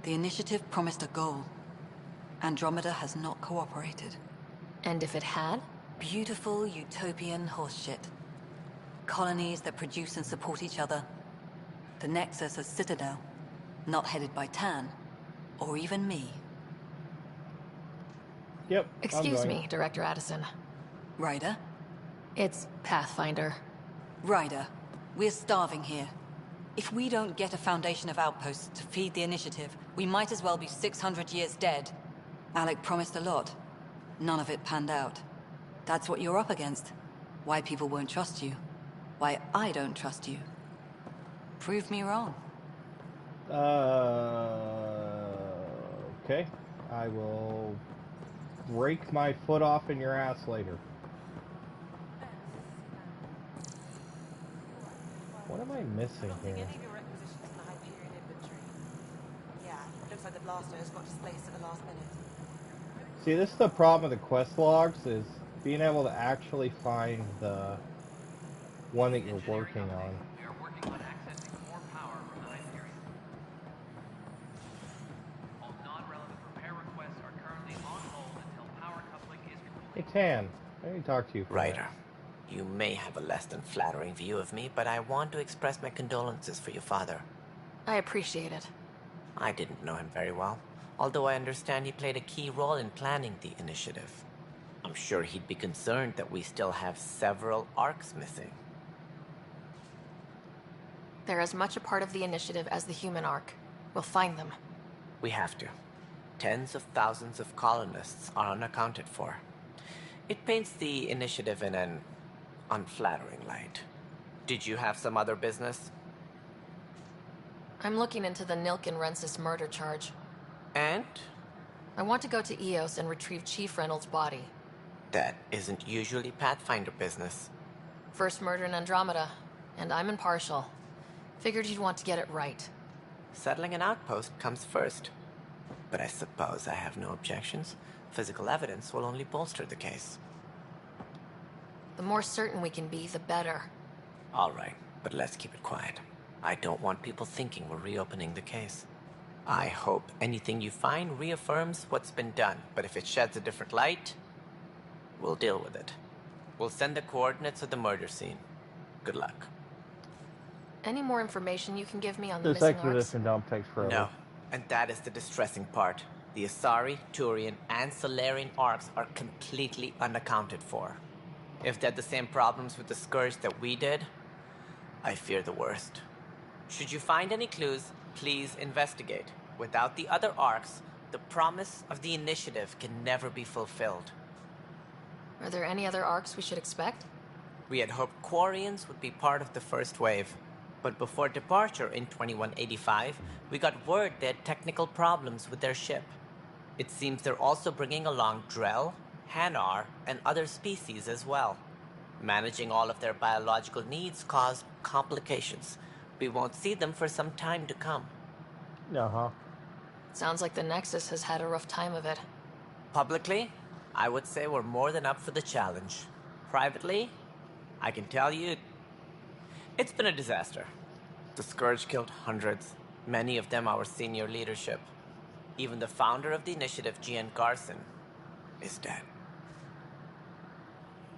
The initiative promised a goal. Andromeda has not cooperated. And if it had? Beautiful utopian horseshit. Colonies that produce and support each other. The Nexus a citadel, not headed by Tan, or even me. Yep. Excuse me, Director Addison. Ryder? It's Pathfinder. Ryder, we're starving here. If we don't get a foundation of outposts to feed the initiative, we might as well be 600 years dead. Alec promised a lot. None of it panned out. That's what you're up against. Why people won't trust you. Why I don't trust you. Prove me wrong. Okay. I will break my foot off in your ass later. What am I missing here? Yeah, looks like the blaster has got displaced at the last minute. See, this is the problem with the quest logs, is being able to actually find the one that you're working on. We are working on accessing more power from the Hyperion. All non-relevant repair requests are currently on hold until power coupling is complete. Hey, Tan. Let me talk to you. Ryder, you may have a less than flattering view of me, but I want to express my condolences for your father. I appreciate it. I didn't know him very well, although I understand he played a key role in planning the initiative. I'm sure he'd be concerned that we still have several arcs missing. They're as much a part of the initiative as the human arc. We'll find them. We have to. Tens of thousands of colonists are unaccounted for. It paints the initiative in an unflattering light. Did you have some other business? I'm looking into the Nilken Rensis murder charge. And? I want to go to Eos and retrieve Chief Reynolds' body. That isn't usually Pathfinder business. First murder in Andromeda, and I'm impartial. Figured you'd want to get it right. Settling an outpost comes first. But I suppose I have no objections. Physical evidence will only bolster the case. The more certain we can be, the better. All right, but let's keep it quiet. I don't want people thinking we're reopening the case. I hope anything you find reaffirms what's been done, but if it sheds a different light, we'll deal with it. We'll send the coordinates of the murder scene. Good luck. Any more information you can give me on the This missing arcs? expedition dump takes forever. No, and that is the distressing part. The Asari, Turian, and Solarian arcs are completely unaccounted for. If they had the same problems with the Scourge that we did, I fear the worst. Should you find any clues, please investigate. Without the other arcs, the promise of the initiative can never be fulfilled. Are there any other arcs we should expect? We had hoped Quarians would be part of the first wave. But before departure in 2185, we got word they had technical problems with their ship. It seems they're also bringing along Drell, Hanar, and other species as well. Managing all of their biological needs caused complications. We won't see them for some time to come. Uh-huh. Sounds like the Nexus has had a rough time of it. Publicly, I would say we're more than up for the challenge. Privately, I can tell you, it's been a disaster. The Scourge killed hundreds, many of them our senior leadership. Even the founder of the initiative, Gian Garson, is dead.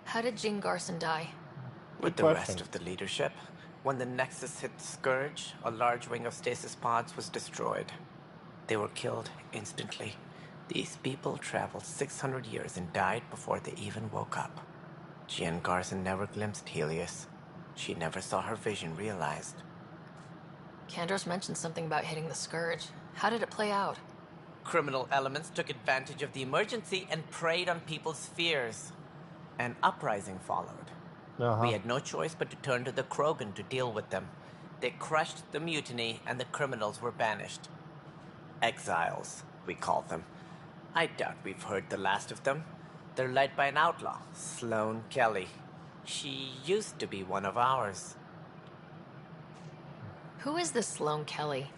How did Jean Garson die? With the rest of the leadership, when the Nexus hit the Scourge, a large wing of stasis pods was destroyed. They were killed instantly. These people traveled 600 years and died before they even woke up. Gian Garson never glimpsed Helios. She never saw her vision realized. Kandros mentioned something about hitting the Scourge. How did it play out? Criminal elements took advantage of the emergency and preyed on people's fears. An uprising followed. We had no choice but to turn to the Krogan to deal with them. They crushed the mutiny and the criminals were banished. Exiles, we call them. I doubt we've heard the last of them. They're led by an outlaw, Sloane Kelly. She used to be one of ours. Who is this Sloane Kelly?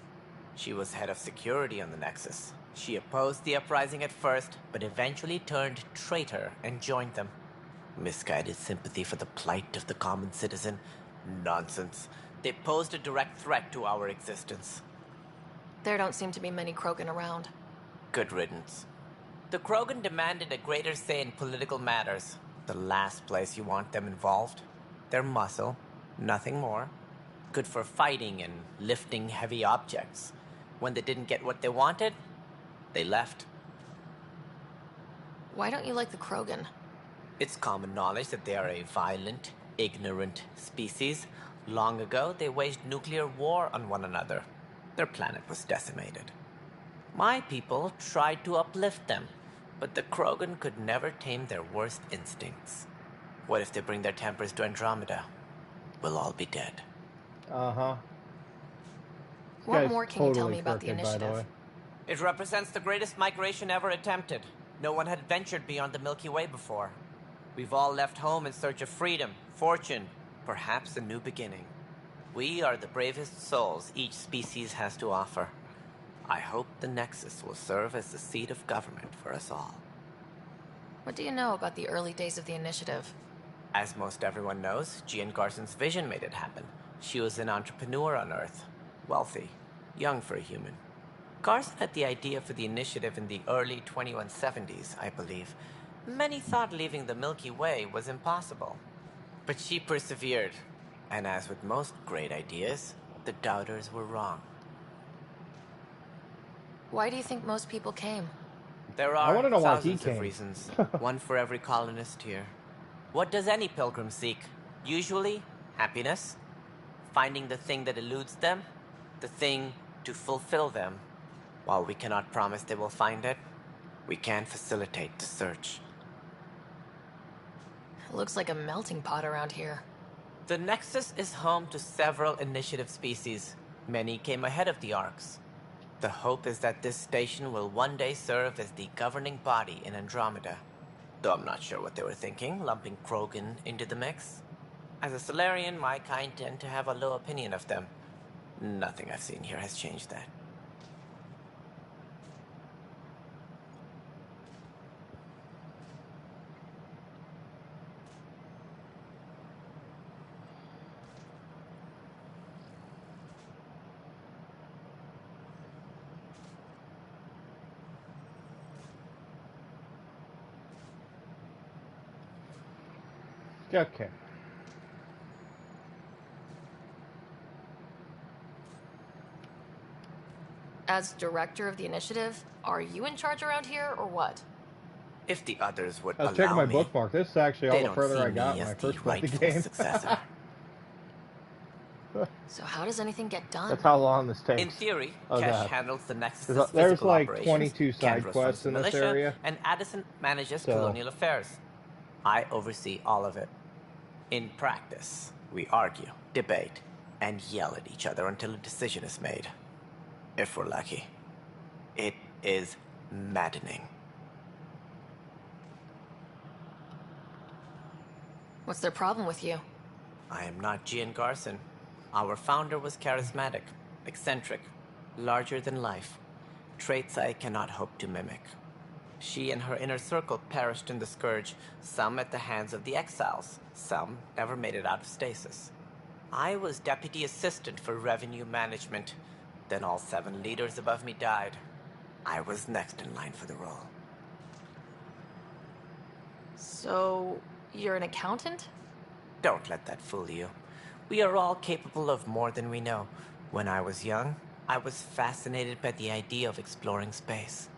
She was head of security on the Nexus. She opposed the uprising at first, but eventually turned traitor and joined them. Misguided sympathy for the plight of the common citizen? Nonsense. They posed a direct threat to our existence. There don't seem to be many Krogan around. Good riddance. The Krogan demanded a greater say in political matters. The last place you want them involved. Their muscle, nothing more. Good for fighting and lifting heavy objects. When they didn't get what they wanted, they left. Why don't you like the Krogan? It's common knowledge that they are a violent, ignorant species. Long ago, they waged nuclear war on one another. Their planet was decimated. My people tried to uplift them, but the Krogan could never tame their worst instincts. What if they bring their tempers to Andromeda? We'll all be dead. Uh-huh. What more can you tell me about the initiative? It represents the greatest migration ever attempted. No one had ventured beyond the Milky Way before. We've all left home in search of freedom, fortune, perhaps a new beginning. We are the bravest souls each species has to offer. I hope the Nexus will serve as the seat of government for us all. What do you know about the early days of the initiative? As most everyone knows, Gian Garson's vision made it happen. She was an entrepreneur on Earth. Wealthy. Young for a human. Garson had the idea for the initiative in the early 2170s, I believe. Many thought leaving the Milky Way was impossible. But she persevered. And as with most great ideas, the doubters were wrong. Why do you think most people came? There are thousands of reasons, one for every colonist here. What does any pilgrim seek? Usually, happiness. Finding the thing that eludes them, the thing to fulfill them. While we cannot promise they will find it, we can facilitate the search. It looks like a melting pot around here. The Nexus is home to several initiative species. Many came ahead of the Arks. The hope is that this station will one day serve as the governing body in Andromeda. Though I'm not sure what they were thinking, lumping Krogan into the mix. As a Solarian, my kind tend to have a low opinion of them. Nothing I've seen here has changed that. Okay. As director of the initiative, are you in charge around here, or what? If the others would I was allow checking my me, bookmark. This is actually all they the don't further see I got me when I as the first played the rightful game. successor. So how does anything get done? That's how long this takes. In theory, Oh, Kesh God. handles the Nexus's There's physical like operations, 22 side Kendros quests runs the in this Militia, area. and Addison manages So- colonial affairs. I oversee all of it. In practice, we argue, debate, and yell at each other until a decision is made. If we're lucky. It is maddening. What's their problem with you? I am not Gian Garson. Our founder was charismatic, eccentric, larger than life. Traits I cannot hope to mimic. She and her inner circle perished in the Scourge, some at the hands of the Exiles, some never made it out of stasis. I was deputy assistant for revenue management. Then all 7 leaders above me died. I was next in line for the role. So, you're an accountant? Don't let that fool you. We are all capable of more than we know. When I was young, I was fascinated by the idea of exploring space.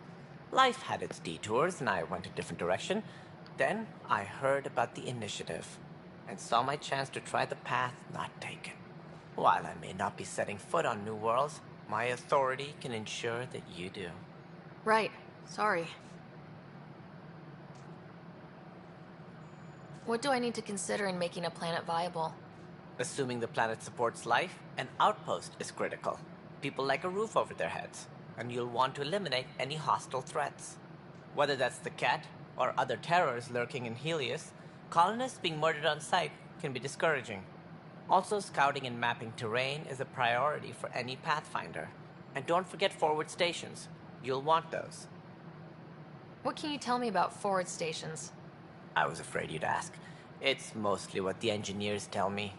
Life had its detours, and I went a different direction. Then I heard about the initiative, and saw my chance to try the path not taken. While I may not be setting foot on new worlds, my authority can ensure that you do. Right. Sorry. What do I need to consider in making a planet viable? Assuming the planet supports life, an outpost is critical. People like a roof over their heads, and you'll want to eliminate any hostile threats. Whether that's the cat, or other terrors lurking in Helios, colonists being murdered on sight can be discouraging. Also, scouting and mapping terrain is a priority for any Pathfinder. And don't forget forward stations. You'll want those. What can you tell me about forward stations? I was afraid you'd ask. It's mostly what the engineers tell me.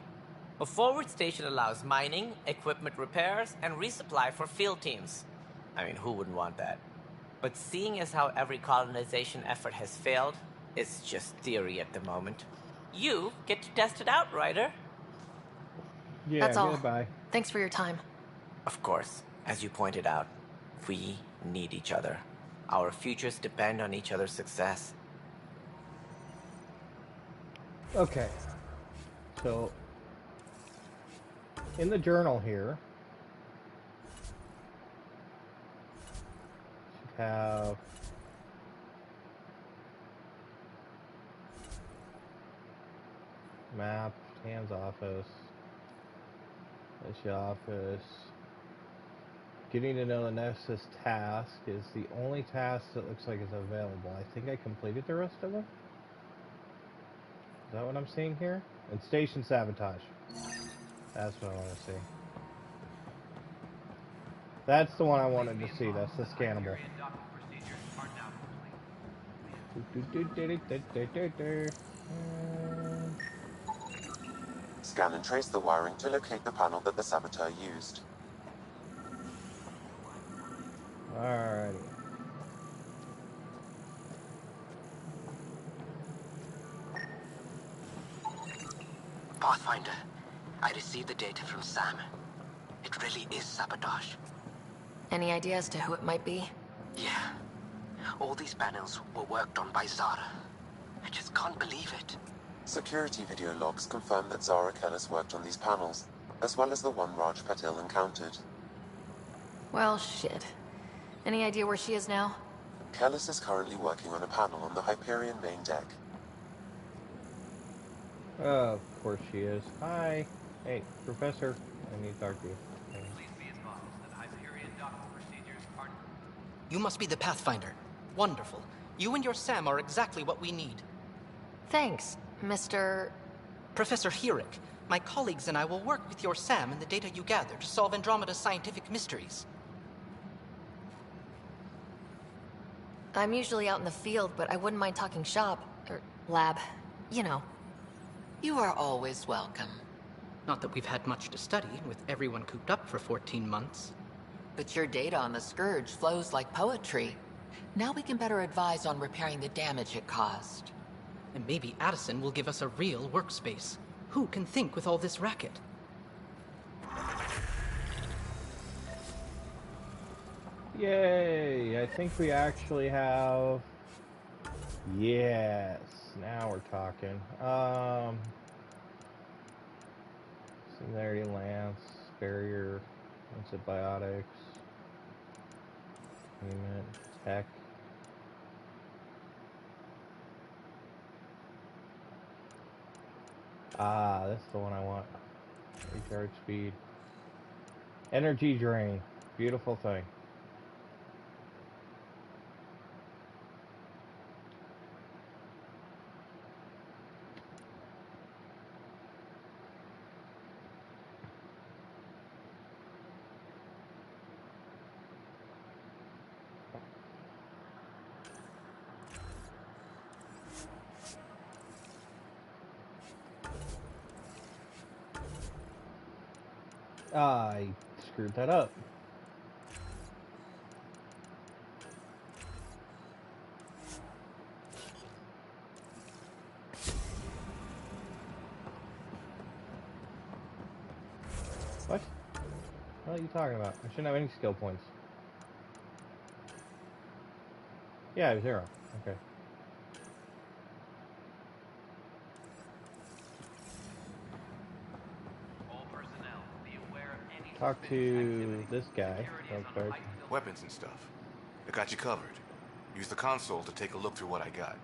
A forward station allows mining, equipment repairs, and resupply for field teams. I mean, who wouldn't want that? But seeing as how every colonization effort has failed, it's just theory at the moment. You get to test it out, Ryder. Yeah, That's all. goodbye. Thanks for your time. Of course, as you pointed out, we need each other. Our futures depend on each other's success. Okay. So, in the journal here, should have map, Tan's office, Militia office. Getting to know the Nexus task is the only task that looks like it's available. I think I completed the rest of them. Is that what I'm seeing here? And station sabotage. That's what I want to see. That's the one I wanted to see. That's the scannable. Scan and trace the wiring to locate the panel that the saboteur used. Alrighty. Pathfinder, I received the data from Sam. It really is sabotage. Any idea as to who it might be? Yeah. All these panels were worked on by Zara. I just can't believe it. Security video logs confirm that Zara Kellis worked on these panels, as well as the one Raj Patil encountered. Well, shit. Any idea where she is now? Kellis is currently working on a panel on the Hyperion main deck. Of course she is. Hi. Hey, Professor. I need to talk to you. You must be the Pathfinder. Wonderful. You and your Sam are exactly what we need. Thanks, Mr. Professor Herrick. My colleagues and I will work with your Sam and the data you gather to solve Andromeda's scientific mysteries. I'm usually out in the field, but I wouldn't mind talking shop. Or lab. You know. You are always welcome. Not that we've had much to study, with everyone cooped up for 14 months. But your data on the Scourge flows like poetry. Now we can better advise on repairing the damage it caused. And maybe Addison will give us a real workspace. Who can think with all this racket? Yay! I think we actually have... Yes, now we're talking. Singularity Lance, Barrier, Antibiotics, Payment, Tech. Ah, that's the one I want. Recharge speed. Energy drain. Beautiful thing. I screwed that up. What? What are you talking about? I shouldn't have any skill points. Yeah, I have 0. Okay. Talk to this guy real quick. Weapons and stuff. I got you covered. Use the console to take a look through what I got.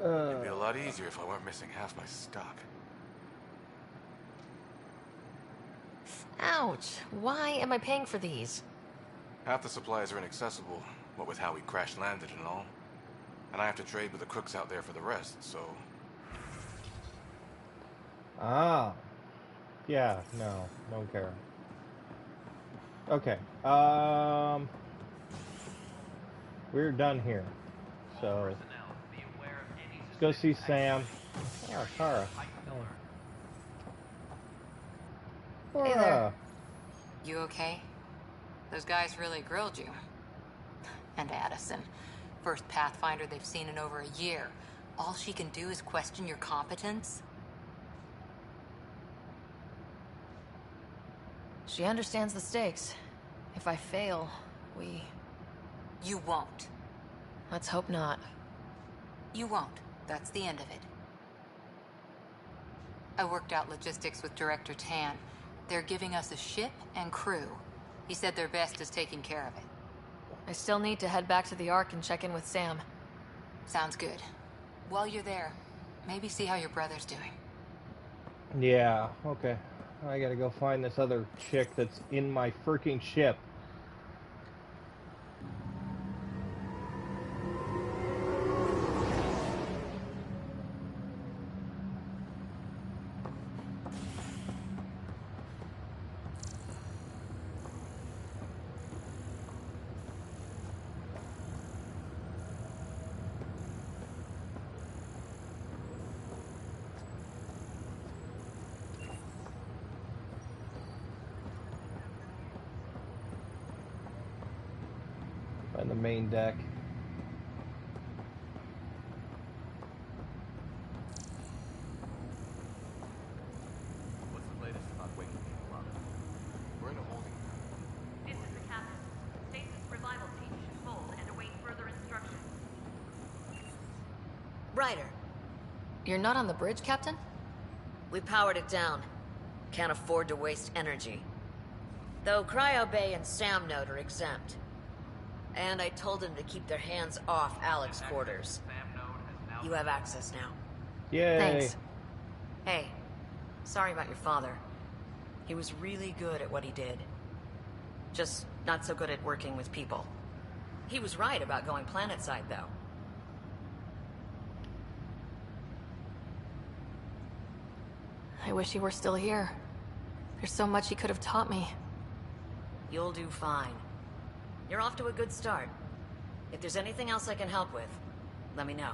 It'd be a lot easier if I weren't missing half my stock. Ouch. Why am I paying for these? Half the supplies are inaccessible, what with how we crash-landed and all. And I have to trade with the crooks out there for the rest, so... Ah. Yeah, no, don't care. Okay, we're done here. So, let's go see Sam. Oh, Kara. Oh. Hey there. You okay? Those guys really grilled you. And Addison. First Pathfinder they've seen in over a year. All she can do is question your competence? She understands the stakes. If I fail, we... You won't. Let's hope not. You won't. That's the end of it. I worked out logistics with Director Tan. They're giving us a ship and crew. He said their best is taking care of it. I still need to head back to the Ark and check in with Sam. Sounds good. While you're there, maybe see how your brother's doing. Yeah, okay. I gotta go find this other chick that's in my freaking ship. Find the main deck. What's the latest about waking people up? We're in a holding. This is the captain. Stasis revival team should hold and await further instructions. Ryder, You're not on the bridge, Captain? we powered it down. Can't afford to waste energy. Though Cryo Bay and Sam Node are exempt. And I told them to keep their hands off Alex quarters. You have access now. Yay. Thanks. Hey, sorry about your father. He was really good at what he did. Just not so good at working with people. He was right about going planetside, though. I wish he were still here. There's so much he could have taught me. You'll do fine. You're off to a good start. If there's anything else I can help with, let me know.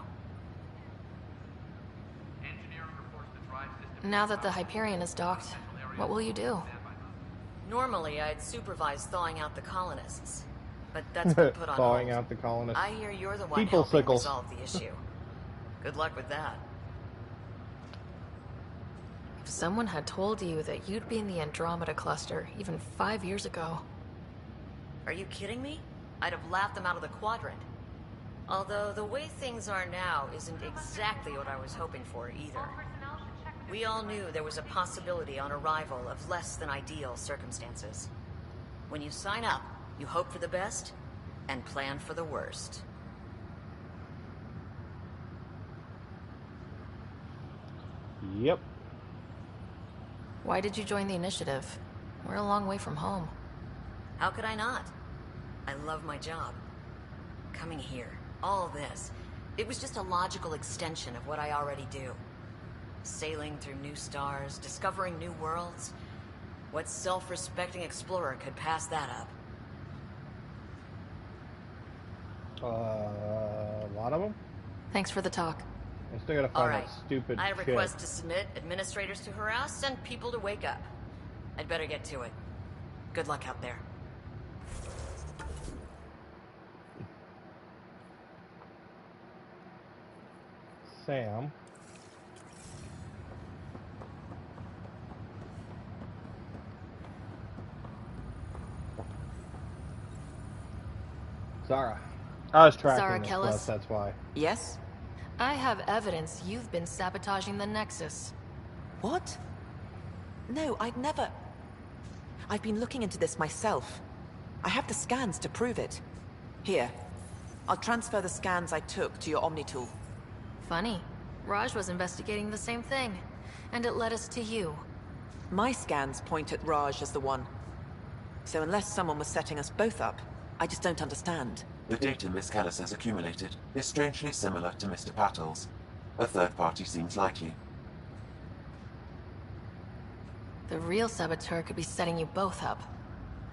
Now that the Hyperion is docked, what will you do? Normally, I'd supervise thawing out the colonists. But that's been put on Thawing hold. out the colonists. I hear you're the one People helping sickles. resolve the issue. Good luck with that. If someone had told you that you'd be in the Andromeda cluster even 5 years ago... Are you kidding me? I'd have laughed them out of the quadrant. Although the way things are now isn't exactly what I was hoping for either. We all knew there was a possibility on arrival of less than ideal circumstances. When you sign up, you hope for the best and plan for the worst. Yep. Why did you join the initiative? We're a long way from home. How could I not? I love my job. Coming here, all this, it was just a logical extension of what I already do. Sailing through new stars, discovering new worlds. What self-respecting explorer could pass that up? A lot of them? Thanks for the talk. I still gotta All find right. that stupid I have kid. requests to submit, administrators to harass, and people to wake up. I'd better get to it. Good luck out there. Sam. Zara. I was tracking Zara this Kellis? quest, that's why. Yes? I have evidence you've been sabotaging the Nexus. What? No, I'd never... I've been looking into this myself. I have the scans to prove it. Here. I'll transfer the scans I took to your Omni tool. Funny. Raj was investigating the same thing, and it led us to you. My scans point at Raj as the one. So unless someone was setting us both up, I just don't understand. The data Miss Callis has accumulated is strangely similar to Mr. Patel's. A third party seems likely. The real saboteur could be setting you both up.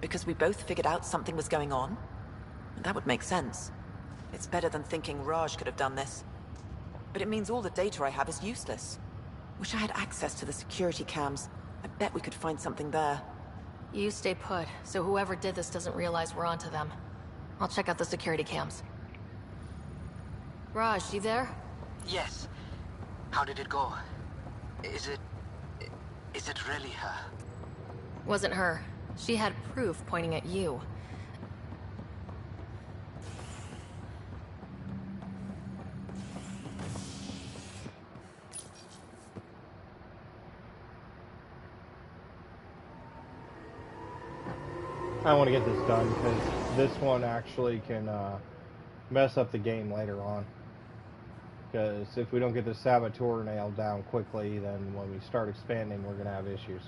Because we both figured out something was going on? That would make sense. It's better than thinking Raj could have done this. But it means all the data I have is useless. Wish I had access to the security cams. I bet we could find something there. You stay put, so whoever did this doesn't realize we're onto them. I'll check out the security cams. Raj, you there? Yes. How did it go? Is it really her? Wasn't her. She had proof pointing at you. I want to get this done because this one actually can mess up the game later on. Because if we don't get the saboteur nailed down quickly, then when we start expanding, we're going to have issues.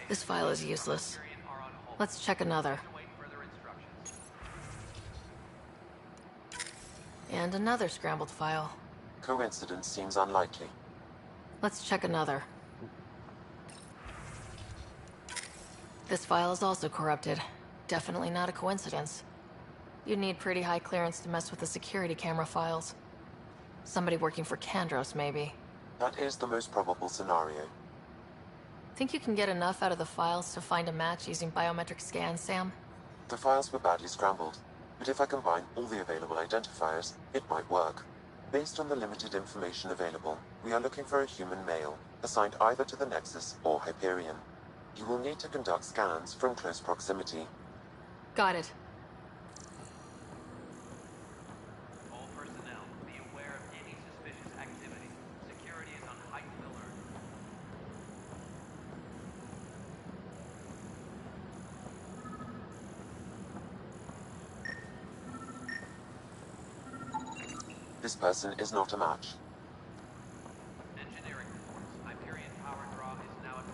This file is useless. Let's check another. And another scrambled file. Coincidence seems unlikely. Let's check another. This file is also corrupted. Definitely not a coincidence. You'd need pretty high clearance to mess with the security camera files. Somebody working for Kandros, maybe. That is the most probable scenario. Think you can get enough out of the files to find a match using biometric scans, Sam? The files were badly scrambled, but if I combine all the available identifiers, it might work. Based on the limited information available, we are looking for a human male, assigned either to the Nexus or Hyperion. You will need to conduct scans from close proximity. Got it. All personnel, be aware of any suspicious activity. Security is on heightened alert. This person is not a match. Engineering reports. Hyperion power draw is now at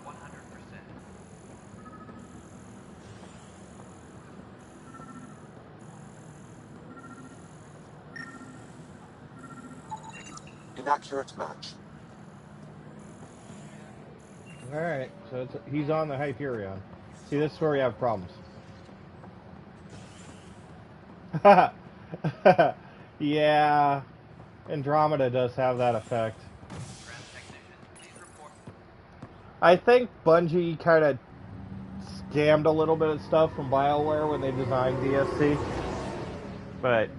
100%. Inaccurate match. Alright, so he's on the Hyperion. See, this is where we have problems. Yeah, Andromeda does have that effect. I think Bungie kind of scammed a little bit of stuff from BioWare when they designed DSC. But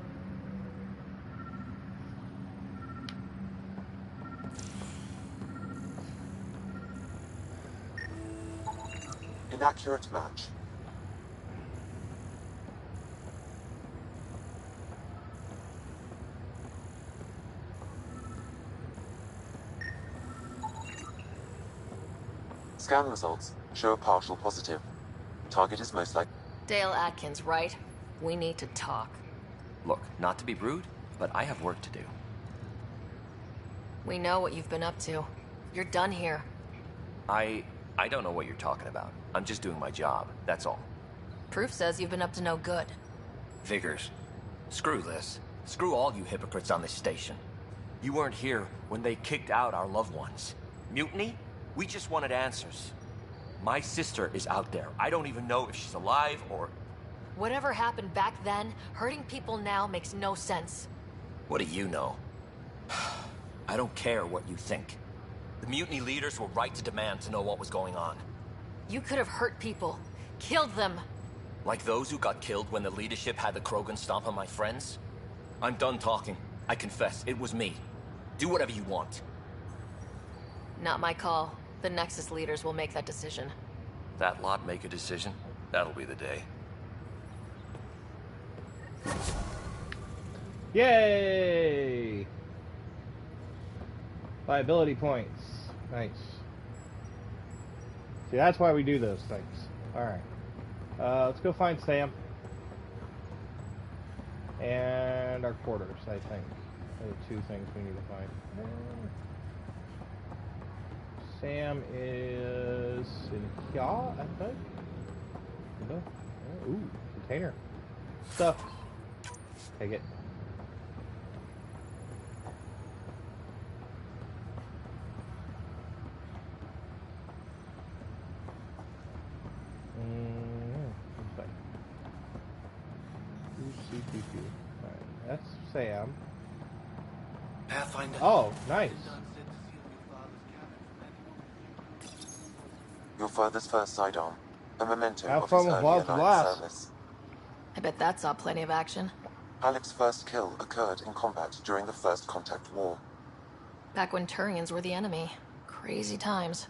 Inaccurate match. Scan results show a partial positive. Target is most likely Dale Atkins, right? We need to talk. Look, not to be rude, but I have work to do. We know what you've been up to. You're done here. I don't know what you're talking about. I'm just doing my job, that's all. Proof says you've been up to no good. Vickers, screw this. Screw all you hypocrites on this station. You weren't here when they kicked out our loved ones. Mutiny? We just wanted answers. My sister is out there. I don't even know if she's alive or... Whatever happened back then, hurting people now makes no sense. What do you know? I don't care what you think. The mutiny leaders were right to demand to know what was going on. You could have hurt people. Killed them. Like those who got killed when the leadership had the Krogan stomp on my friends? I'm done talking. I confess, it was me. Do whatever you want. Not my call. The Nexus leaders will make that decision. That lot make a decision? That'll be the day. yay! Viability points. Nice. See, that's why we do those things. Alright. Let's go find Sam. And our quarters, I think. Are the two things we need to find. Sam is in here, I think. Ooh, container. Stuff. Take it. Alright, that's Sam. Pathfinder. Oh, nice. your father's first sidearm, a memento Have of fun his with earlier Bob's line Blast. service. I bet that saw plenty of action. Alec's first kill occurred in combat during the First Contact War. Back when Turians were the enemy. Crazy times.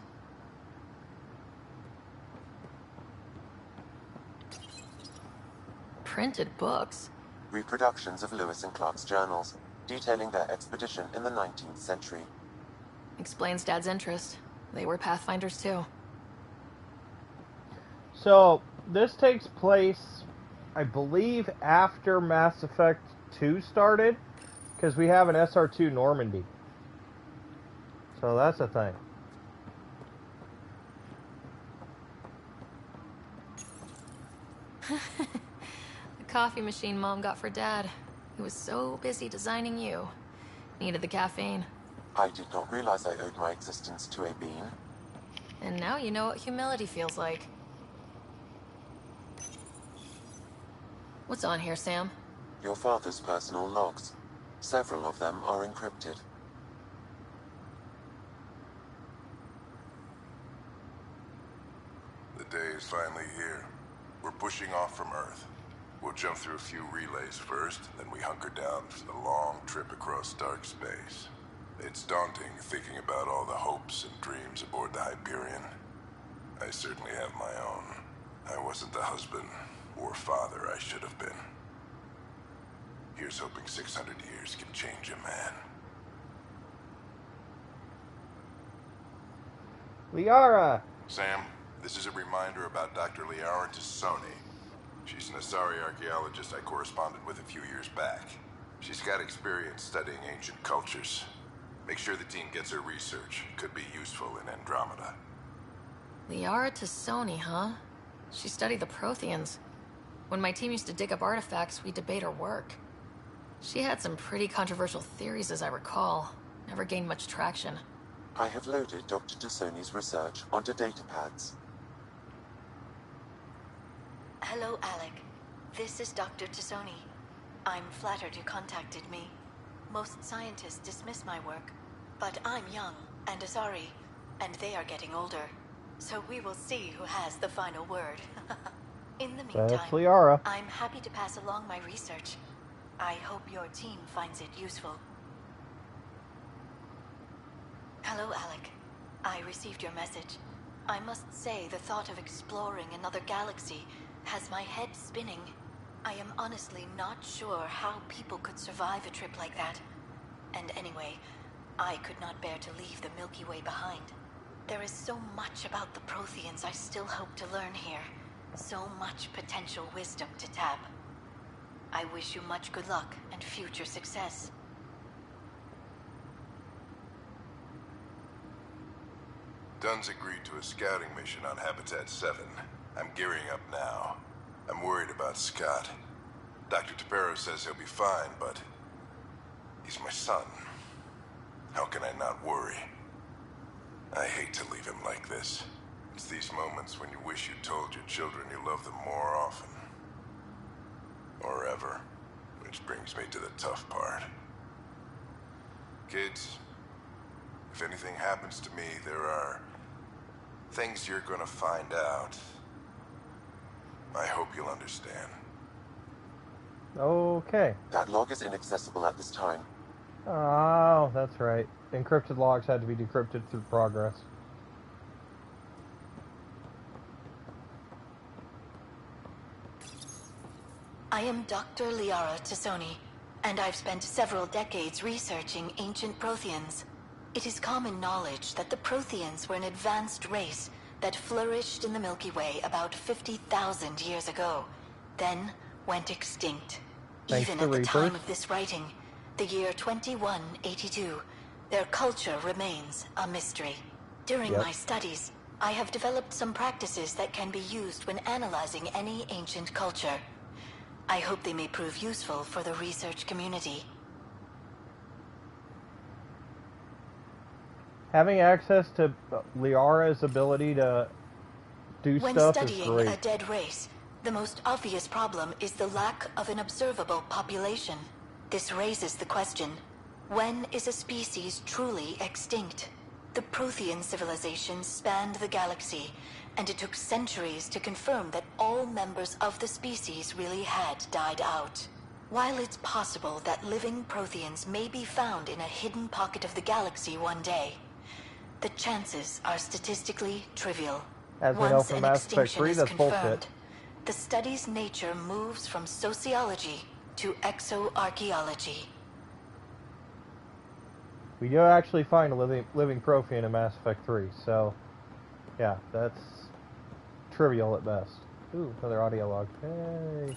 Printed books. Reproductions of Lewis and Clark's journals, detailing their expedition in the 19th century. Explains Dad's interest. They were Pathfinders too. So, this takes place, I believe, after Mass Effect 2 started, because we have an SR2 Normandy. So that's a thing. The coffee machine Mom got for Dad. He was so busy designing you. Needed the caffeine. I did not realize I owed my existence to a bean. And now you know what humility feels like. What's on here, Sam? Your father's personal logs. Several of them are encrypted. The day is finally here. We're pushing off from Earth. We'll jump through a few relays first, then we hunker down for the long trip across dark space. It's daunting thinking about all the hopes and dreams aboard the Hyperion. I certainly have my own. I wasn't the husband or father I should have been. Here's hoping 600 years can change a man. Liara! Sam, this is a reminder about Dr. Liara Tassoni. She's an Asari archaeologist I corresponded with a few years back. She's got experience studying ancient cultures. Make sure the team gets her research. Could be useful in Andromeda. Liara Tassoni, huh? She studied the Protheans. When my team used to dig up artifacts, we'd debate her work. She had some pretty controversial theories, as I recall. Never gained much traction. I have loaded Dr. Tassoni's research onto datapads. Hello, Alec. This is Dr. Tassoni. I'm flattered you contacted me. Most scientists dismiss my work, but I'm young and Asari, and they are getting older. So we will see who has the final word. In the meantime, That's Liara. I'm happy to pass along my research. I hope your team finds it useful. Hello, Alec. I received your message. I must say the thought of exploring another galaxy has my head spinning. I am honestly not sure how people could survive a trip like that. And anyway, I could not bear to leave the Milky Way behind. There is so much about the Protheans I still hope to learn here. So much potential wisdom to tap. I wish you much good luck and future success. Dunn's agreed to a scouting mission on Habitat 7. I'm gearing up now. I'm worried about Scott. Dr. Tapero says he'll be fine, but he's my son. How can I not worry? I hate to leave him like this. It's these moments when you wish you told your children you love them more often. Or ever. Which brings me to the tough part. Kids, if anything happens to me, there are things you're gonna find out. I hope you'll understand. Okay. That log is inaccessible at this time. Oh, that's right. Encrypted logs had to be decrypted through progress. I am Dr. Liara Tassoni, and I've spent several decades researching ancient Protheans. It is common knowledge that the Protheans were an advanced race that flourished in the Milky Way about 50,000 years ago, then went extinct. Even at the time of this writing, the year 2182, their culture remains a mystery. During my studies, I have developed some practices that can be used when analyzing any ancient culture. I hope they may prove useful for the research community. Having access to Liara's ability to do When stuff is studying great. a dead race, the most obvious problem is the lack of an observable population. This raises the question, when is a species truly extinct? The Prothean civilization spanned the galaxy, and it took centuries to confirm that all members of the species really had died out. While it's possible that living Protheans may be found in a hidden pocket of the galaxy one day, the chances are statistically trivial. As we know Once from an Mass Effect extinction 3, is that's bullshit. confirmed, the study's nature moves from sociology to exoarchaeology. We do actually find a living Prothean in Mass Effect 3, so yeah, that's trivial at best. Ooh, another audio log. Hey.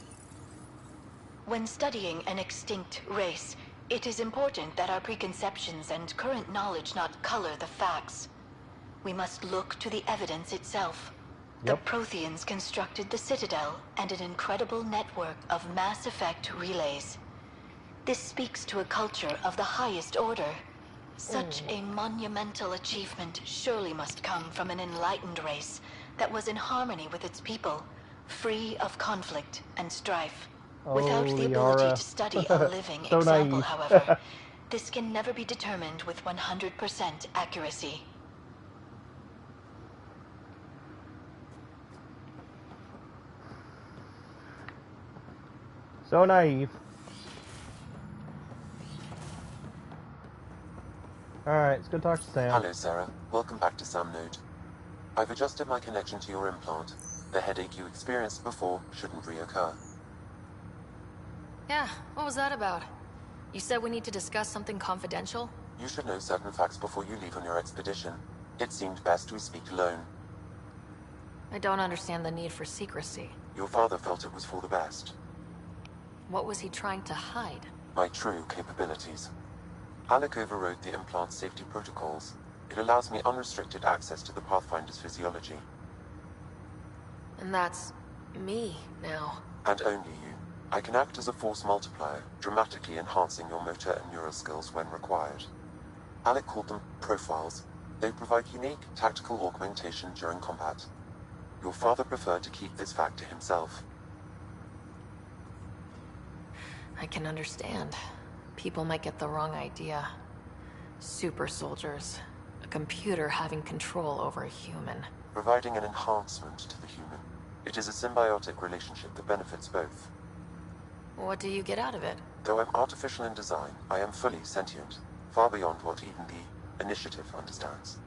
When studying an extinct race, it is important that our preconceptions and current knowledge not color the facts. We must look to the evidence itself. The Protheans constructed the Citadel and an incredible network of Mass Effect relays. This speaks to a culture of the highest order. Such a monumental achievement surely must come from an enlightened race that was in harmony with its people, free of conflict and strife. Without the ability to study a living So example, naive. however, this can never be determined with 100% accuracy. So naive. Alright, let's go talk to Sam. Hello, Sarah. Welcome back to Sam Node. I've adjusted my connection to your implant. The headache you experienced before shouldn't reoccur. Yeah, what was that about? You said we need to discuss something confidential? You should know certain facts before you leave on your expedition. It seemed best we speak alone. I don't understand the need for secrecy. Your father felt it was for the best. What was he trying to hide? My true capabilities. Alec overrode the implant's safety protocols. It allows me unrestricted access to the Pathfinder's physiology. And that's me now. And only you. I can act as a force multiplier, dramatically enhancing your motor and neural skills when required. Alec called them profiles. They provide unique tactical augmentation during combat. Your father preferred to keep this fact to himself. I can understand. People might get the wrong idea. Super soldiers. A computer having control over a human. Providing an enhancement to the human. It is a symbiotic relationship that benefits both. What do you get out of it? Though I'm artificial in design, I am fully sentient. Far beyond what even the Initiative understands.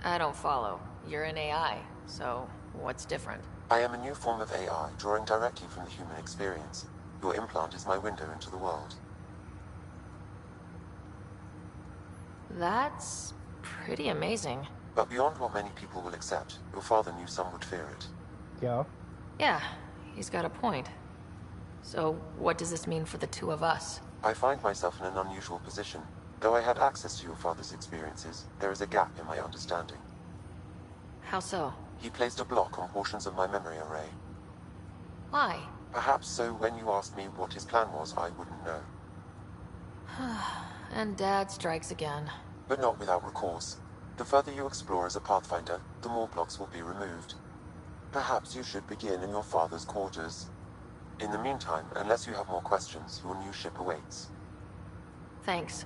I don't follow. You're an AI, so what's different? I am a new form of AI, drawing directly from the human experience. Your implant is my window into the world. That's pretty amazing. But beyond what many people will accept, your father knew some would fear it. Yeah? Yeah, he's got a point. So, what does this mean for the two of us? I find myself in an unusual position. Though I had access to your father's experiences, there is a gap in my understanding. How so? He placed a block on portions of my memory array. Why? Perhaps so when you asked me what his plan was, I wouldn't know. And Dad strikes again. But not without recourse. The further you explore as a Pathfinder, the more blocks will be removed. Perhaps you should begin in your father's quarters. In the meantime, unless you have more questions, your new ship awaits. Thanks.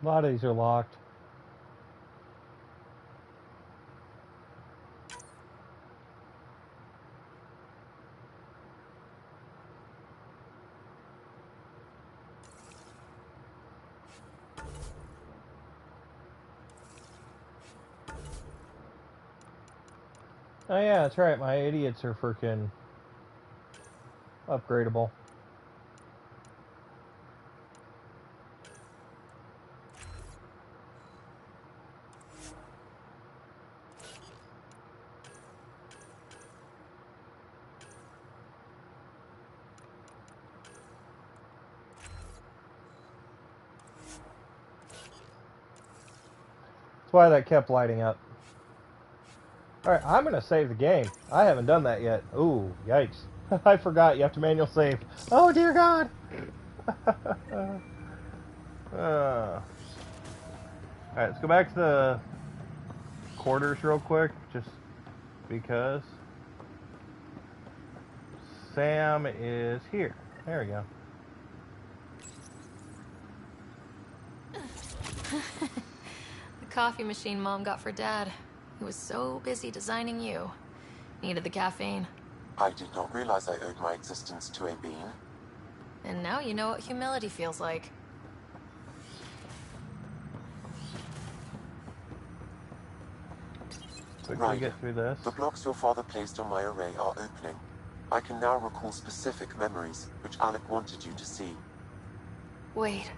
A lot of these are locked. Oh yeah, that's right. My idiots are freaking upgradable. That's why that kept lighting up. Alright, I'm going to save the game. I haven't done that yet. Ooh, yikes. I forgot you have to manual save. Oh, dear God! Alright, let's go back to the quarters real quick, just because Sam is here. There we go. The coffee machine Mom got for Dad. He was so busy designing you. Needed the caffeine. I did not realize I owed my existence to a being. And now you know what humility feels like. Quickly get through this. The blocks your father placed on my array are opening. I can now recall specific memories, which Alec wanted you to see. Wait,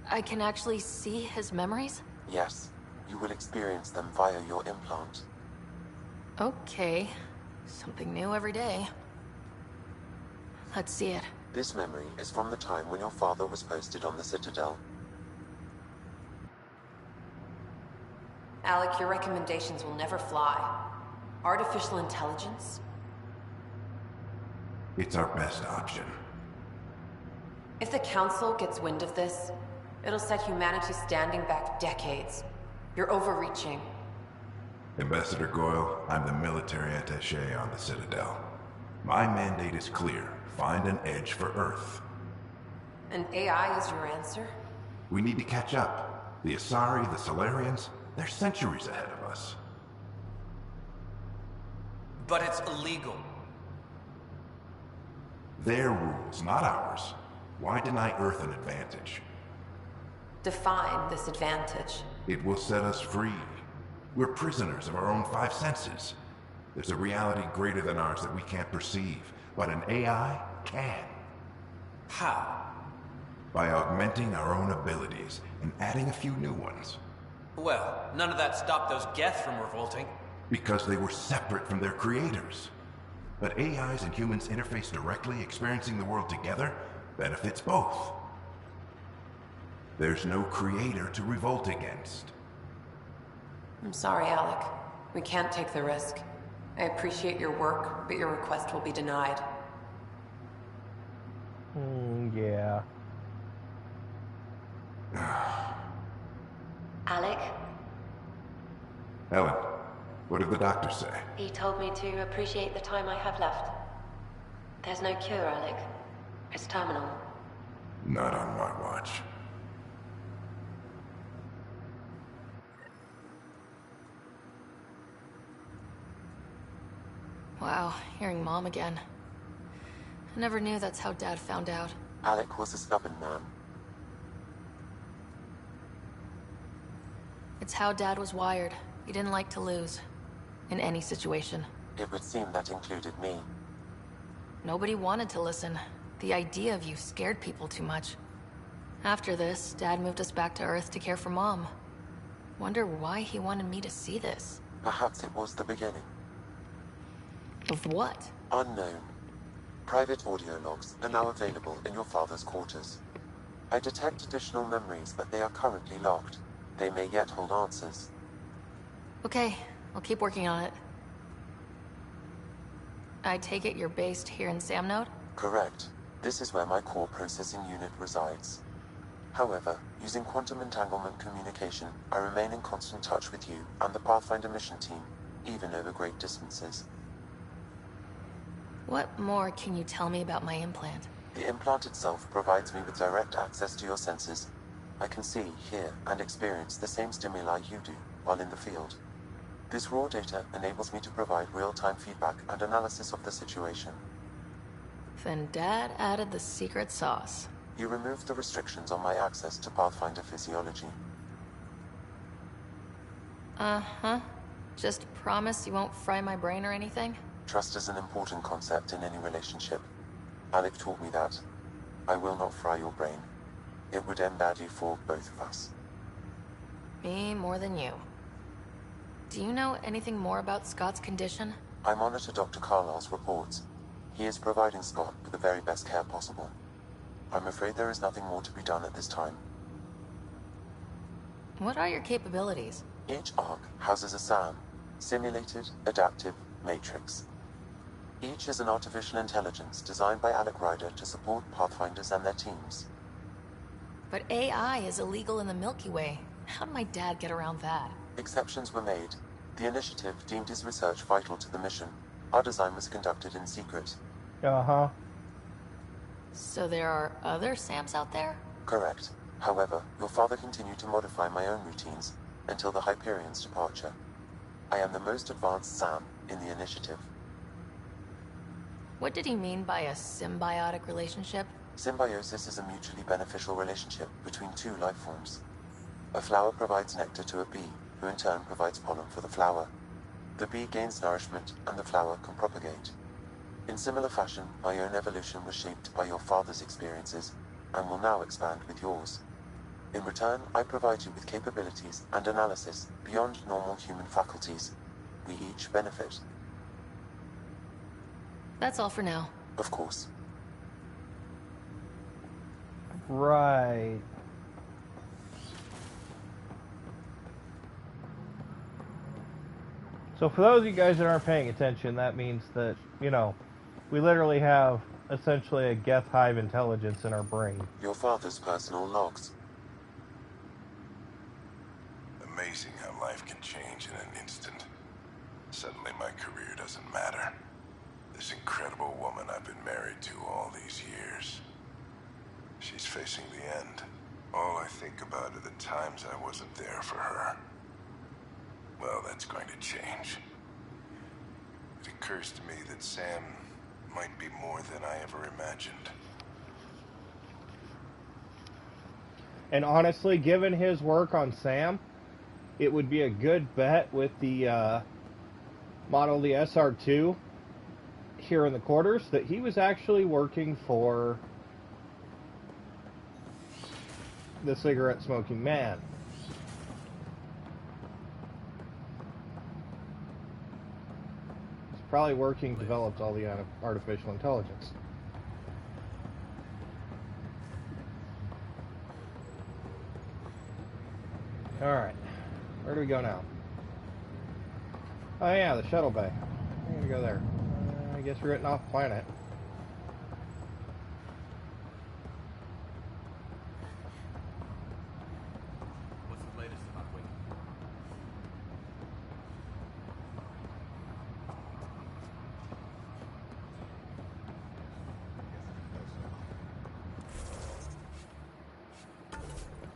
I can actually see his memories? Yes, you will experience them via your implant. Okay, something new every day. Let's see it. This memory is from the time when your father was posted on the Citadel. Alec, your recommendations will never fly. Artificial intelligence? It's our best option. If the Council gets wind of this, it'll set humanity standing back decades. You're overreaching. Ambassador Goyle, I'm the military attaché on the Citadel. My mandate is clear. Find an edge for Earth. And AI is your answer? We need to catch up. The Asari, the Solarians, they're centuries ahead of us. But it's illegal. Their rules, not ours. Why deny Earth an advantage? Define this advantage. It will set us free. We're prisoners of our own five senses. There's a reality greater than ours that we can't perceive, but an AI can. How? By augmenting our own abilities and adding a few new ones. Well, none of that stopped those Geth from revolting. Because they were separate from their creators. But AIs and humans interface directly, experiencing the world together, benefits both. There's no creator to revolt against. I'm sorry, Alec. We can't take the risk. I appreciate your work, but your request will be denied. Yeah. Alec? Ellen, what did the doctor say? He told me to appreciate the time I have left. There's no cure, Alec. It's terminal. Not on my watch. Wow, hearing Mom again. I never knew that's how Dad found out. Alec was a stubborn man. It's how Dad was wired. He didn't like to lose. In any situation. It would seem that included me. Nobody wanted to listen. The idea of you scared people too much. After this, Dad moved us back to Earth to care for Mom. Wonder why he wanted me to see this. Perhaps it was the beginning. Of what? Unknown. Private audio logs are now available in your father's quarters. I detect additional memories, but they are currently locked. They may yet hold answers. Okay, I'll keep working on it. I take it you're based here in Samnode? Correct. This is where my core processing unit resides. However, using quantum entanglement communication, I remain in constant touch with you and the Pathfinder mission team, even over great distances. What more can you tell me about my implant? The implant itself provides me with direct access to your senses. I can see, hear, and experience the same stimuli you do while in the field. This raw data enables me to provide real-time feedback and analysis of the situation. Then Dad added the secret sauce. You removed the restrictions on my access to Pathfinder physiology. Uh-huh. Just promise you won't fry my brain or anything? Trust is an important concept in any relationship. Alec taught me that. I will not fry your brain. It would end badly for both of us. Me more than you. Do you know anything more about Scott's condition? I monitor Dr. Carlisle's reports. He is providing Scott with the very best care possible. I'm afraid there is nothing more to be done at this time. What are your capabilities? Each arc houses a SAM, Simulated Adaptive Matrix. Each is an artificial intelligence designed by Alec Ryder to support Pathfinders and their teams. But AI is illegal in the Milky Way. How did my dad get around that? Exceptions were made. The initiative deemed his research vital to the mission. Our design was conducted in secret. Uh-huh. So there are other SAMs out there? Correct. However, your father continued to modify my own routines until the Hyperion's departure. I am the most advanced SAM in the initiative. What did he mean by a symbiotic relationship? Symbiosis is a mutually beneficial relationship between two life forms. A flower provides nectar to a bee, who in turn provides pollen for the flower. The bee gains nourishment, and the flower can propagate. In similar fashion, my own evolution was shaped by your father's experiences, and will now expand with yours. In return, I provide you with capabilities and analysis beyond normal human faculties. We each benefit. That's all for now. Of course. Right. So for those of you guys that aren't paying attention, that means that, you know, we literally have essentially a Geth hive intelligence in our brain. Your father's personal logs. Amazing how life can change in an instant. Suddenly my career doesn't matter. This incredible woman I've been married to all these years. She's facing the end. All I think about are the times I wasn't there for her. Well, that's going to change. It occurs to me that Sam might be more than I ever imagined. And honestly, given his work on Sam, it would be a good bet with the model, the SR2, here in the quarters, that he was actually working for the cigarette-smoking man. He's probably working, developed all the artificial intelligence. Alright, where do we go now? Oh yeah, the shuttle bay. I'm gonna go there. I guess we're getting off planet. What's the latest about Wing?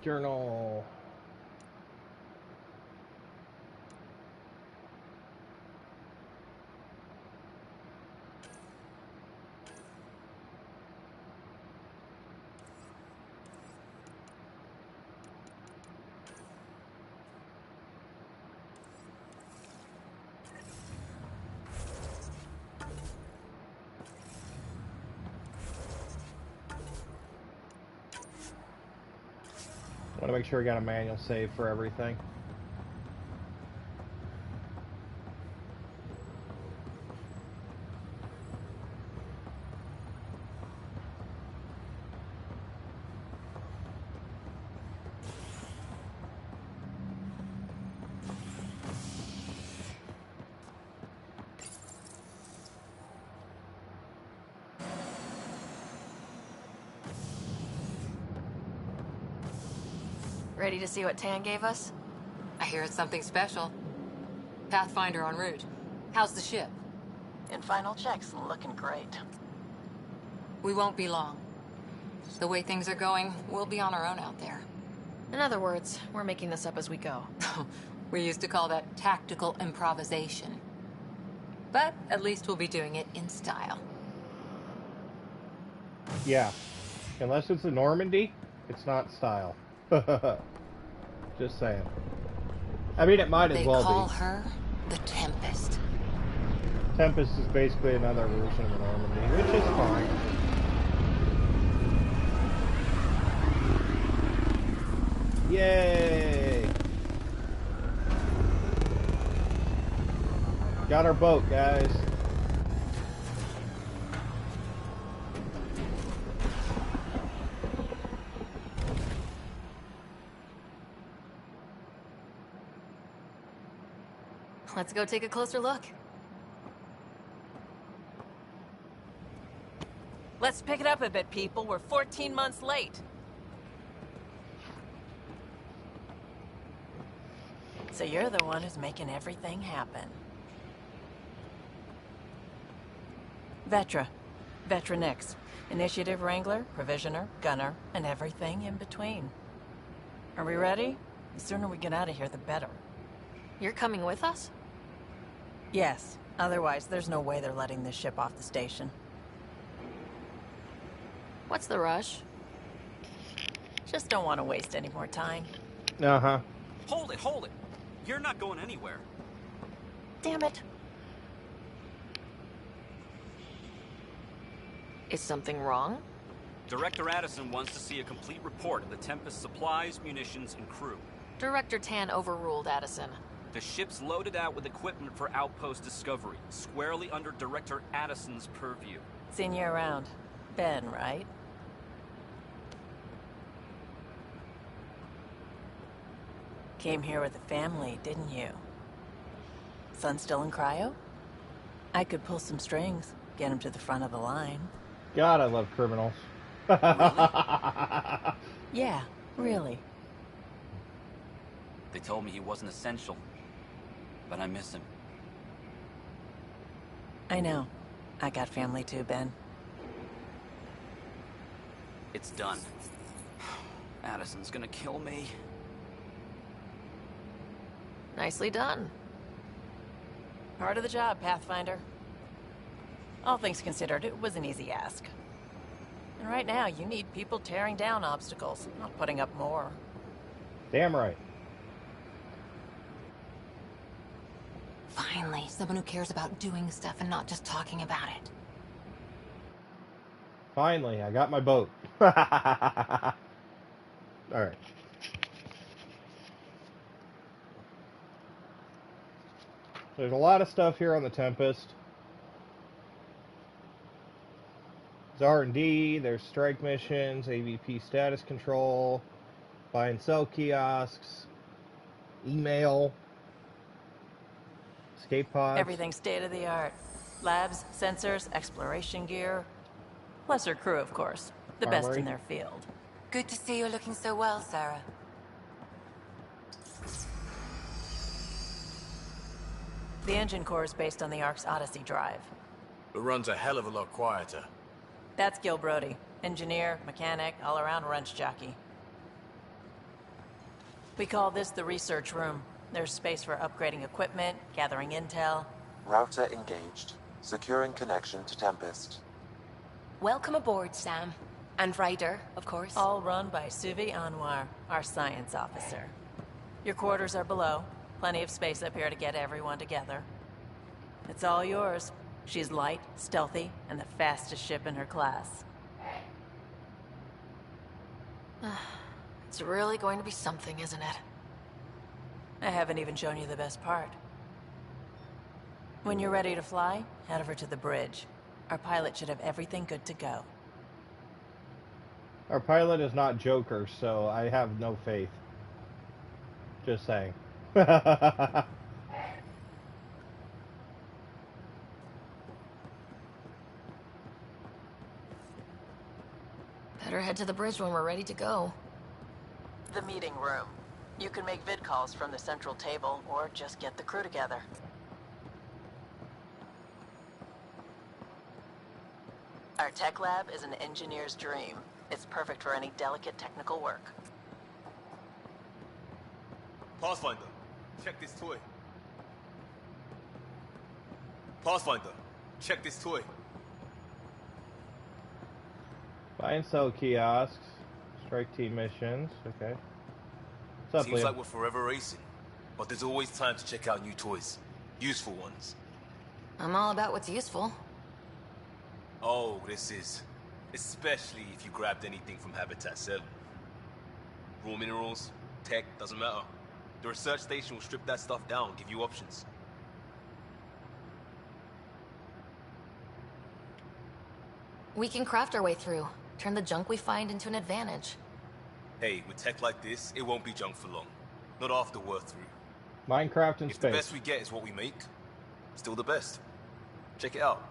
Journal. I want to make sure we got a manual save for everything. Ready to see what Tan gave us? I hear it's something special. Pathfinder en route. How's the ship? In final checks, looking great. We won't be long. The way things are going, we'll be on our own out there. In other words, we're making this up as we go. We used to call that tactical improvisation. But at least we'll be doing it in style. Yeah. Unless it's a Normandy, it's not style. Just saying. I mean, it might as well be. They call her the Tempest. Tempest is basically another version of the Normandy, which is fine. Yay! Got our boat, guys. Let's go take a closer look. Let's pick it up a bit, people. We're 14 months late. So you're the one who's making everything happen. Vetra. Vetra Nix. Initiative Wrangler, Provisioner, Gunner, and everything in between. Are we ready? The sooner we get out of here, the better. You're coming with us? Yes. Otherwise, there's no way they're letting this ship off the station. What's the rush? Just don't want to waste any more time. Uh-huh. Hold it, hold it! You're not going anywhere. Damn it. Is something wrong? Director Addison wants to see a complete report of the Tempest's supplies, munitions, and crew. Director Tan overruled Addison. The ship's loaded out with equipment for outpost discovery, squarely under Director Addison's purview. Seen you around. Ben, right? Came here with a family, didn't you? Son still in cryo? I could pull some strings, get him to the front of the line. God, I love criminals. Yeah, really. They told me he wasn't essential, but I miss him. I know. I got family too, Ben. It's done. Addison's gonna kill me. Nicely done. Part of the job, Pathfinder. All things considered, it was an easy ask. And right now, you need people tearing down obstacles, not putting up more. Damn right. Finally, someone who cares about doing stuff and not just talking about it. Finally, I got my boat. Alright. There's a lot of stuff here on the Tempest. There's R&D, there's strike missions, AVP status control, buy and sell kiosks, email, escape pods. Everything state-of-the-art. Labs, sensors, exploration gear. Lesser crew, of course. The best in their field. Good to see you looking so well, Sarah. The engine core is based on the Ark's Odyssey drive. It runs a hell of a lot quieter. That's Gil Brody. Engineer, mechanic, all-around wrench jockey. We call this the research room. There's space for upgrading equipment, gathering intel. Router engaged. Securing connection to Tempest. Welcome aboard, Sam. And Ryder, of course. All run by Suvi Anwar, our science officer. Your quarters are below. Plenty of space up here to get everyone together. It's all yours. She's light, stealthy, and the fastest ship in her class. It's really going to be something, isn't it? I haven't even shown you the best part. When you're ready to fly, head over to the bridge. Our pilot should have everything good to go. Our pilot is not Joker, so I have no faith. Just saying. Better head to the bridge when we're ready to go. The meeting room. You can make vid calls from the central table, or just get the crew together. Our tech lab is an engineer's dream. It's perfect for any delicate technical work. Pathfinder, check this toy. Pathfinder, check this toy. Buy and sell kiosks, strike team missions, okay. What's up, Seems Liam? like we're forever racing, but there's always time to check out new toys. Useful ones. I'm all about what's useful. Oh, this is. Especially if you grabbed anything from Habitat 7. Raw minerals, tech, doesn't matter. The research station will strip that stuff down, give you options. We can craft our way through. Turn the junk we find into an advantage. Hey, with tech like this, it won't be junk for long. Not after we're through. Minecraft in If space. the best we get is what we make, still the best. Check it out.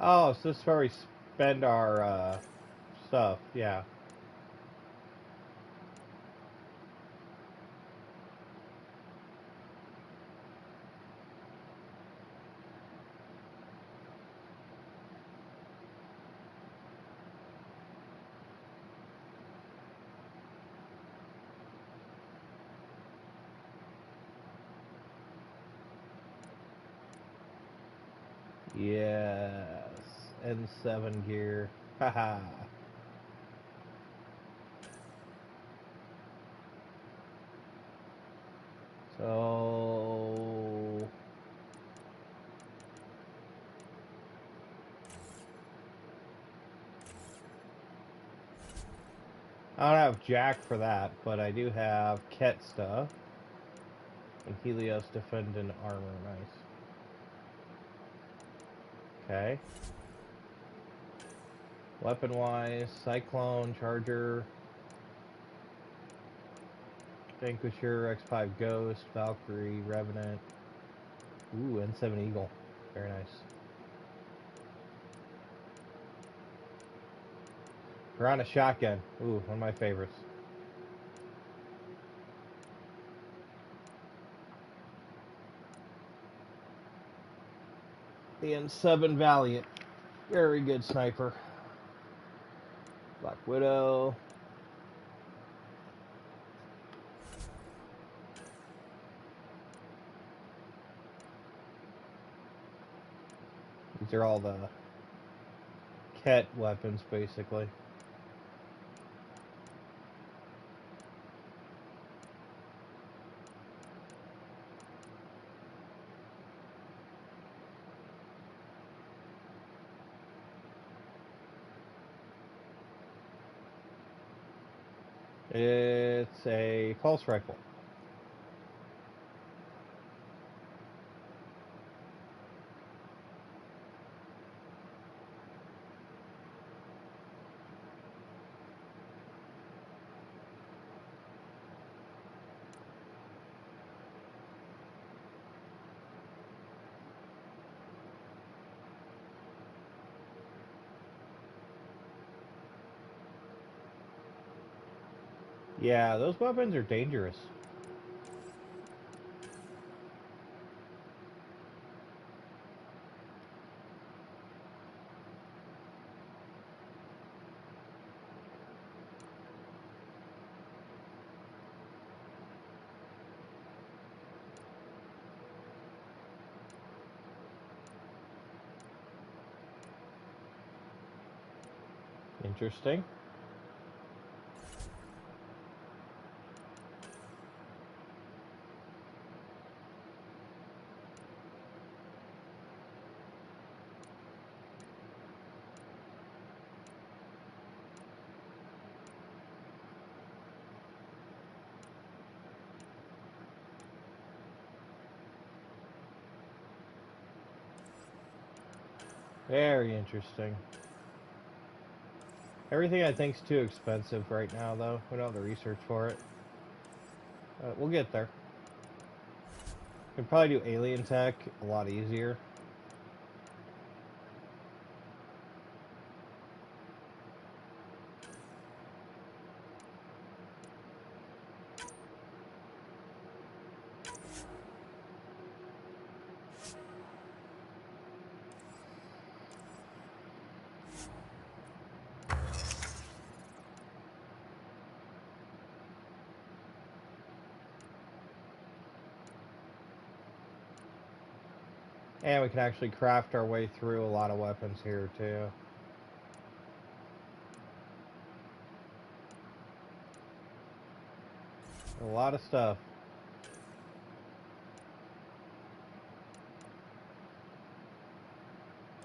Oh, so this is where we spend our stuff, yeah. Yes, N7 gear. Haha. So I don't have Jack for that, but I do have Ket stuff. And Helios Defendant armor, nice. Okay. Weapon-wise, Cyclone, Charger, Vanquisher, X5 Ghost, Valkyrie, Revenant. Ooh, N7 Eagle. Very nice. We're on a shotgun. Ooh, one of my favorites. The N7 Valiant. Very good sniper. Black Widow. These are all the Ket weapons, basically. It's a pulse rifle. Yeah, those weapons are dangerous. Interesting. Very interesting. Everything I think is too expensive right now, though. We don't have the research for it. We'll get there. We can probably do alien tech a lot easier. And we can actually craft our way through a lot of weapons here, too. A lot of stuff.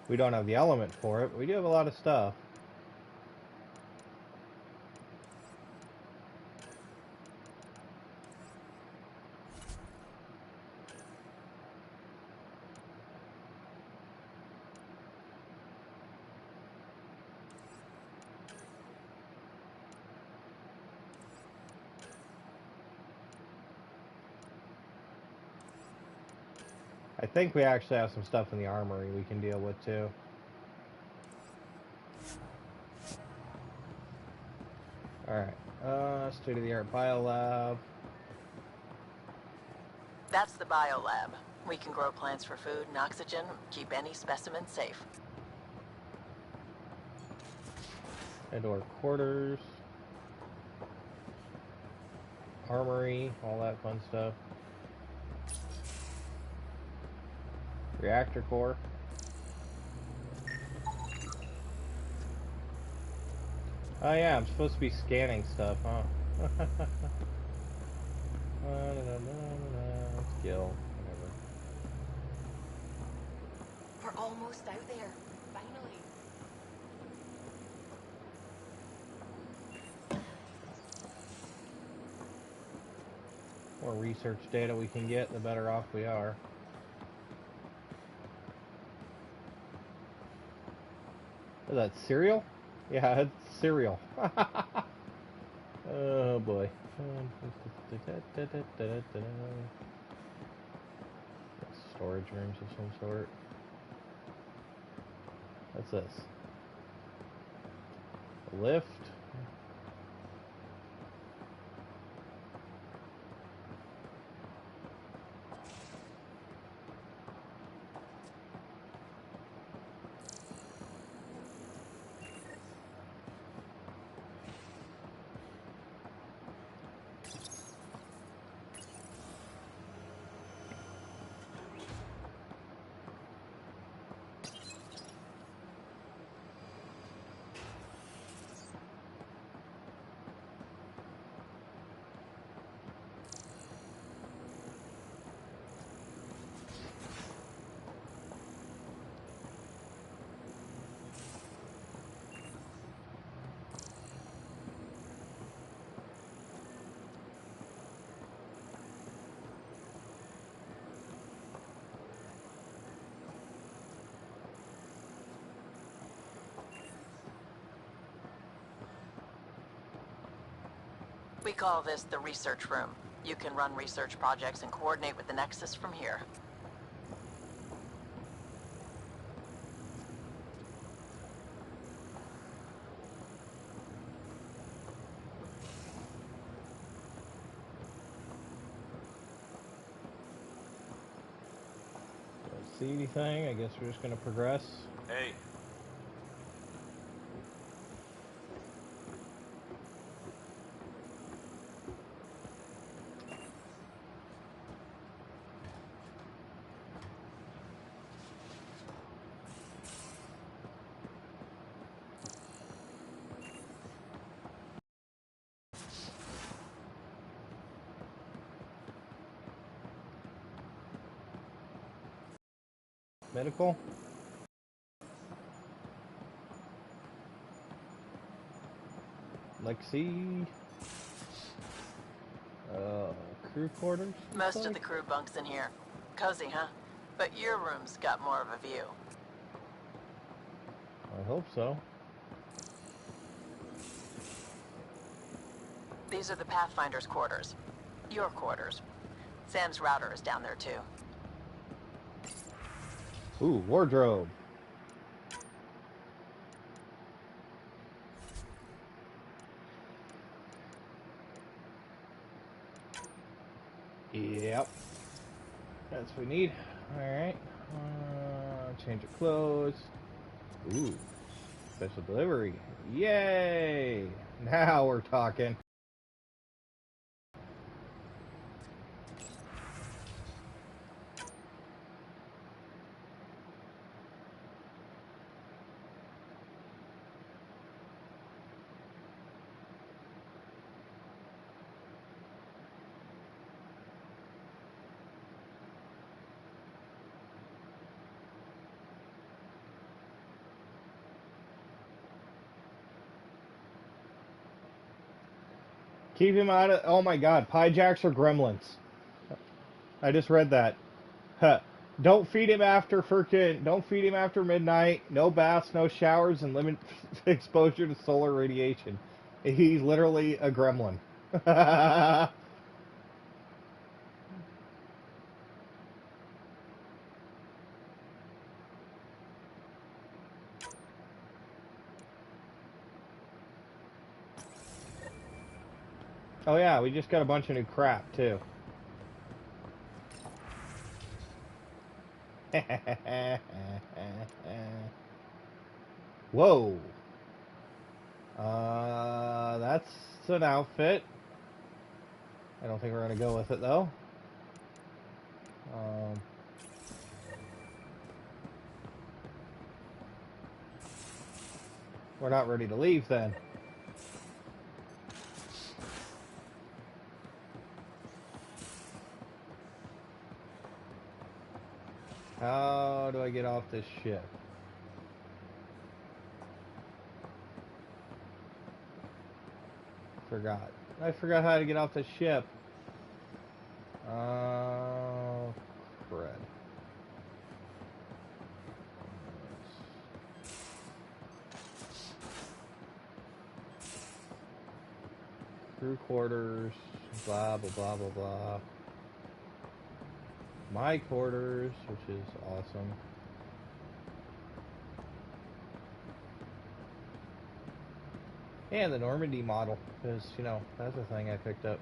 We don't have the element for it, but we do have a lot of stuff. I think we actually have some stuff in the armory we can deal with, too. Alright, state-of-the-art biolab. That's the biolab. We can grow plants for food and oxygen, keep any specimen safe. Indoor quarters. Armory, all that fun stuff. Reactor core. Oh yeah, I'm supposed to be scanning stuff, huh? Skill, whatever. We're almost out there. Finally. The more research data we can get, the better off we are. Is that cereal? Yeah, it's cereal. Oh boy. Storage rooms of some sort. What's this? A lift. We call this the research room. You can run research projects and coordinate with the Nexus from here. Don't see anything. I guess we're just gonna progress. Hey. Medical. Lexi. Crew quarters? Most of the crew bunks in here. Cozy, huh? But your room's got more of a view. I hope so. These are the Pathfinders Quarters. Your quarters. Sam's router is down there, too. Ooh, wardrobe. Yep. That's what we need. Alright. Change of clothes. Ooh. Special delivery. Yay! Now we're talking. Keep him out of... Oh my god, Pyjacks are gremlins. I just read that. Huh. Don't feed him after Don't feed him after midnight. No baths, no showers, and limit exposure to solar radiation. He's literally a gremlin. Oh yeah, we just got a bunch of new crap, too. Whoa. That's an outfit. I don't think we're going to go with it, though. We're not ready to leave, then. How do I get off this ship? I forgot how to get off the ship. Oh, crud. Crew quarters, blah, blah, blah, blah, blah. My quarters, which is awesome. And the Normandy model, because, you know, that's a thing I picked up.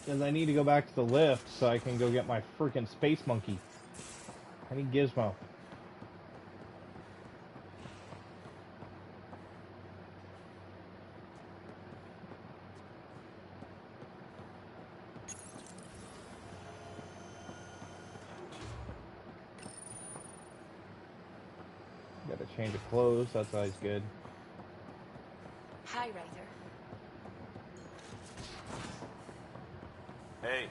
Because I need to go back to the lift so I can go get my freaking space monkey. I need Gizmo. Got a change of clothes, that's always good. Hi, Ryder. Hey.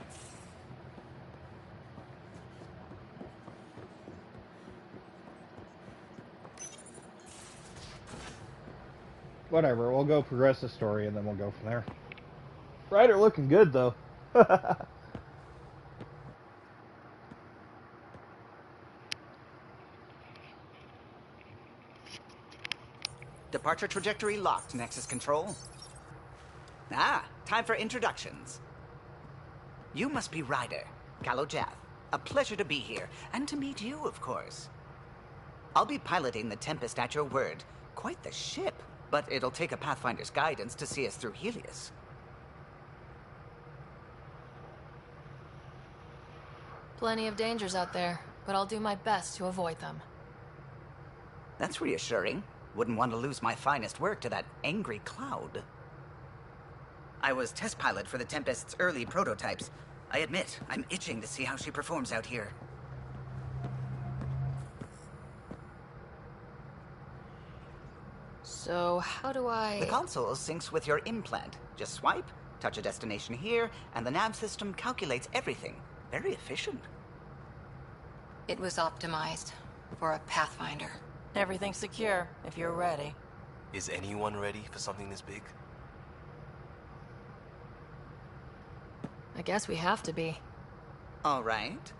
Whatever, we'll go progress the story and then we'll go from there. Ryder looking good, though. Departure trajectory locked, Nexus Control. Ah, time for introductions. You must be Ryder, Kalojath. A pleasure to be here, and to meet you, of course. I'll be piloting the Tempest at your word. Quite the ship, but it'll take a Pathfinder's guidance to see us through Helios. Plenty of dangers out there, but I'll do my best to avoid them. That's reassuring. Wouldn't want to lose my finest work to that angry cloud. I was test pilot for the Tempest's early prototypes. I admit, I'm itching to see how she performs out here. So, how do I... The console syncs with your implant. Just swipe, touch a destination here, and the nav system calculates everything. Very efficient. It was optimized for a Pathfinder. Everything's secure, if you're ready. Is anyone ready for something this big? I guess we have to be. All right.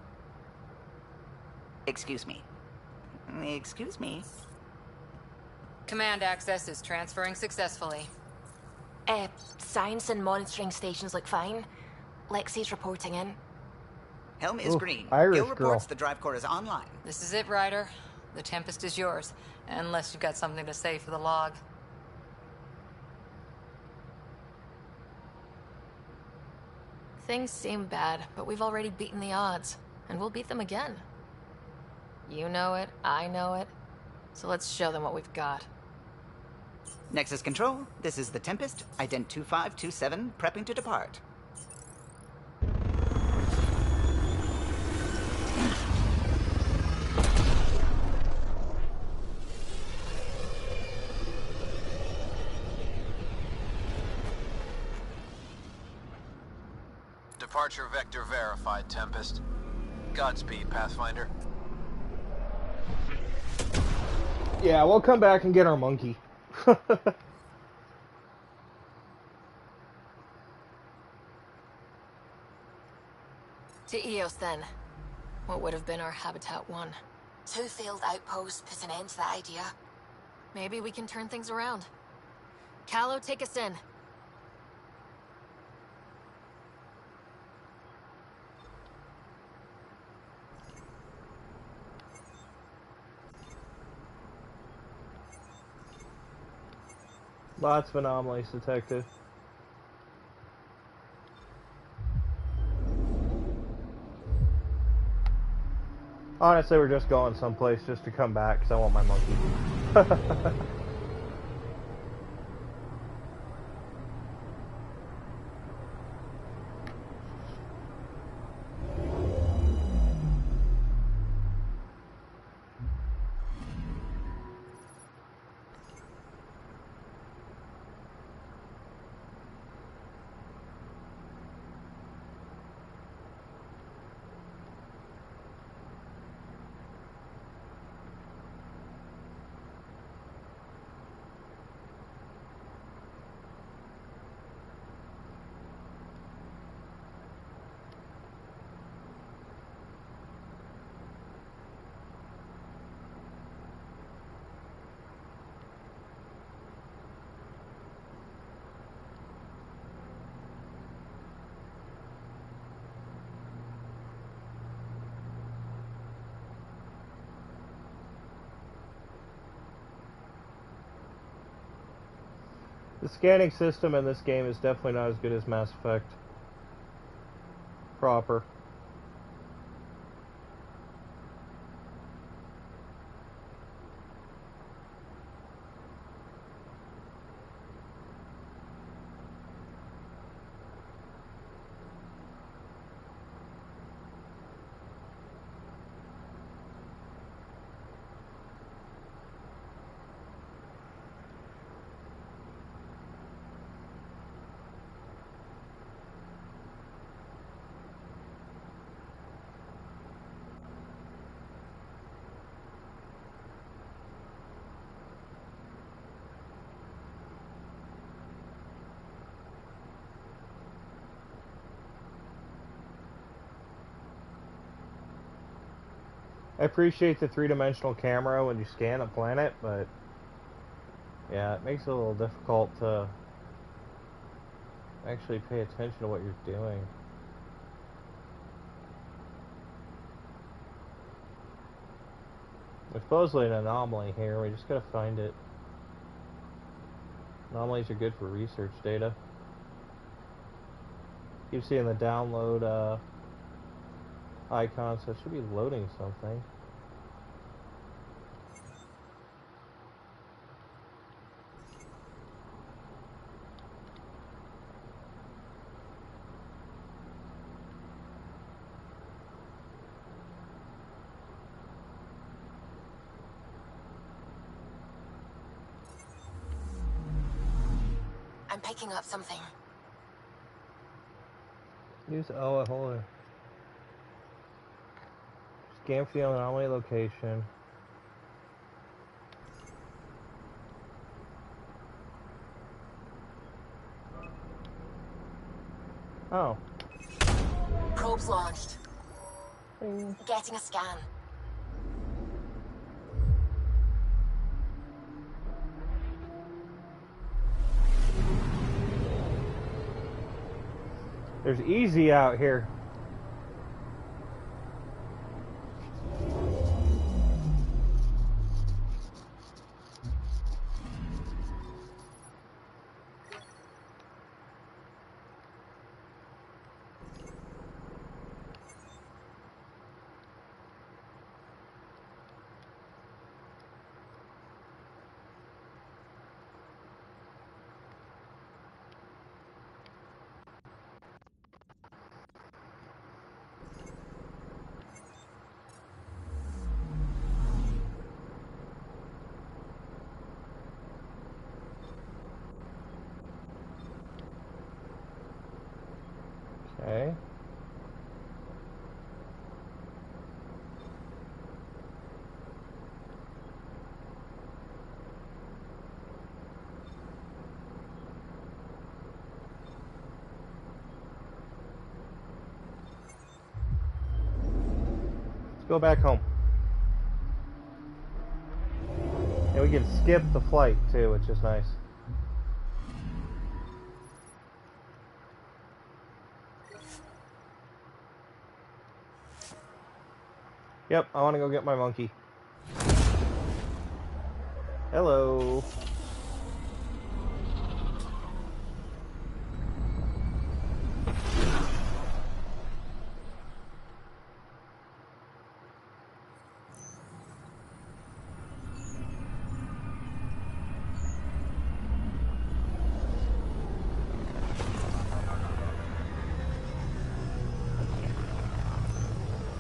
Excuse me. Excuse me. Command access is transferring successfully. Science and monitoring stations look fine. Lexi's reporting in. Helm is green. Irish Gil reports girl. the drive core is online. This is it, Ryder. The Tempest is yours, unless you've got something to say for the log. Things seem bad, but we've already beaten the odds, and we'll beat them again. You know it, I know it, so let's show them what we've got. Nexus Control, this is the Tempest, ident 2527, prepping to depart. Departure vector verified, Tempest. Godspeed, Pathfinder. Yeah, we'll come back and get our monkey. To Eos, then. What would have been our Habitat 1. 2 failed outposts put an end to that idea. Maybe we can turn things around. Calo, take us in. Lots of anomalies detected. Honestly, we're just going someplace just to come back because I want my monkey. The scanning system in this game is definitely not as good as Mass Effect proper. I appreciate the three-dimensional camera when you scan a planet, but Yeah, it makes it a little difficult to actually pay attention to what you're doing. There's supposedly an anomaly here, we just gotta find it. Anomalies are good for research data. Keep seeing the download icon, so it should be loading something. I'm picking up something. Use hold on. Scan for the anomaly location. Oh. Probes launched. Getting a scan. There's easy out here. Okay. Let's go back home. And we can skip the flight too, which is nice. Yep, I want to go get my monkey. Hello.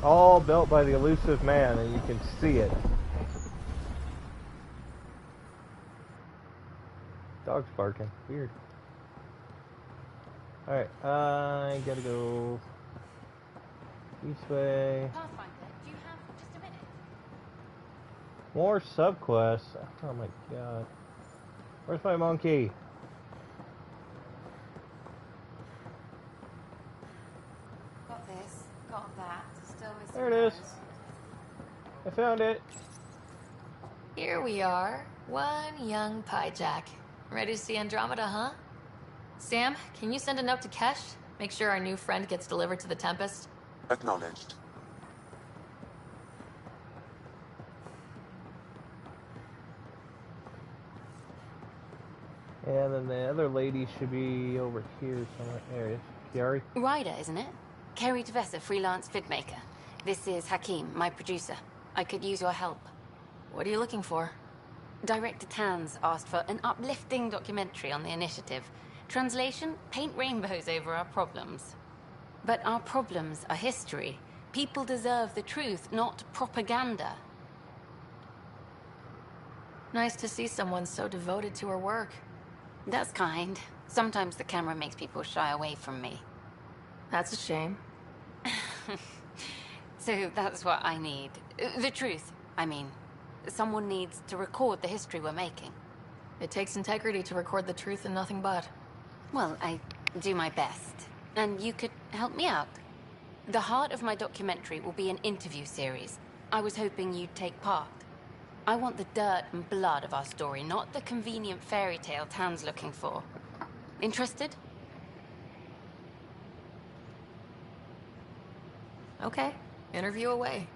All built by the elusive man, and you can see it. Dog's barking. Weird. Alright, I gotta go this way. Pathfinder, do you have just a minute? More subquests. Oh my god. Where's my monkey? Got this, got that. Still missing There it is. those. I found it. Here we are, one young Pyjack. Ready to see Andromeda, huh? Sam, can you send a note to Kesh? Make sure our new friend gets delivered to the Tempest? Acknowledged. And then the other lady should be over here somewhere. There it is. Kiari. Ryder, isn't it? Kerry Tavessa, freelance vidmaker. This is Hakim, my producer. I could use your help. What are you looking for? Director Tans asked for an uplifting documentary on the initiative. Translation, paint rainbows over our problems. But our problems are history. People deserve the truth, not propaganda. Nice to see someone so devoted to her work. That's kind. Sometimes the camera makes people shy away from me. That's a shame. So that's what I need. The truth, I mean. Someone needs to record the history we're making. It takes integrity to record the truth and nothing but. Well, I do my best. And you could help me out. The heart of my documentary will be an interview series. I was hoping you'd take part. I want the dirt and blood of our story, not the convenient fairy tale Tan's looking for. Interested? Okay, interview away.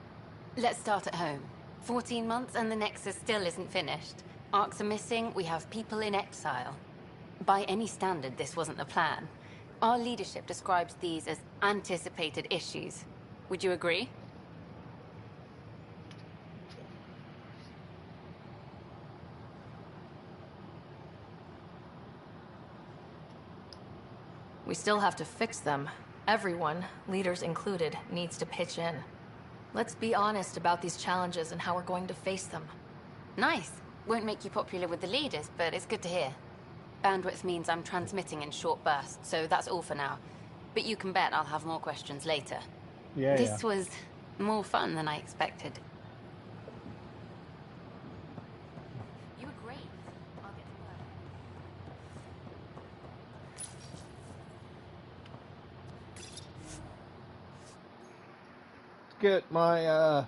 Let's start at home. 14 months and the Nexus still isn't finished. Arcs are missing, we have people in exile. By any standard, this wasn't the plan. Our leadership describes these as anticipated issues. Would you agree? We still have to fix them. Everyone, leaders included, needs to pitch in. Let's be honest about these challenges and how we're going to face them. Nice. Won't make you popular with the leaders, but it's good to hear. Bandwidth means I'm transmitting in short bursts, so that's all for now. But you can bet I'll have more questions later. This was more fun than I expected. You were great. I'll get to work. Get my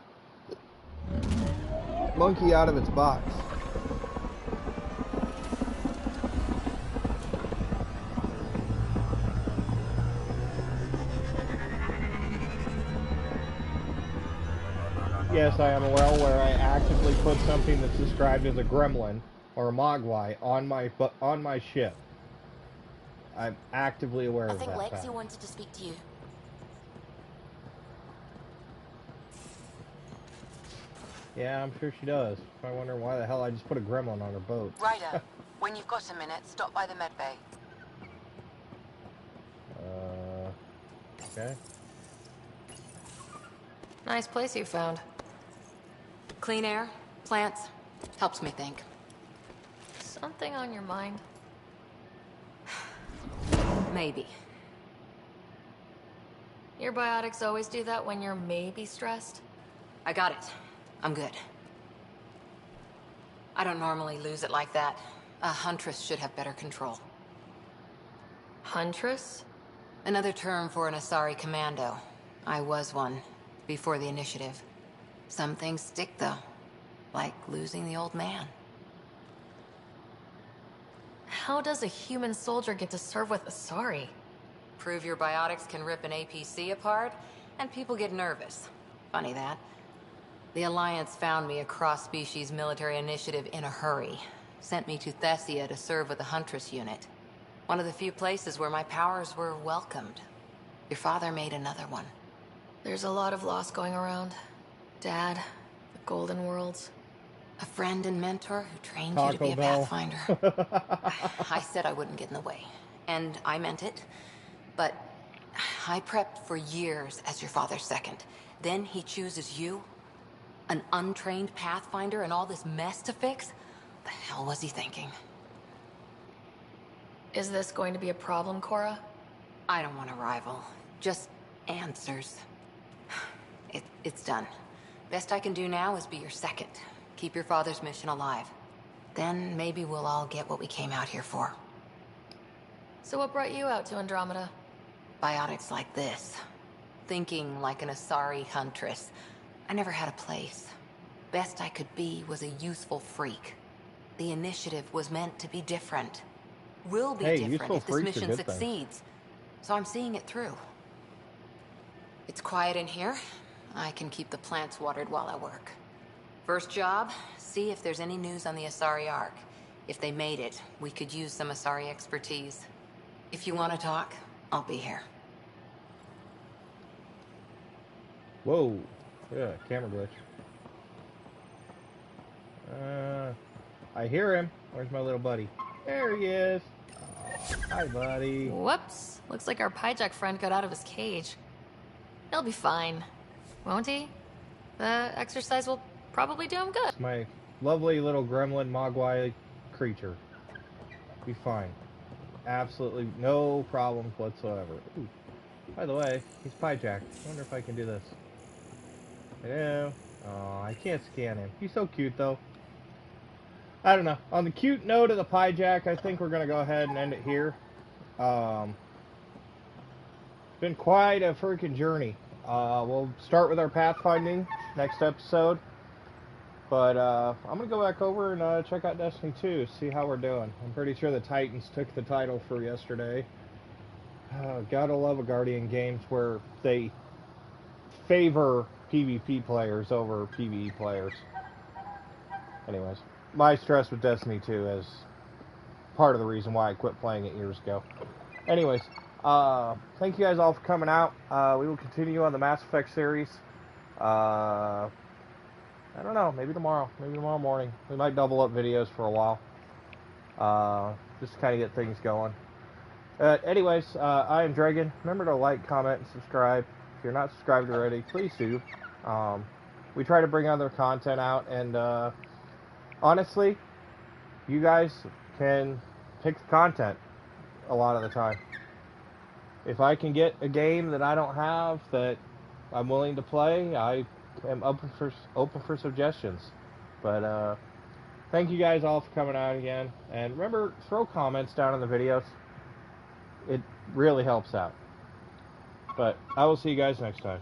monkey out of its box. Yes, I am aware where I actively put something that's described as a gremlin or a mogwai on my ship. I'm actively aware of that. I think Lexi fact. wanted to speak to you. Yeah, I'm sure she does. I wonder why the hell I just put a gremlin on her boat. Ryder, when you've got a minute, stop by the medbay. Okay. Nice place you found. Clean air, plants, helps me think. Something on your mind? Maybe. Your biotics always do that when you're maybe stressed? I got it. I'm good. I don't normally lose it like that. A huntress should have better control. Huntress? Another term for an Asari commando. I was one, before the initiative. Some things stick, though. Like losing the old man. How does a human soldier get to serve with Asari? Prove your biotics can rip an APC apart, and people get nervous. Funny that. The Alliance found me a cross-species military initiative in a hurry. Sent me to Thessia to serve with the Huntress unit. One of the few places where my powers were welcomed. Your father made another one. There's a lot of loss going around. Dad, the Golden Worlds. A friend and mentor who trained Taco you to be a Bell. Pathfinder. I said I wouldn't get in the way. And I meant it. But I prepped for years as your father's second. Then he chooses you? An untrained Pathfinder and all this mess to fix? The hell was he thinking? Is this going to be a problem, Cora? I don't want a rival. Just answers. It's done. Best I can do now is be your second. Keep your father's mission alive. Then maybe we'll all get what we came out here for. So what brought you out to Andromeda? Biotics like this. Thinking like an Asari huntress. I never had a place. Best I could be was a useful freak. The initiative was meant to be different. Will be different if this mission succeeds. So I'm seeing it through. It's quiet in here. I can keep the plants watered while I work. First job, see if there's any news on the Asari Ark. If they made it, we could use some Asari expertise. If you want to talk, I'll be here. Whoa. Yeah, camera glitch. I hear him. Where's my little buddy? There he is. Oh, hi, buddy. Whoops. Looks like our Pyjack friend got out of his cage. He'll be fine. Won't he? The exercise will probably do him good. My lovely little gremlin mogwai creature. Be fine. Absolutely no problems whatsoever. Ooh. By the way, he's Pyjack. I wonder if I can do this. Hello? Oh, I can't scan him. He's so cute, though. I don't know. On the cute note of the Pyjack, I think we're going to go ahead and end it here. It's been quite a freaking journey. We'll start with our pathfinding next episode. But I'm going to go back over and check out Destiny 2, see how we're doing. I'm pretty sure the Titans took the title for yesterday. Gotta love a Guardian games where they favor PvP players over PvE players. Anyways, my stress with Destiny 2 is part of the reason why I quit playing it years ago. Anyways, thank you guys all for coming out. We will continue on the Mass Effect series. I don't know, maybe tomorrow morning. We might double up videos for a while. Just to kind of get things going. Anyways, I am Dragon. Remember to like, comment, and subscribe. If you're not subscribed already, please do. We try to bring other content out, and honestly, you guys can pick the content a lot of the time. If I can get a game that I don't have that I'm willing to play, I am open for suggestions. But thank you guys all for coming out again, and remember, throw comments down in the videos. It really helps out. But I will see you guys next time.